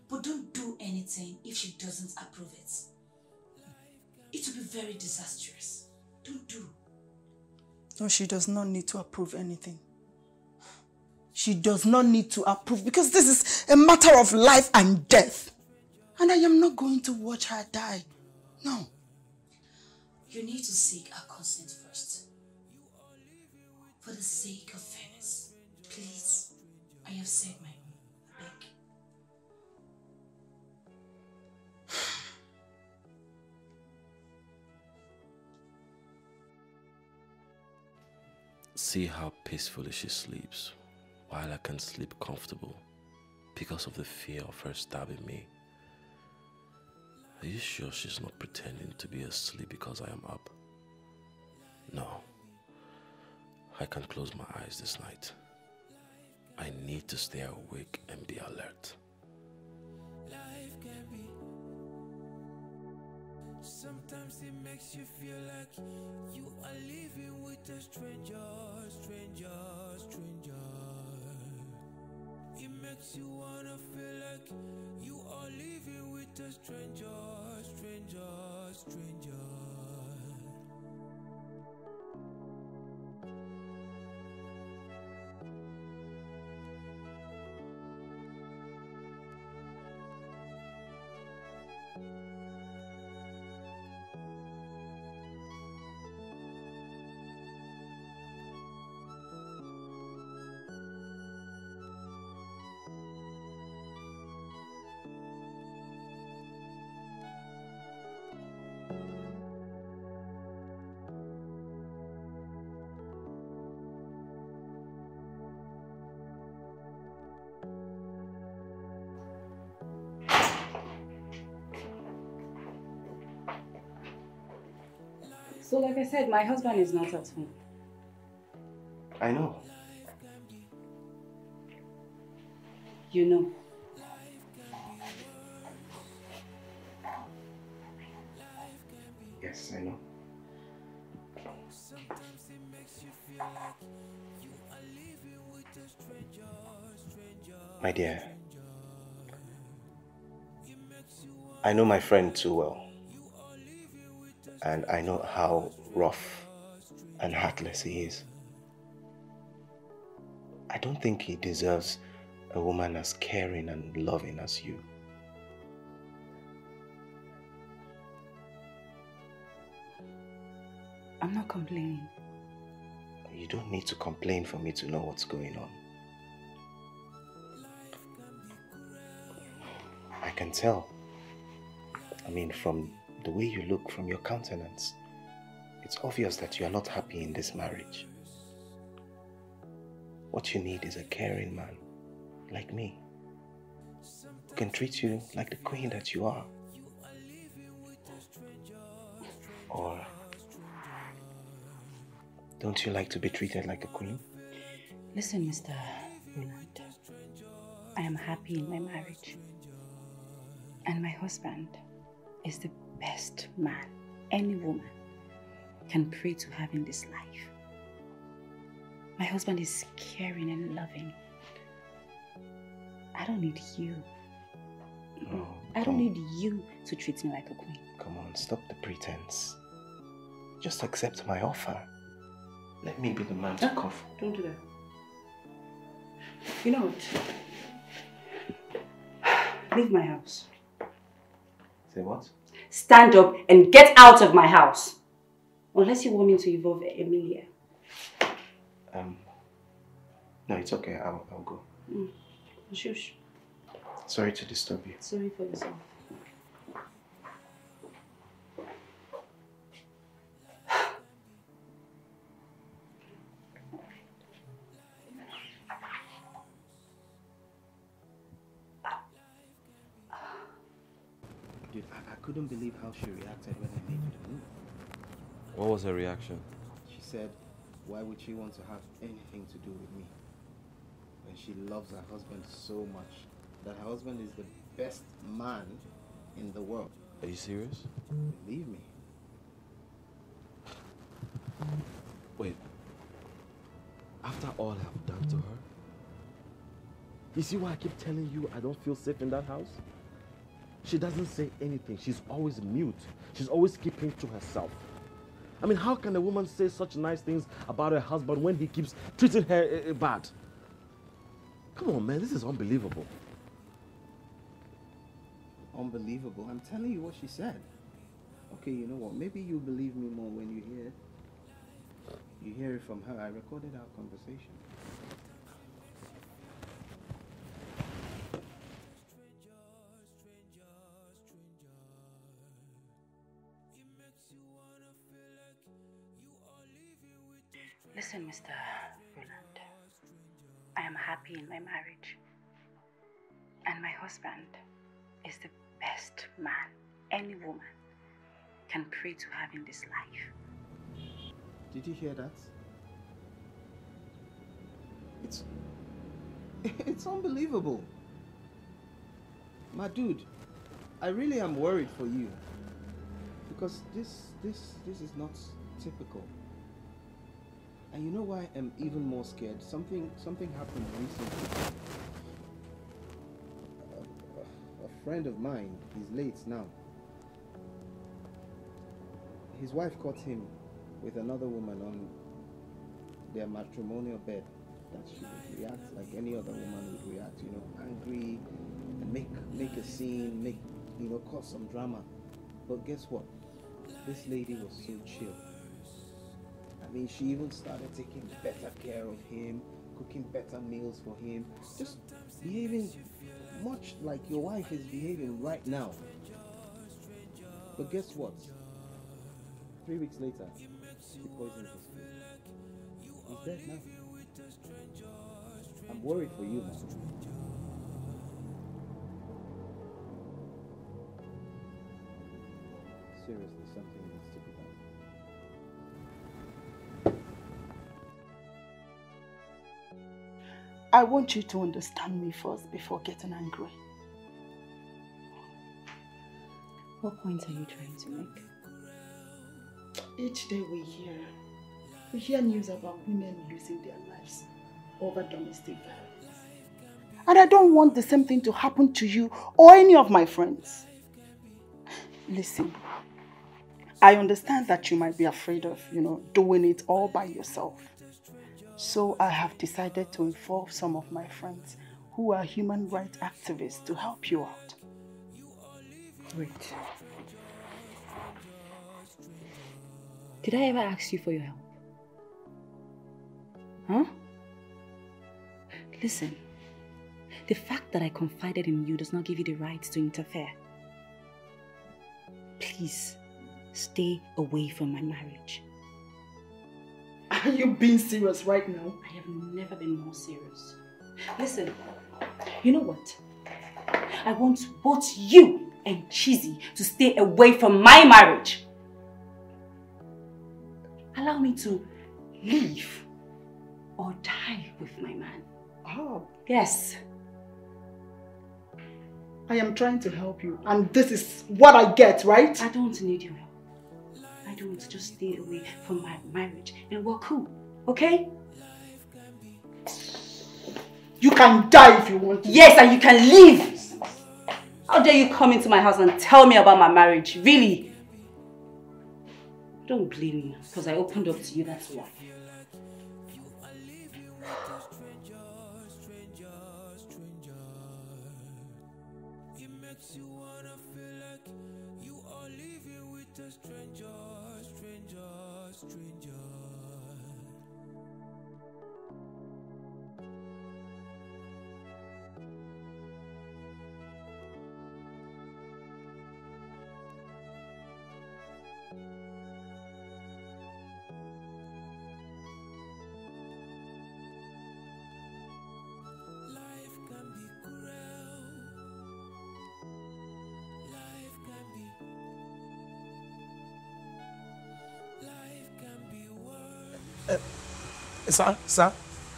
But don't do anything if she doesn't approve it. It will be very disastrous. Don't do. No, she does not need to approve anything. She does not need to approve because this is a matter of life and death. And I am not going to watch her die. No. You need to seek her consent first. For the sake of fairness, please, I have said my own. I beg. See how peacefully she sleeps, while I can sleep comfortable because of the fear of her stabbing me. Are you sure she's not pretending to be asleep because I am up? No. I can't close my eyes this night. I need to stay awake and be alert. Life can be. Sometimes it makes you feel like you are living with a stranger. It makes you wanna feel like you are living with a stranger. So like I said, my husband is not at home. I know. You know. Yes, I know. My dear, I know my friend too well. And I know how rough and heartless he is. I don't think he deserves a woman as caring and loving as you. I'm not complaining. You don't need to complain for me to know what's going on. I can tell. I mean, from the way you look, from your countenance, it's obvious that you are not happy in this marriage. What you need is a caring man, like me, who can treat you like the queen that you are. Or don't you like to be treated like a queen? Listen, Mr. Leonard, I am happy in my marriage. And my husband is the best man any woman can pray to have in this life. My husband is caring and loving. I don't need you. Oh, I don't need you to treat me like a queen. Come on, stop the pretense. Just accept my offer. Let me be the man to comfort. Don't do that. You know what? Leave my house. Say what? Stand up and get out of my house. Unless you want me to involve Emilia. No, it's okay. I'll go. Shush. Sorry to disturb you. Sorry for yourself. Dude, I couldn't believe how she reacted when I made you the move. What was her reaction? She said, why would she want to have anything to do with me? When she loves her husband so much, that her husband is the best man in the world. Are you serious? Believe me. Wait. After all I've done to her? You see why I keep telling you I don't feel safe in that house? She doesn't say anything. She's always mute. She's always keeping to herself. I mean, how can a woman say such nice things about her husband when he keeps treating her bad? Come on, man, this is unbelievable. Unbelievable. I'm telling you what she said. Okay, you know what? Maybe you believe me more when you hear it. You hear it from her. I recorded our conversation. Listen, Mr. Roland, I am happy in my marriage. And my husband is the best man any woman can pray to have in this life. Did you hear that? It's unbelievable. My dude, I really am worried for you. Because this is not typical. And you know why I'm even more scared? Something happened recently. A friend of mine, he's late now. His wife caught him with another woman on their matrimonial bed. That she would react like any other woman would react, you know, angry and make a scene, cause some drama. But guess what? This lady was so chill. I mean, she even started taking better care of him, cooking better meals for him, just behaving much like your wife is behaving right now. But guess what? 3 weeks later, she poisoned his food. He's dead now. I'm worried for you now. Seriously, something needs to be done. I want you to understand me first before getting angry. What point are you trying to make? Each day we hear news about women losing their lives over domestic violence. And I don't want the same thing to happen to you or any of my friends. Listen, I understand that you might be afraid of, doing it all by yourself. So I have decided to involve some of my friends who are human rights activists to help you out. Wait. Did I ever ask you for your help? Huh? Listen, the fact that I confided in you does not give you the right to interfere. Please, stay away from my marriage. Are you being serious right now? I have never been more serious. Listen, you know what? I want both you and Chizzy to stay away from my marriage. Allow me to live or die with my man. Oh. Yes. I am trying to help you, and this is what I get, right? I don't need your help. I don't. Just stay away from my marriage and we're cool, okay? You can die if you want to. Yes, and you can leave. How dare you come into my house and tell me about my marriage? Really? Don't blame me, because I opened up to you, that's why. You are living with a stranger, stranger, Sir?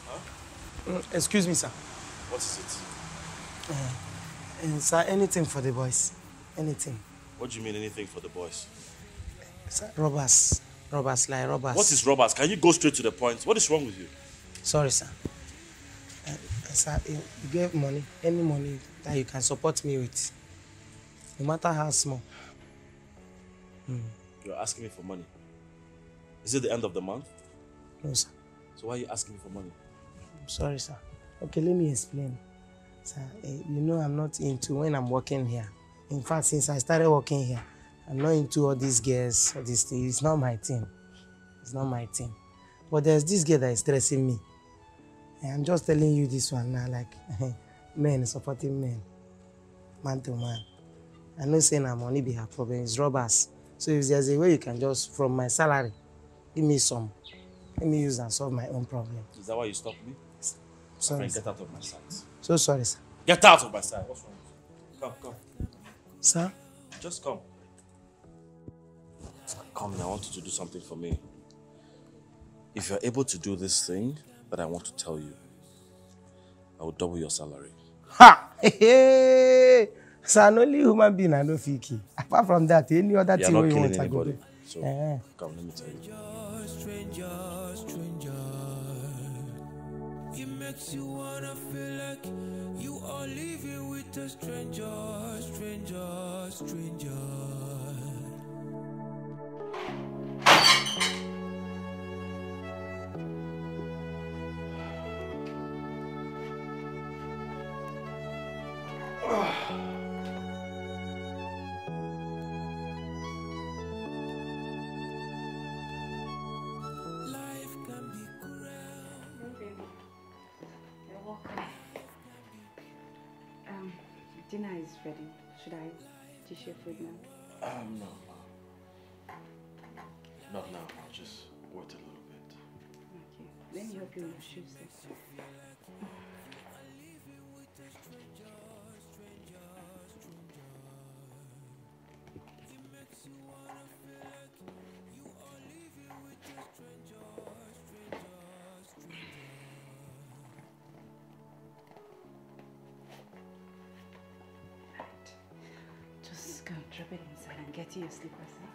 Huh? Excuse me, sir. What is it? Sir, anything for the boys. Anything. What do you mean anything for the boys? Sir, robbers. Robbers, like robbers. What is robbers? Can you go straight to the point? What is wrong with you? Sorry, sir. Sir, you get money, any money that you can support me with. No matter how small. You're asking me for money. Is it the end of the month? No, sir. So why are you asking me for money? Sorry, sir. Okay, let me explain. Sir, you know I'm not into when I'm working here. In fact, since I started working here, I'm not into all these girls, all these things. It's not my thing. It's not my thing. But there's this girl that is stressing me. And I'm just telling you this one now, like men supporting men, man to man. I'm not saying I'm only be her problem. It's robbers. So if there's a way you can just, from my salary, give me some. Let me use and solve my own problem. Is that why you stopped me? Sorry, Friend, sir. get out of my sight. So sorry, sir. Get out of my sight. What's wrong with you? Come. Sir? Just come. Come here, I want you to do something for me. If you're able to do this thing that I want to tell you, I will double your salary. Ha! Hey! So I'm only human being, I don't feel key. Apart from that, any other thing you want, I go do. So, come, let me tell you. Stranger. It makes you wanna feel like you are living with a stranger. Dinner is ready. Should I dish your food now? No. Not now. I'll just wait a little bit. Okay. Let me help you with your shoes then. Just go and drop it inside and get you your slippers, huh?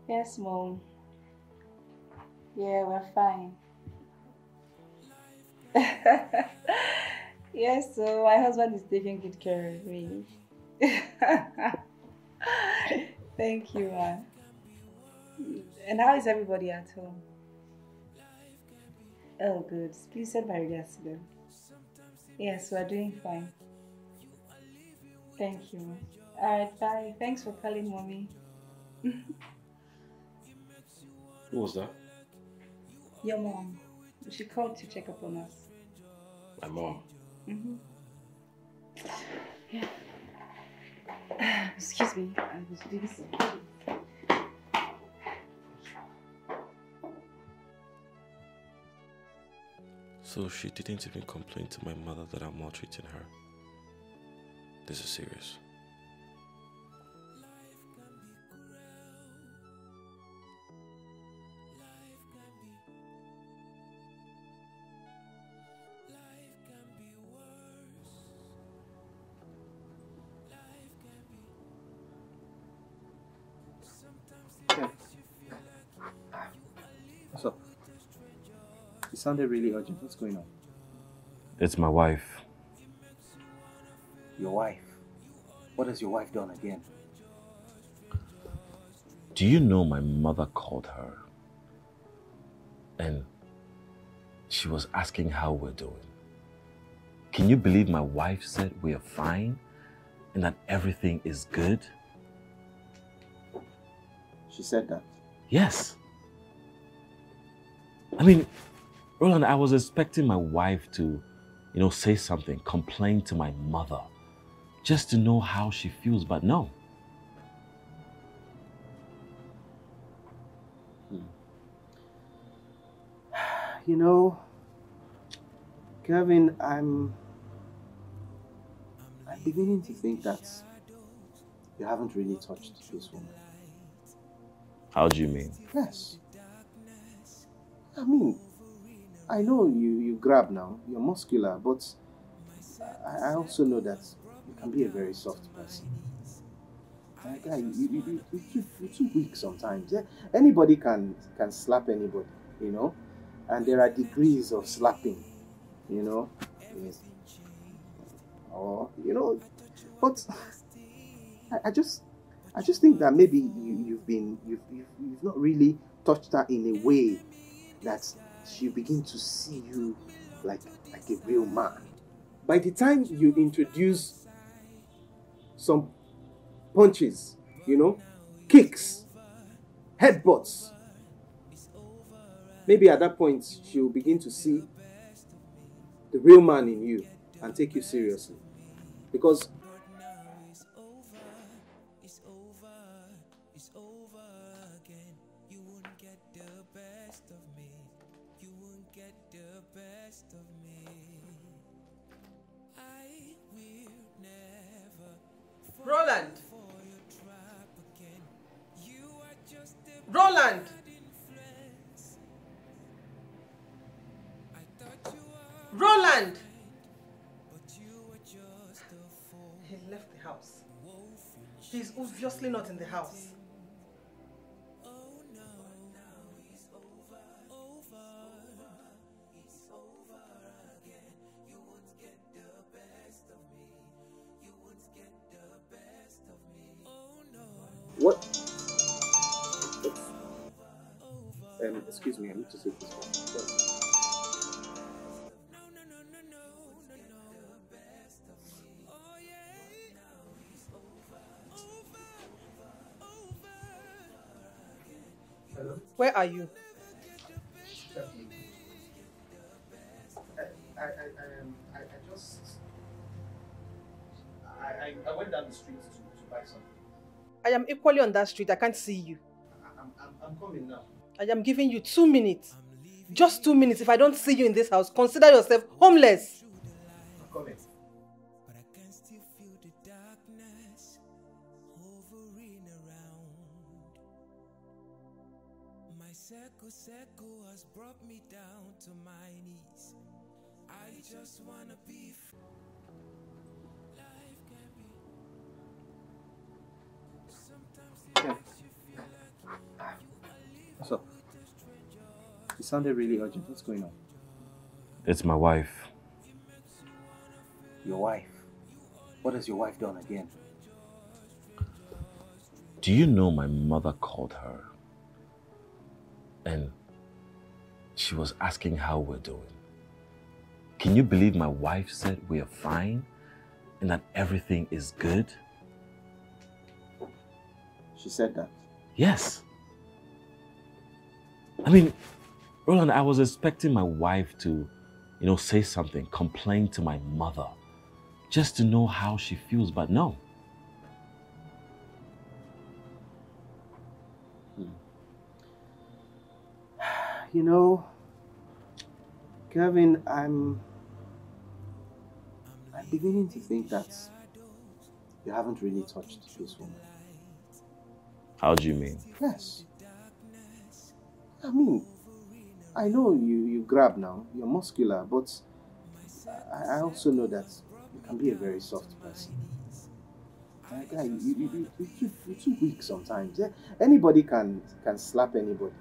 Yes, Mom. Yeah, we're fine. Yes, so my husband is taking good care of me. Thank you, Ma. And how is everybody at home? Oh, good. Please send my regards to them. Yes, we're doing fine. Thank you, Ma. Alright, bye. Thanks for calling, Mommy. Who was that? Your mom. She called to check up on us. My mom. Yeah. Excuse me. I was doing something. So she didn't even complain to my mother that I'm maltreating her. This is serious. What's up? You sounded really urgent. What's going on? It's my wife. Your wife? What has your wife done again? Do you know my mother called her and she was asking how we're doing? Can you believe my wife said we are fine and that everything is good? She said that? Yes. I mean, Roland, I was expecting my wife to, say something, complain to my mother, just to know how she feels, but no. You know, Kevin, I'm beginning to think that you haven't really touched this woman. How do you mean? Yes. I mean, I know you grab now, you're muscular, but I also know that you can be a very soft person. Guy, you're too weak sometimes. Anybody can slap anybody, and there are degrees of slapping, yes. Or, but I just think that maybe you've not really touched her in a way that she begin to see you like a real man. By the time you introduce some punches, kicks, headbutts, maybe at that point she'll begin to see the real man in you and take you seriously. Because Roland! Roland! Roland! He left the house. He's obviously not in the house. what? Excuse me, I need to say this one. Hello? Where are you? I went down the street to buy something. I am equally on that street. I can't see you. I'm coming now. I am giving you 2 minutes. Just 2 minutes. If I don't see you in this house, consider yourself homeless. I'm coming. Circle has brought me down to my knees. I just wanna be free. Life can be. Sometimes it makes you feel like you are living. What's up? You sounded really urgent. What's going on? It's my wife. Your wife? What has your wife done again? Do you know my mother called her and she was asking how we're doing? Can you believe my wife said we are fine and that everything is good? She said that? Yes. I mean, Roland, I was expecting my wife to, say something, complain to my mother, just to know how she feels, but no. You know, Kevin, I'm beginning to think that you haven't really touched this woman. How do you mean? Yes. I mean, I know you grab now, you're muscular, but I also know that you can be a very soft person. Guy, you're too weak sometimes. Anybody can slap anybody,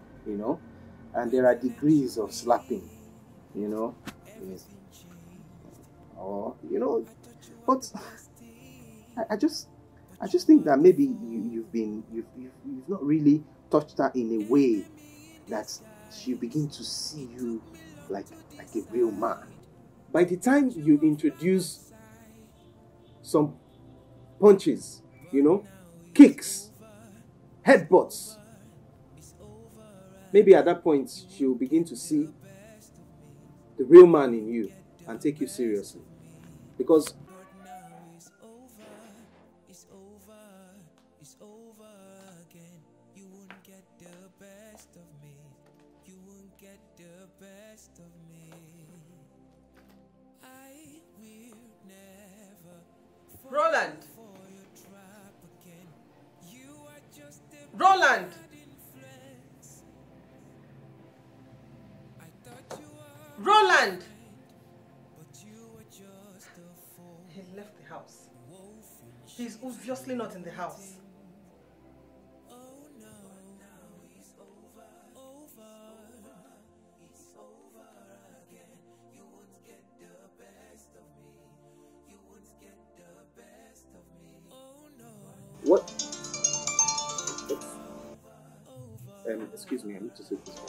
And there are degrees of slapping, you know. Yes. Or, you know, but I just think that maybe you've not really touched her in a way that she begin to see you like a real man. By the time you introduce some punches, you know, kicks, headbutts, maybe at that point she'll begin to see the real man in you and take you seriously. Because Roland! Roland! Roland! He left the house. He's obviously not in the house. what? Excuse me, I need to say this one.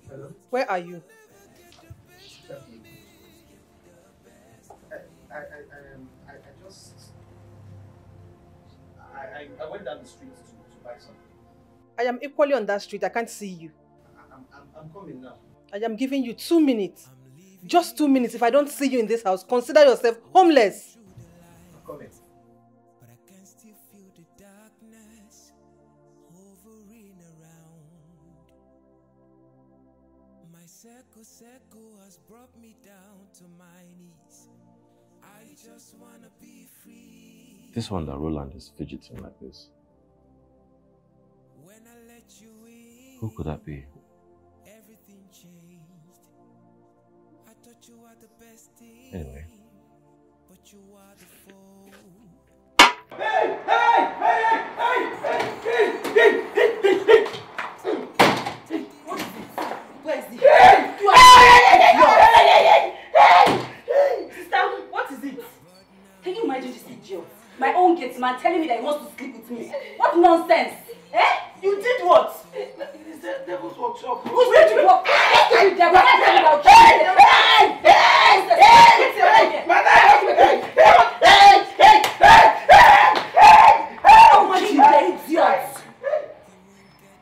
Hello? Where are you? I went down the street to buy something. I am equally on that street. I can't see you. I'm coming now. I am giving you 2 minutes. Just 2 minutes. If I don't see you in this house, consider yourself homeless. I'm coming. Has brought me down to my knees. I just wanna be free. This one that Roland is fidgeting like this. When I let you in, who could that be? Everything changed. I thought you were the best thing. Anyway. But you are the fool. Hey! Where is he? Sister, what is it? Can you imagine this idiot? My own gate man telling me that he wants to sleep with me. What nonsense? Eh? You did what? It's the devil's workshop. Who's the devil? Hey! How much you the idiot?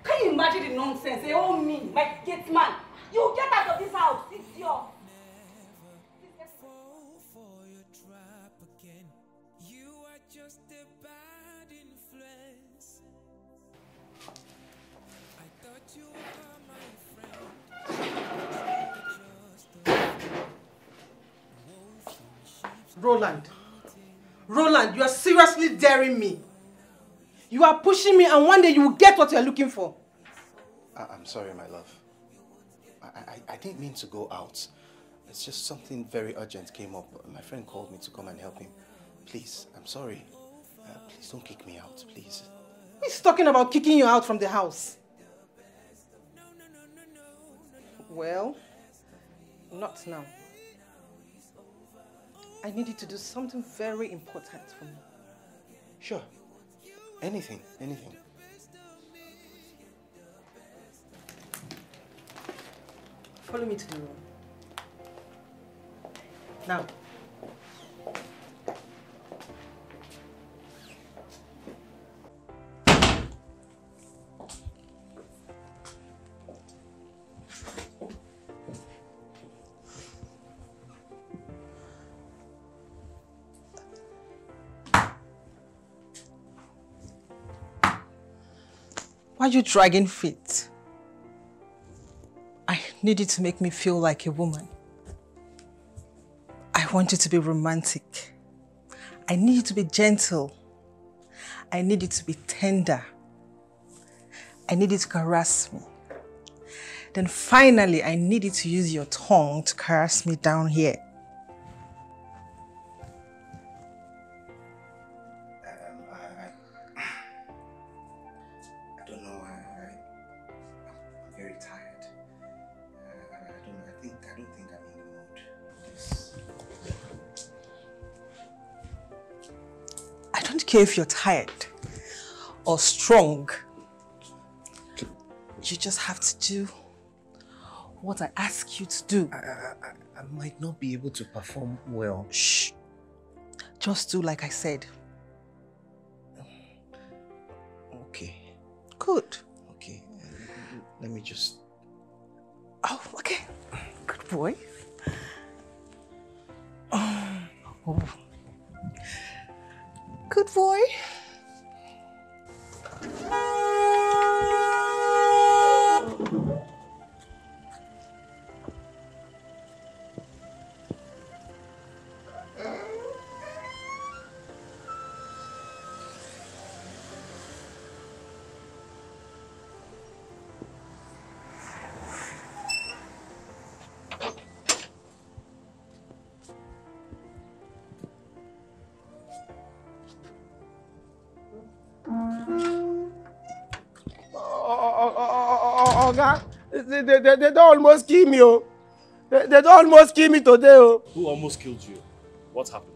Can you imagine the nonsense? They owe me, my gate man. You get out of this house, idiot. Just a bad influence. I thought you were my friend. Roland, you are seriously daring me. You are pushing me, and one day you will get what you are looking for. I'm sorry, my love. I didn't mean to go out. It's just something very urgent came up. My friend called me to come and help him. Please, I'm sorry. Please don't kick me out, please. He's talking about kicking you out from the house. Well, not now. I need you to do something very important for me. Sure. Anything. Follow me to the room. Now. Why are you dragging feet? I need you to make me feel like a woman. I want you to be romantic. I need you to be gentle. I need you to be tender. I need you to caress me. then finally I need you to use your tongue to caress me down here. I don't know. I'm very tired. I don't think I'm in the mood. I don't care if you're tired or strong. You just have to do what I ask you to do. I might not be able to perform well. Shh. Just do like I said. Okay. Good. Okay. Let me just... Oh, okay. Good boy. Oh. Good boy. Oga, they don't almost kill me, oh. They don't almost kill me today, oh. Who almost killed you? What happened?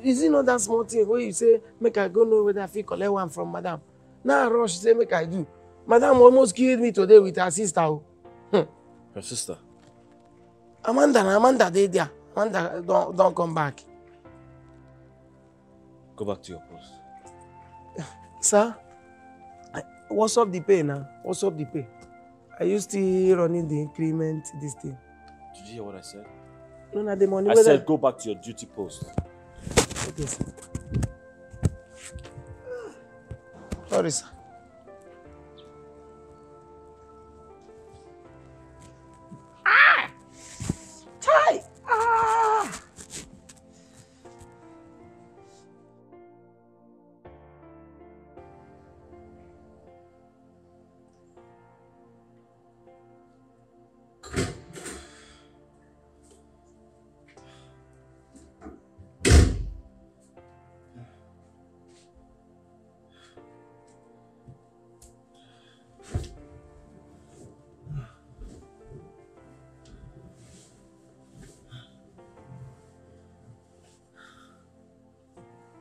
Is it not that small thing where you say, make I go know whether I fit collect one from madam? Now I rush, say, make I do. Madam almost killed me today with her sister, oh. Her sister? Amanda, they there. Amanda, don't come back. Go back to your post. Sir, what's up the pay now? What's up the pay? Are you still running the increment, this thing? Did you hear what I said? No, not the money. I said go back to your duty post. Okay, sir. Sorry, sir. Ah! Tie! Ah!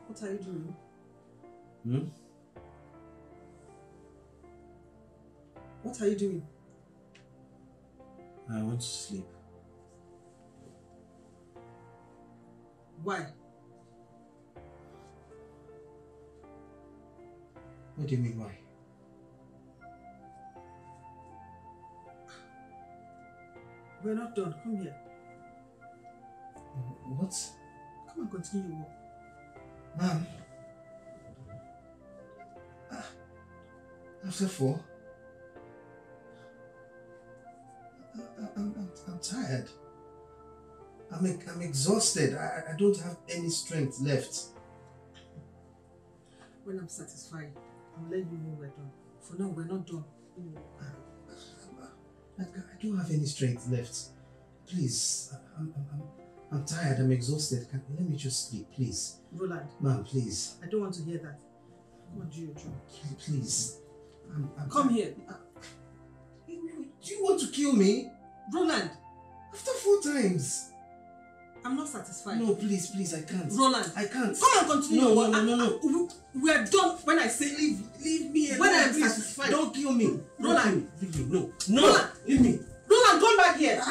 What are you doing? Hmm? What are you doing? I want to sleep. Why? What do you mean, why? We're not done. Come here. What? Come and continue your work. Ma'am. After 4? I'm tired. I'm exhausted. I don't have any strength left. When I'm satisfied, I'll let you know we're done. For now, we're not done. I don't have any strength left. Please, I'm tired. I'm exhausted. Let me just sleep, please. Roland. Ma'am, please. I don't want to hear that. Come on, do your job. Please. Come here. Do you want to kill me? Roland. After 4 times. I'm not satisfied. No, please, I can't. Roland. I can't. Come and continue your work. No. We're done. When I say leave me alone. When I'm satisfied. Don't kill me. Roland. Leave me. No. Roland. Leave me. Roland, come back here.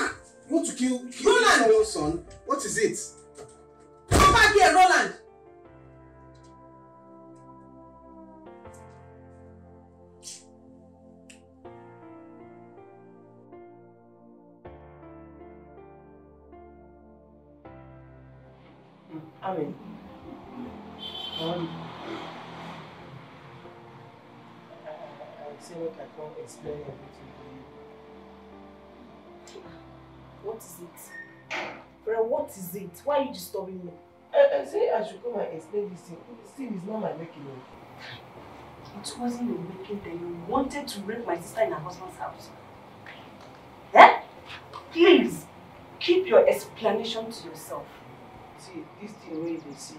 You want to kill Roland. your son? What is it? Come back here, Roland. Amen. I say what I can't explain everything to you. What is it? Bro, what is it? Why are you disturbing me? I say I should come and explain this thing. This thing is not my making. It wasn't your making that you wanted to rape my sister in her husband's house. Please, keep your explanation to yourself. See, this thing wey they see,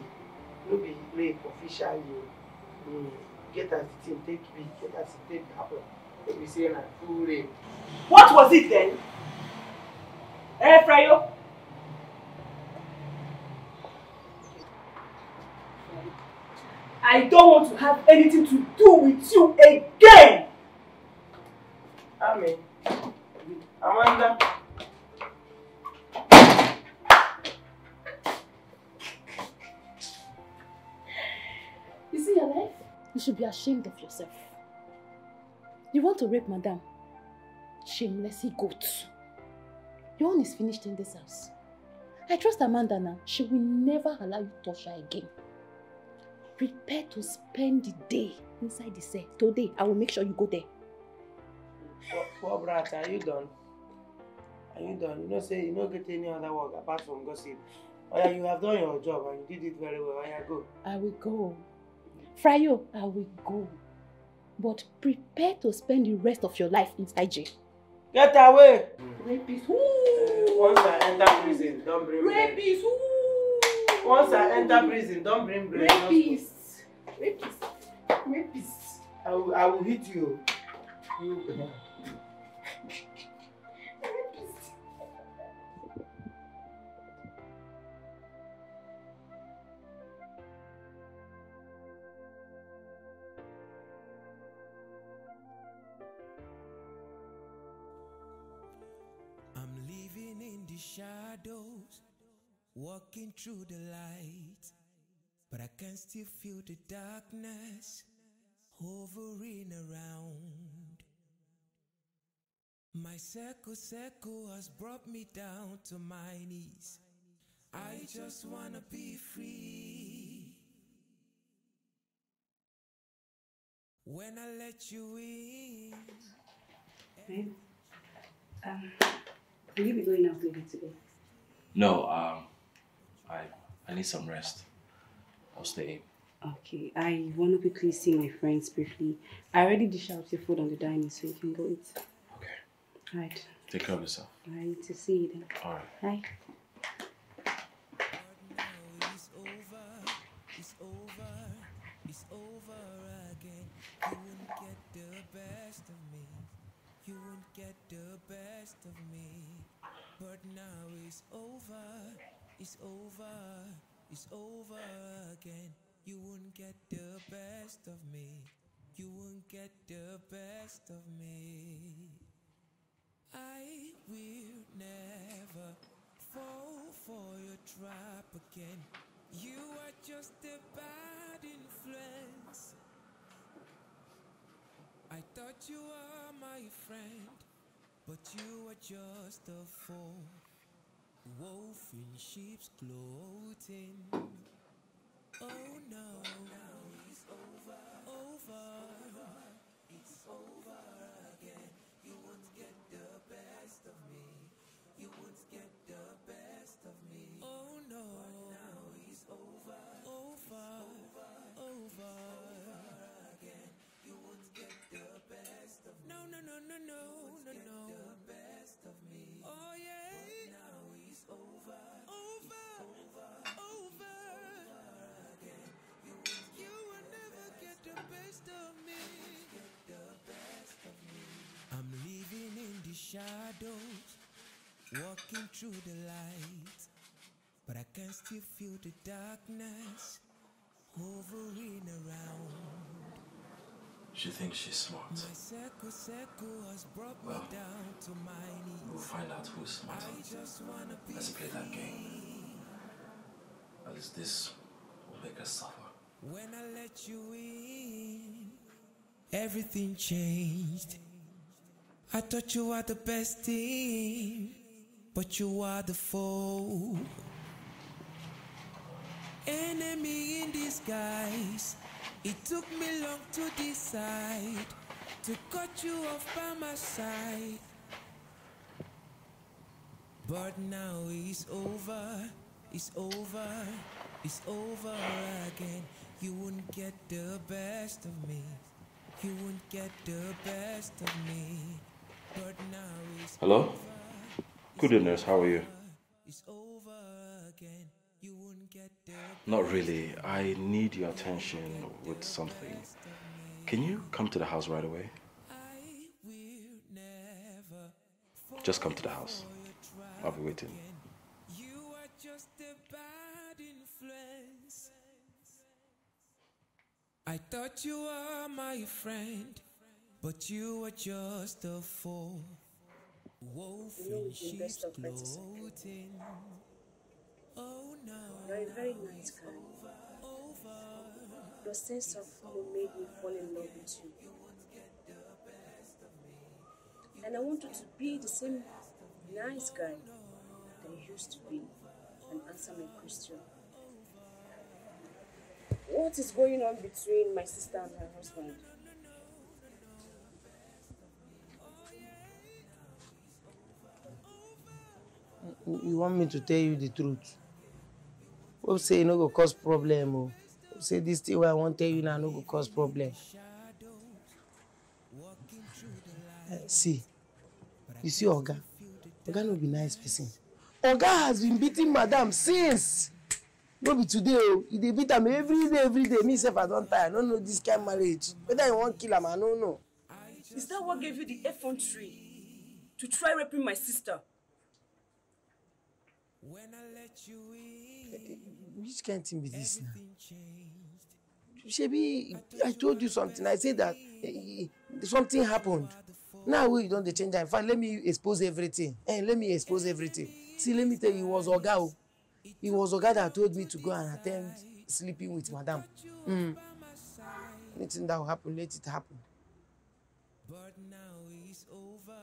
no be make official you. Get as the thing take be, get as it take happen. If we say na full rape. What was it then? Frayo? I don't want to have anything to do with you again! Amen. Amanda. You see your life? You should be ashamed of yourself. You want to rape madam? Shameless goat. Your own is finished in this house. I trust Amanda now. She will never allow you to touch her again. Prepare to spend the day inside the cell. Today, I will make sure you go there. Poor brat, are you done? Are you done? You know, say you don't get any other work apart from gossip. Oh yeah, you have done your job and you did it very well. Oh yeah, go. I will go. Frayo, I will go. But prepare to spend the rest of your life inside jail. Get away! Rapist. Once I enter prison, don't bring bread. Rapist. Once I enter prison, don't bring bread. Rapist. Rapist. Rapist. I will hit you. I'm living in the shadows, walking through the light, but I can still feel the darkness hovering around. My circle has brought me down to my knees. I just wanna be free. When I let you in. Babe, will you be going out later today? No, I need some rest. I'll stay in. Okay, I want to quickly see my friends briefly. I already dished out your food on the dining, so you can go eat. Okay. Alright. Take care of yourself. I need to see you then. Alright. Bye. It's over again. You won't get the best of me. You won't get the best of me. But now it's over. It's over. It's over again. You won't get the best of me. You won't get the best of me. I will never fall for your trap again. You are just a bad influence. I thought you were my friend, but you were just a fool. Wolf in sheep's clothing. Oh no, now it's over. It's over again. You won't get the best of me. You won't get the best of me. Oh no, now it's over. Over again. You won't get the best of me. No. The best of me. Oh yeah. But now it's over. Over again. You will never get the best of me. Get the best of me. I'm living in the shadows, walking through the light, but I can still feel the darkness hovering around. She thinks she's smart. My circle has brought me down to my knees. We'll find out who's smart. I just wanna be Let's play that game. At least this will make us suffer. When I let you in, everything changed. I thought you were the best thing, but you are the foe. Enemy in disguise. It took me long to decide to cut you off by my side. But now it's over. It's over. It's over again. You won't get the best of me. You won't get the best of me. But now it's Hello? over. Good day, nurse. How are you? Not really. I need your attention with something. Can you come to the house right away? Just come to the house. I'll be waiting. I thought you were my friend, but you were just a fool. Wolf in sheep's clothing. Oh no. You're a very nice guy. Your sense of humor made me fall in love with you. And I want you to be the same nice guy that you used to be and answer my question. What is going on between my sister and her husband? You want me to tell you the truth? Hope say you no go cause problem. Hope say this thing where I want to tell you now no go cause problem. See, you see Oga. Oga no be nice person. Oga has been beating Madam since. No be today, oh. He dey beat am every day. Me self I don't tire. I don't know this kind of marriage. Whether you want kill him, I don't know. Is that what gave you the effrontery to try raping my sister? Which kind of thing be this now? Shebi, I told you something. I said that something happened. Now we don't change that. In fact, let me expose everything. Let me expose everything. See, let me tell you, it was Oga. It was Oga that told me to go and attend sleeping with Madam. Anything that will happen, let it happen. But now it's over.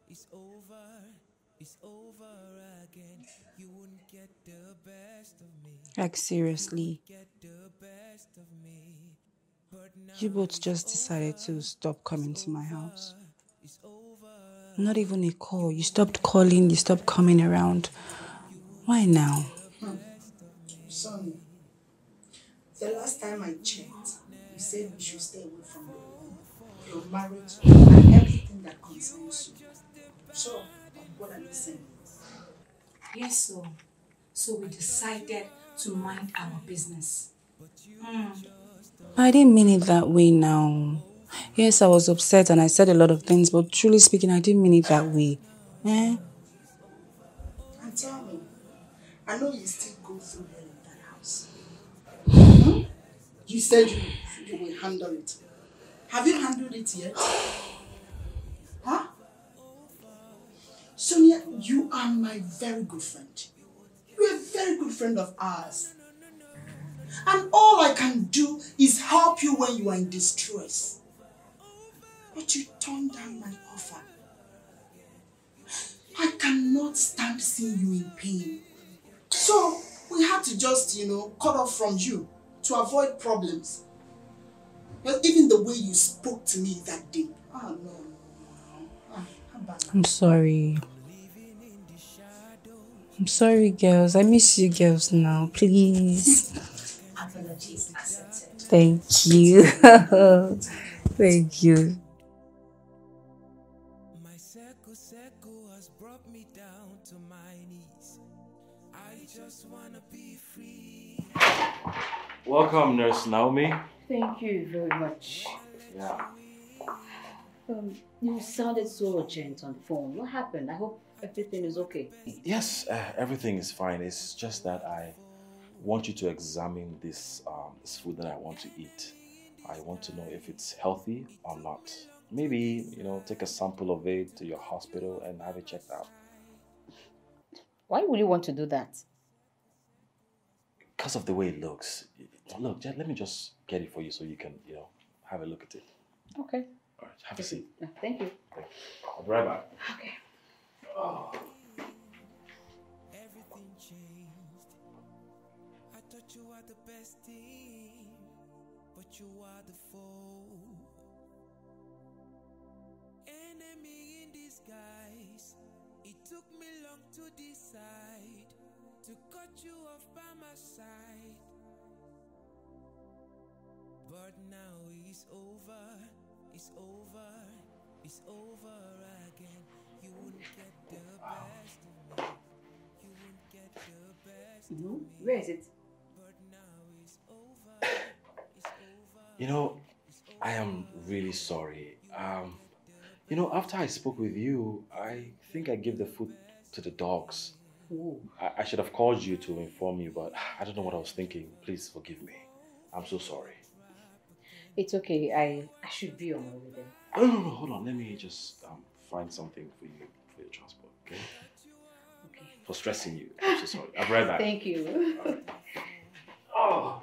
It's over again. You wouldn't get the best of me. Like seriously. You both just decided to stop coming to my house. Not even a call. You stopped calling, you stopped coming around. Why now? Sonny, the last time I checked, you said we should stay away from your marriage and everything that concerns you. So, what are you saying? Yes, so we decided to mind our business. I didn't mean it that way now. Yes, I was upset and I said a lot of things, but truly speaking, I didn't mean it that way. And tell me, I know you still go through hell in that house. You said you will handle it. Have you handled it yet? Huh? Sonia, you are my very good friend. You're a very good friend of ours. And all I can do is help you when you are in distress. But you turned down my offer. I cannot stand seeing you in pain. So, we had to just, cut off from you to avoid problems. But even the way you spoke to me that day. Oh, no. I'm sorry. I'm sorry, girls. I miss you girls now. Please. Apologies accepted. Thank you. Thank you. My circle has brought me down to my knees. I just wanna be free. Welcome, Nurse Naomi. Thank you very much. Yeah. You sounded so urgent on the phone. What happened? I hope everything is okay. Yes, everything is fine. It's just that I want you to examine this food that I want to eat. I want to know if it's healthy or not. Maybe, take a sample of it to your hospital and have it checked out. Why would you want to do that? Because of the way it looks. Look, let me just get it for you so you can, have a look at it. Okay. All right, have a seat. Thank you. I'll be right back. Okay. Oh. Everything changed. I thought you were the best team, but you are the foe. Enemy in disguise. It took me long to decide to cut you off by my side. But now it's over. It's over. It's over again. You wouldn't get the best. No? Where is it? You know, I am really sorry. You know, after I spoke with you, I think I gave the food to the dogs. Oh. I should have called you to inform you, but I don't know what I was thinking. Please forgive me. I'm so sorry. It's okay. I should be on my way then. Oh, no, hold on. Let me just find something for you for your transport, okay? Okay. For stressing you. I'm so sorry. I'll be right back. Thank you. Oh.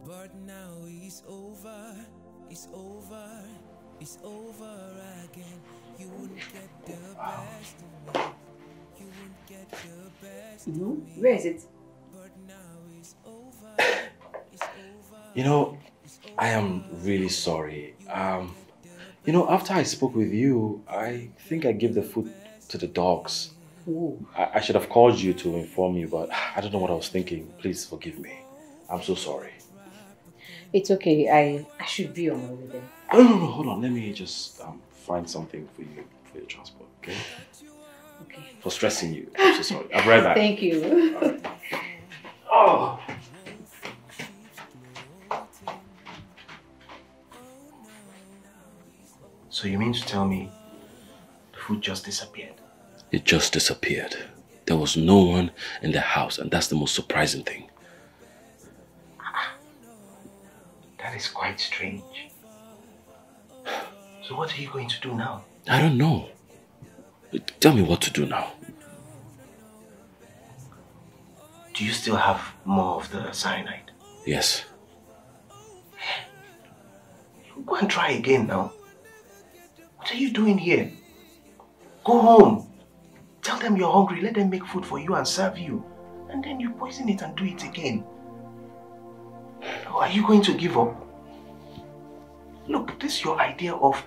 But now it's over, it's over, it's over again. You won't get the best of me. You won't get the best of No? me. Where is it? But now it's over, it's over. You know, I am really sorry. You know, after I spoke with you, I think I gave the food to the dogs. Oh. I should have called you to inform you, but I don't know what I was thinking. Please forgive me. I'm so sorry. It's okay. I should be on my way then. Oh, no, hold on. Let me just find something for you for your transport, okay? Okay. For stressing you. I'm so sorry. I'll be right back. Thank you. Oh. So you mean to tell me the food just disappeared? It just disappeared. There was no one in the house, and that's the most surprising thing. That is quite strange. So what are you going to do now? I don't know. Tell me what to do now. Do you still have more of the cyanide? Yes. Go and try again now. What are you doing here? Go home. Tell them you're hungry. Let them make food for you and serve you. And then you poison it and do it again. Or are you going to give up? Look, this your idea of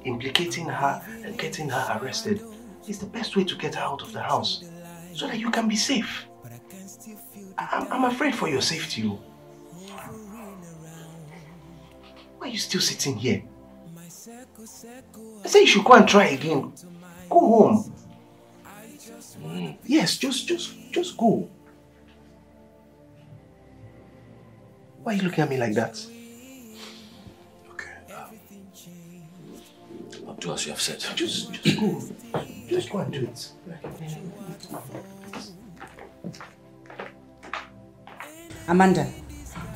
implicating her and getting her arrested. It's the best way to get her out of the house. So that you can be safe. I'm afraid for your safety. Why are you still sitting here? I say you should go and try again. Go home. Yes, just go. Why are you looking at me like that? Okay. I'll do as you have said. Just go. Just go and do it. Amanda,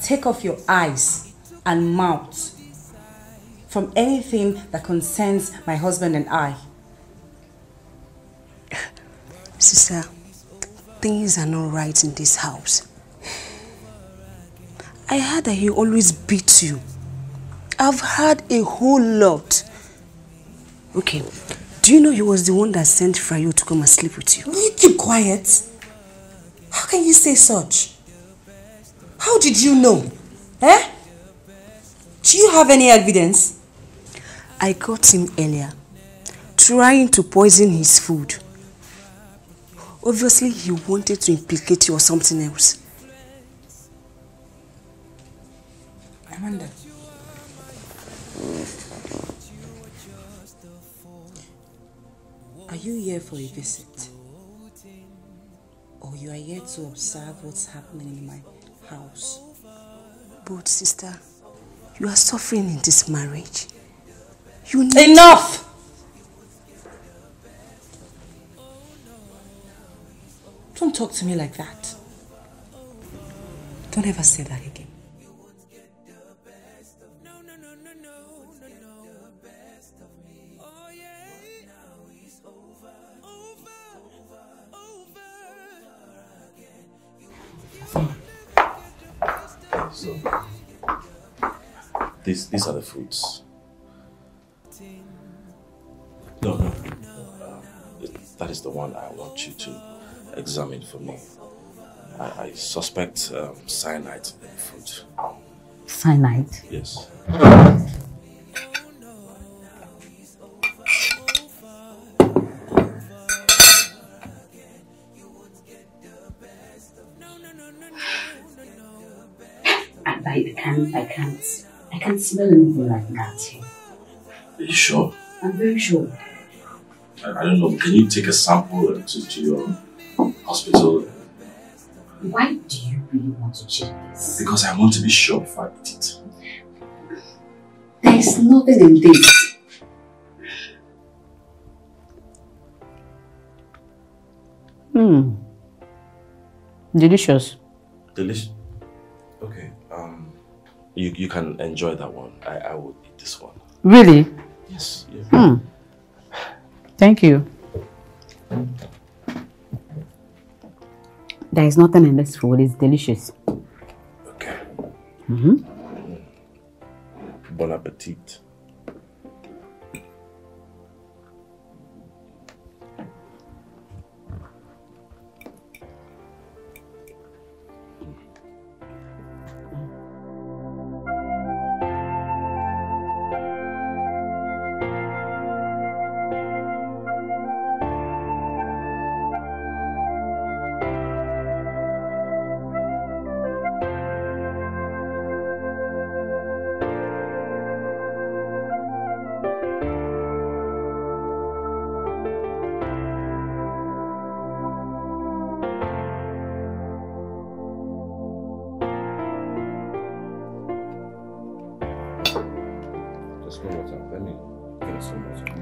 take off your eyes and mouth from anything that concerns my husband and I. Sister, things are not right in this house. I heard that he always beats you. I've heard a whole lot. Okay, do you know he was the one that sent Frayo to come and sleep with you? Will you keep quiet? How can you say such? How did you know? Eh? Do you have any evidence? I got him earlier, trying to poison his food. Obviously, he wanted to implicate you or something else. Amanda. Are you here for a visit? Or you are here to observe what's happening in my house? But sister, you are suffering in this marriage. You need Enough! Don't talk to me like that. Don't ever say that again. So, these are the fruits. No. That is the one I want you to examine for me. I suspect cyanide in the fruit. Cyanide? Yes. I can't smell anything like that here. Are you sure? I'm very sure. I don't know, can you take a sample to your hospital? Why do you really want to check this? Because I want to be sure before I eat it. There is nothing in this. Delicious. Delicious? Okay, you can enjoy that one. I will eat this one. Really? Yes. Yeah. Thank you. There is nothing in this food. It's delicious. Okay. Bon appetit.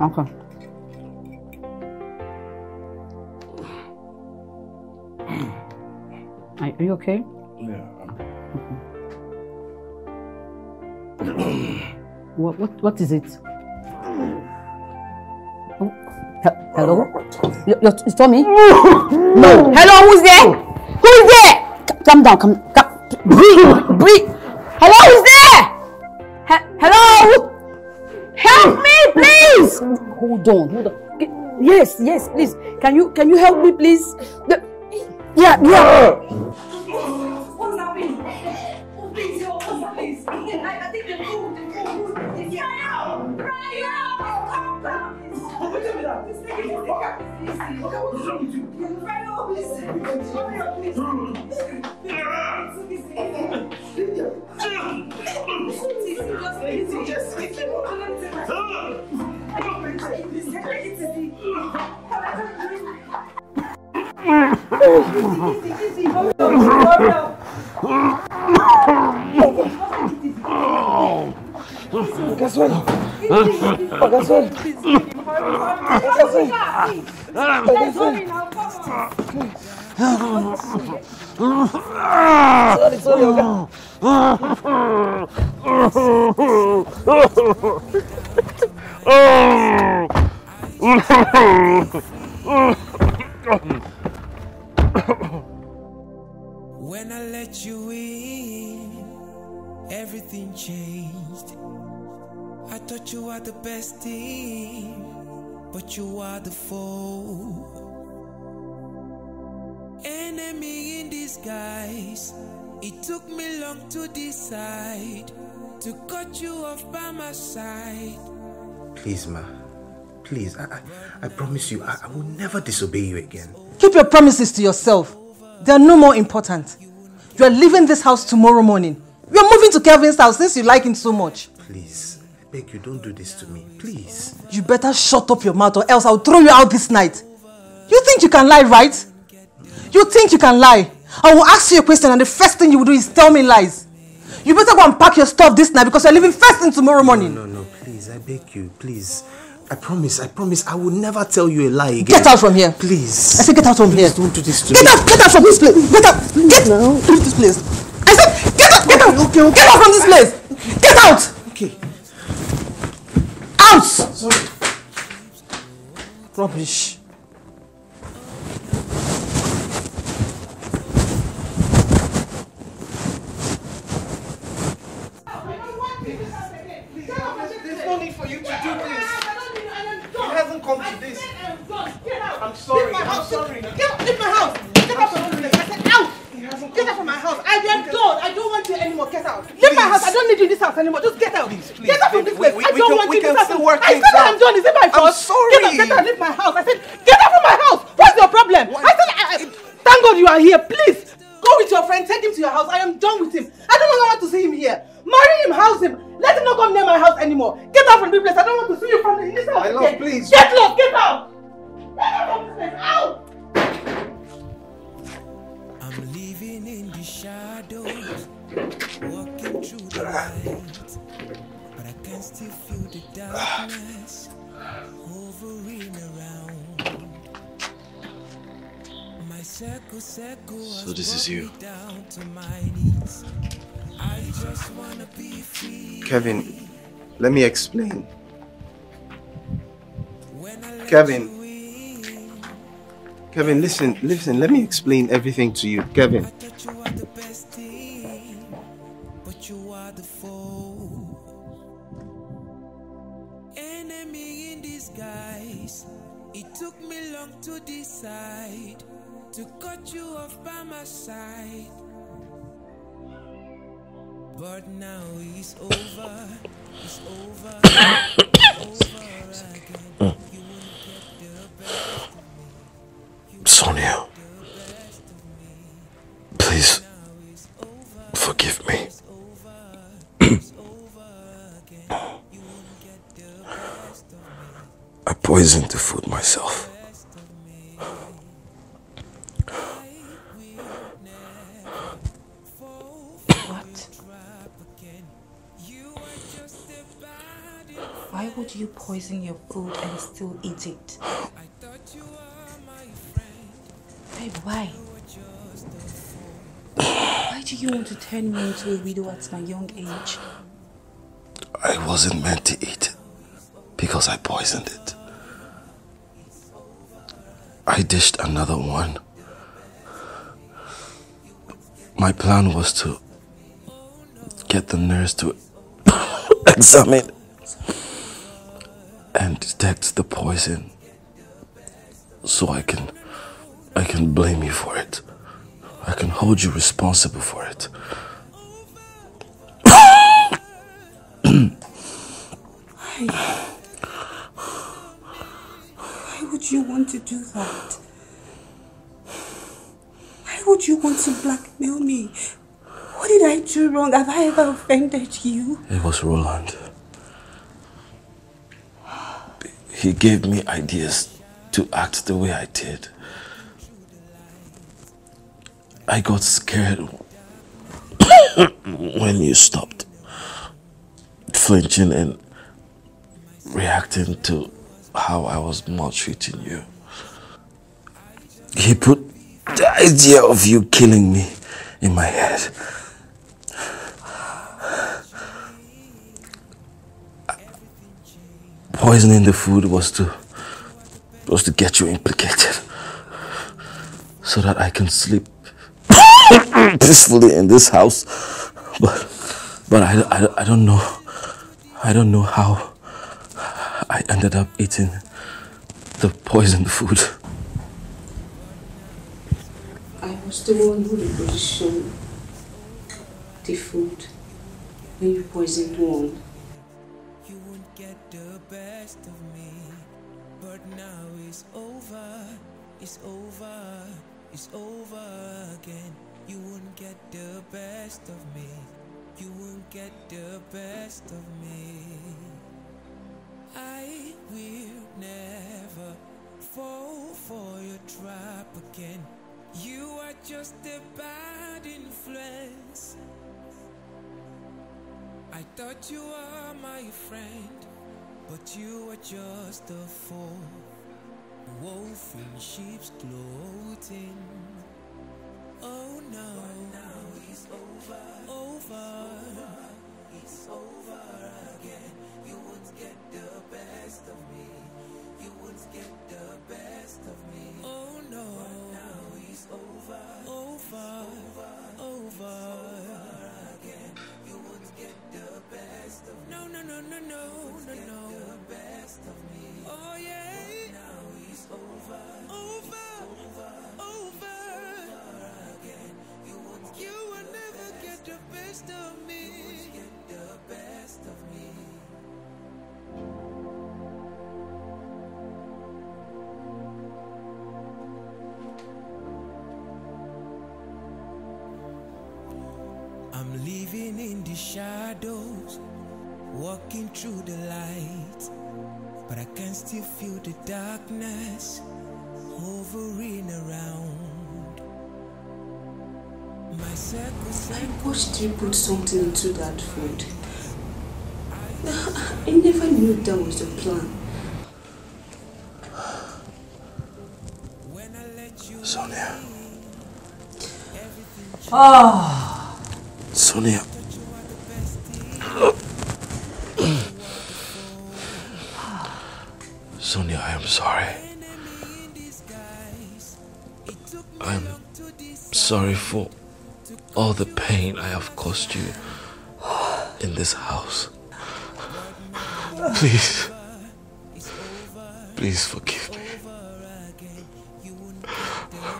Okay. Are you okay? Yeah. What is it? Oh, hello? It's Tommy? No. Hello, who's there? Who's there? Calm down, breathe. Hello, who's there? Hello? Help me, please! Hold on. Yes, please. Can you help me, please? Yeah. What's happening? Oh, please help us, please. I think the food. Cry out! Calm down. What is that? Please take it easy. Okay, what's wrong with you? Cry out, please. Hurry up, please. Just take it. When I let you in, everything changed. I thought you were the best thing, but you are the foe. Enemy in disguise. It took me long to decide to cut you off by my side. Please, ma. Please, I promise you, I will never disobey you again. Keep your promises to yourself. They are no more important. You are leaving this house tomorrow morning. You are moving to Kelvin's house since you like him so much. Please, I beg you, don't do this to me. Please. You better shut up your mouth or else I'll throw you out this night. You think you can lie, right? You think you can lie? I will ask you a question and the first thing you will do is tell me lies. You better go and pack your stuff this night because you're leaving first thing tomorrow morning. No, please, I beg you, please. I promise, I will never tell you a lie again. Get out from here. Please. I said get out from here. Don't do this to me. Get out from this place. Get out. Leave this place. I said get out. Okay. Get out from this place. Get out. Okay. Out. Sorry. Rubbish. There's no need for you to do this. It hasn't come to this. I'm sorry. I'm sorry. Leave my house. Get out from this place. I said out. Get out from my house. I am done. I don't want you anymore. Get out. Leave my house. I don't need you in this house anymore. Just get out. Please. Get out from this place. I don't want you in this house. I said I'm done. Is it my fault? I'm sorry. Get out. Leave my house. I said get out from my house. What's your problem? I said thank God you are here. Please go with your friend. Take him to your house. I am done with him. I don't want to see him here. Marry him. House him. Let him not come near my house anymore. Get out from this place. I don't want to see you from this house. My love, please. Get lost. Get out. I'm living in the shadows, walking through the light, but I can still feel the darkness hovering around. My circle So this is you. down to my knees. I just wanna be free. Kevin, let me explain. Kevin, listen, let me explain everything to you. Kevin. But you are the foe. Enemy in disguise. It took me long to decide to cut you off by my side. But now it's over. It's over. Sonia, please forgive me. I poisoned the food myself. What? Why would you poison your food and still eat it? Babe, why? Why do you want to turn me into a widow at my young age? I wasn't meant to eat it because I poisoned it. I dished another one. My plan was to get the nurse to examine and detect the poison so I can blame you for it. I can hold you responsible for it. Why would you want to do that? Why would you want to blackmail me? What did I do wrong? Have I ever offended you? It was Roland. He gave me ideas to act the way I did. I got scared when you stopped flinching and reacting to how I was maltreating you. He put the idea of you killing me in my head. Poisoning the food was to get you implicated so that I can sleep peacefully in this house. But I don't know. I don't know how I ended up eating the poisoned food. I was the one who repositioned the food when you poisoned one. You won't get the best of me, but now it's over. It's over. It's over again. You won't get the best of me. You won't get the best of me. I will never fall for your trap again. You are just a bad influence. I thought you were my friend, but you were just a fool. Wolf in sheep's clothing. Oh no, now it's over. It's over again. You won't get the best of me. You won't get the best of me. Oh no, now it's over. Over again. You won't get the best of me. No. The best of me. Oh yeah. Now it's over. Over again. You will never get the best of me. You won't get the best of me. I'm living in the shadows, walking through the light, but I can still feel the darkness hovering around. My circles. I watched you put something into that food. I never knew that was the plan. Sonia. Ah. Sonia. Sonia, I am sorry. I'm sorry for all the pain I have caused you in this house. Please. Please forgive me.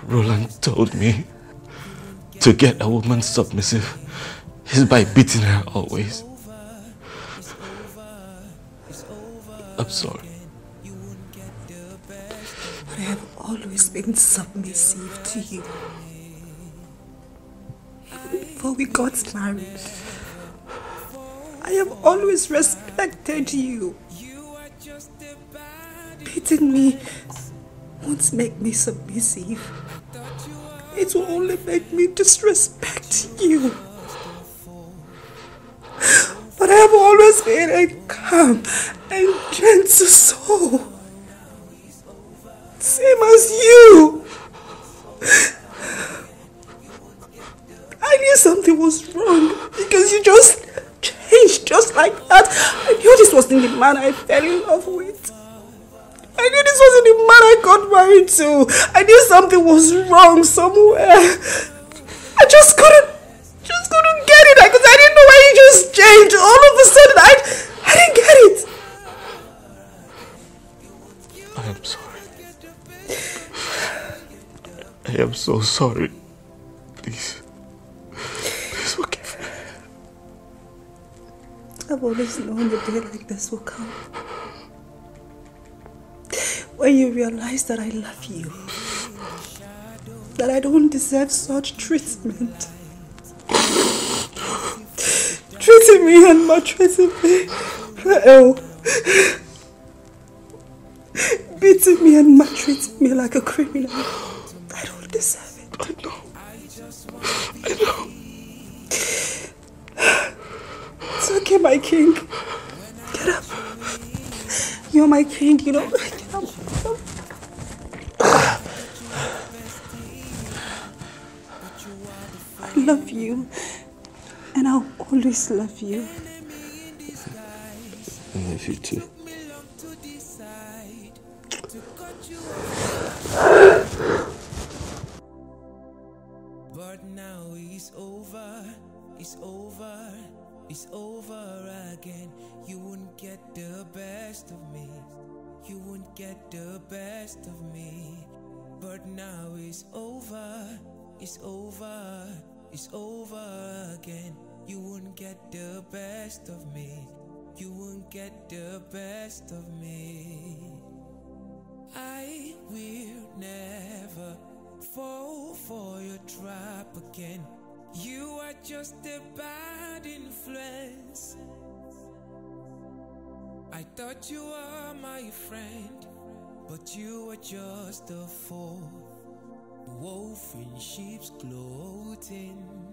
Roland told me to get a woman submissive is by beating her always. I'm sorry. But I have always been submissive to you. Even before we got married, I have always respected you. Beating me won't make me submissive. It will only make me disrespect you. But I have always been a calm and gentle soul. Same as you. I knew something was wrong because you just changed just like that. I knew this wasn't the man I fell in love with. I knew this wasn't the man I got married to. I knew something was wrong somewhere. I just couldn't get it because I didn't know why you just changed. All of a sudden, I didn't get it. I am sorry. I am so sorry. Please. Please forgive me. I've always known a day like this will come. When you realize that I love you. That I don't deserve such treatment. Treating me and maltreating me. Beating me and maltreating me like a criminal. I don't deserve it. I know. I know. It's okay, my king. Get up. You're my king, you know. Get up. I love you. And I'll always love you. I love you too. But now it's over, it's over, it's over again. You won't get the best of me. You won't get the best of me. But now it's over, it's over, it's over again. You won't get the best of me. You won't get the best of me. I will never fall for your trap again. You are just a bad influence. I thought you were my friend, but you were just a fool. Wolf in sheep's clothing.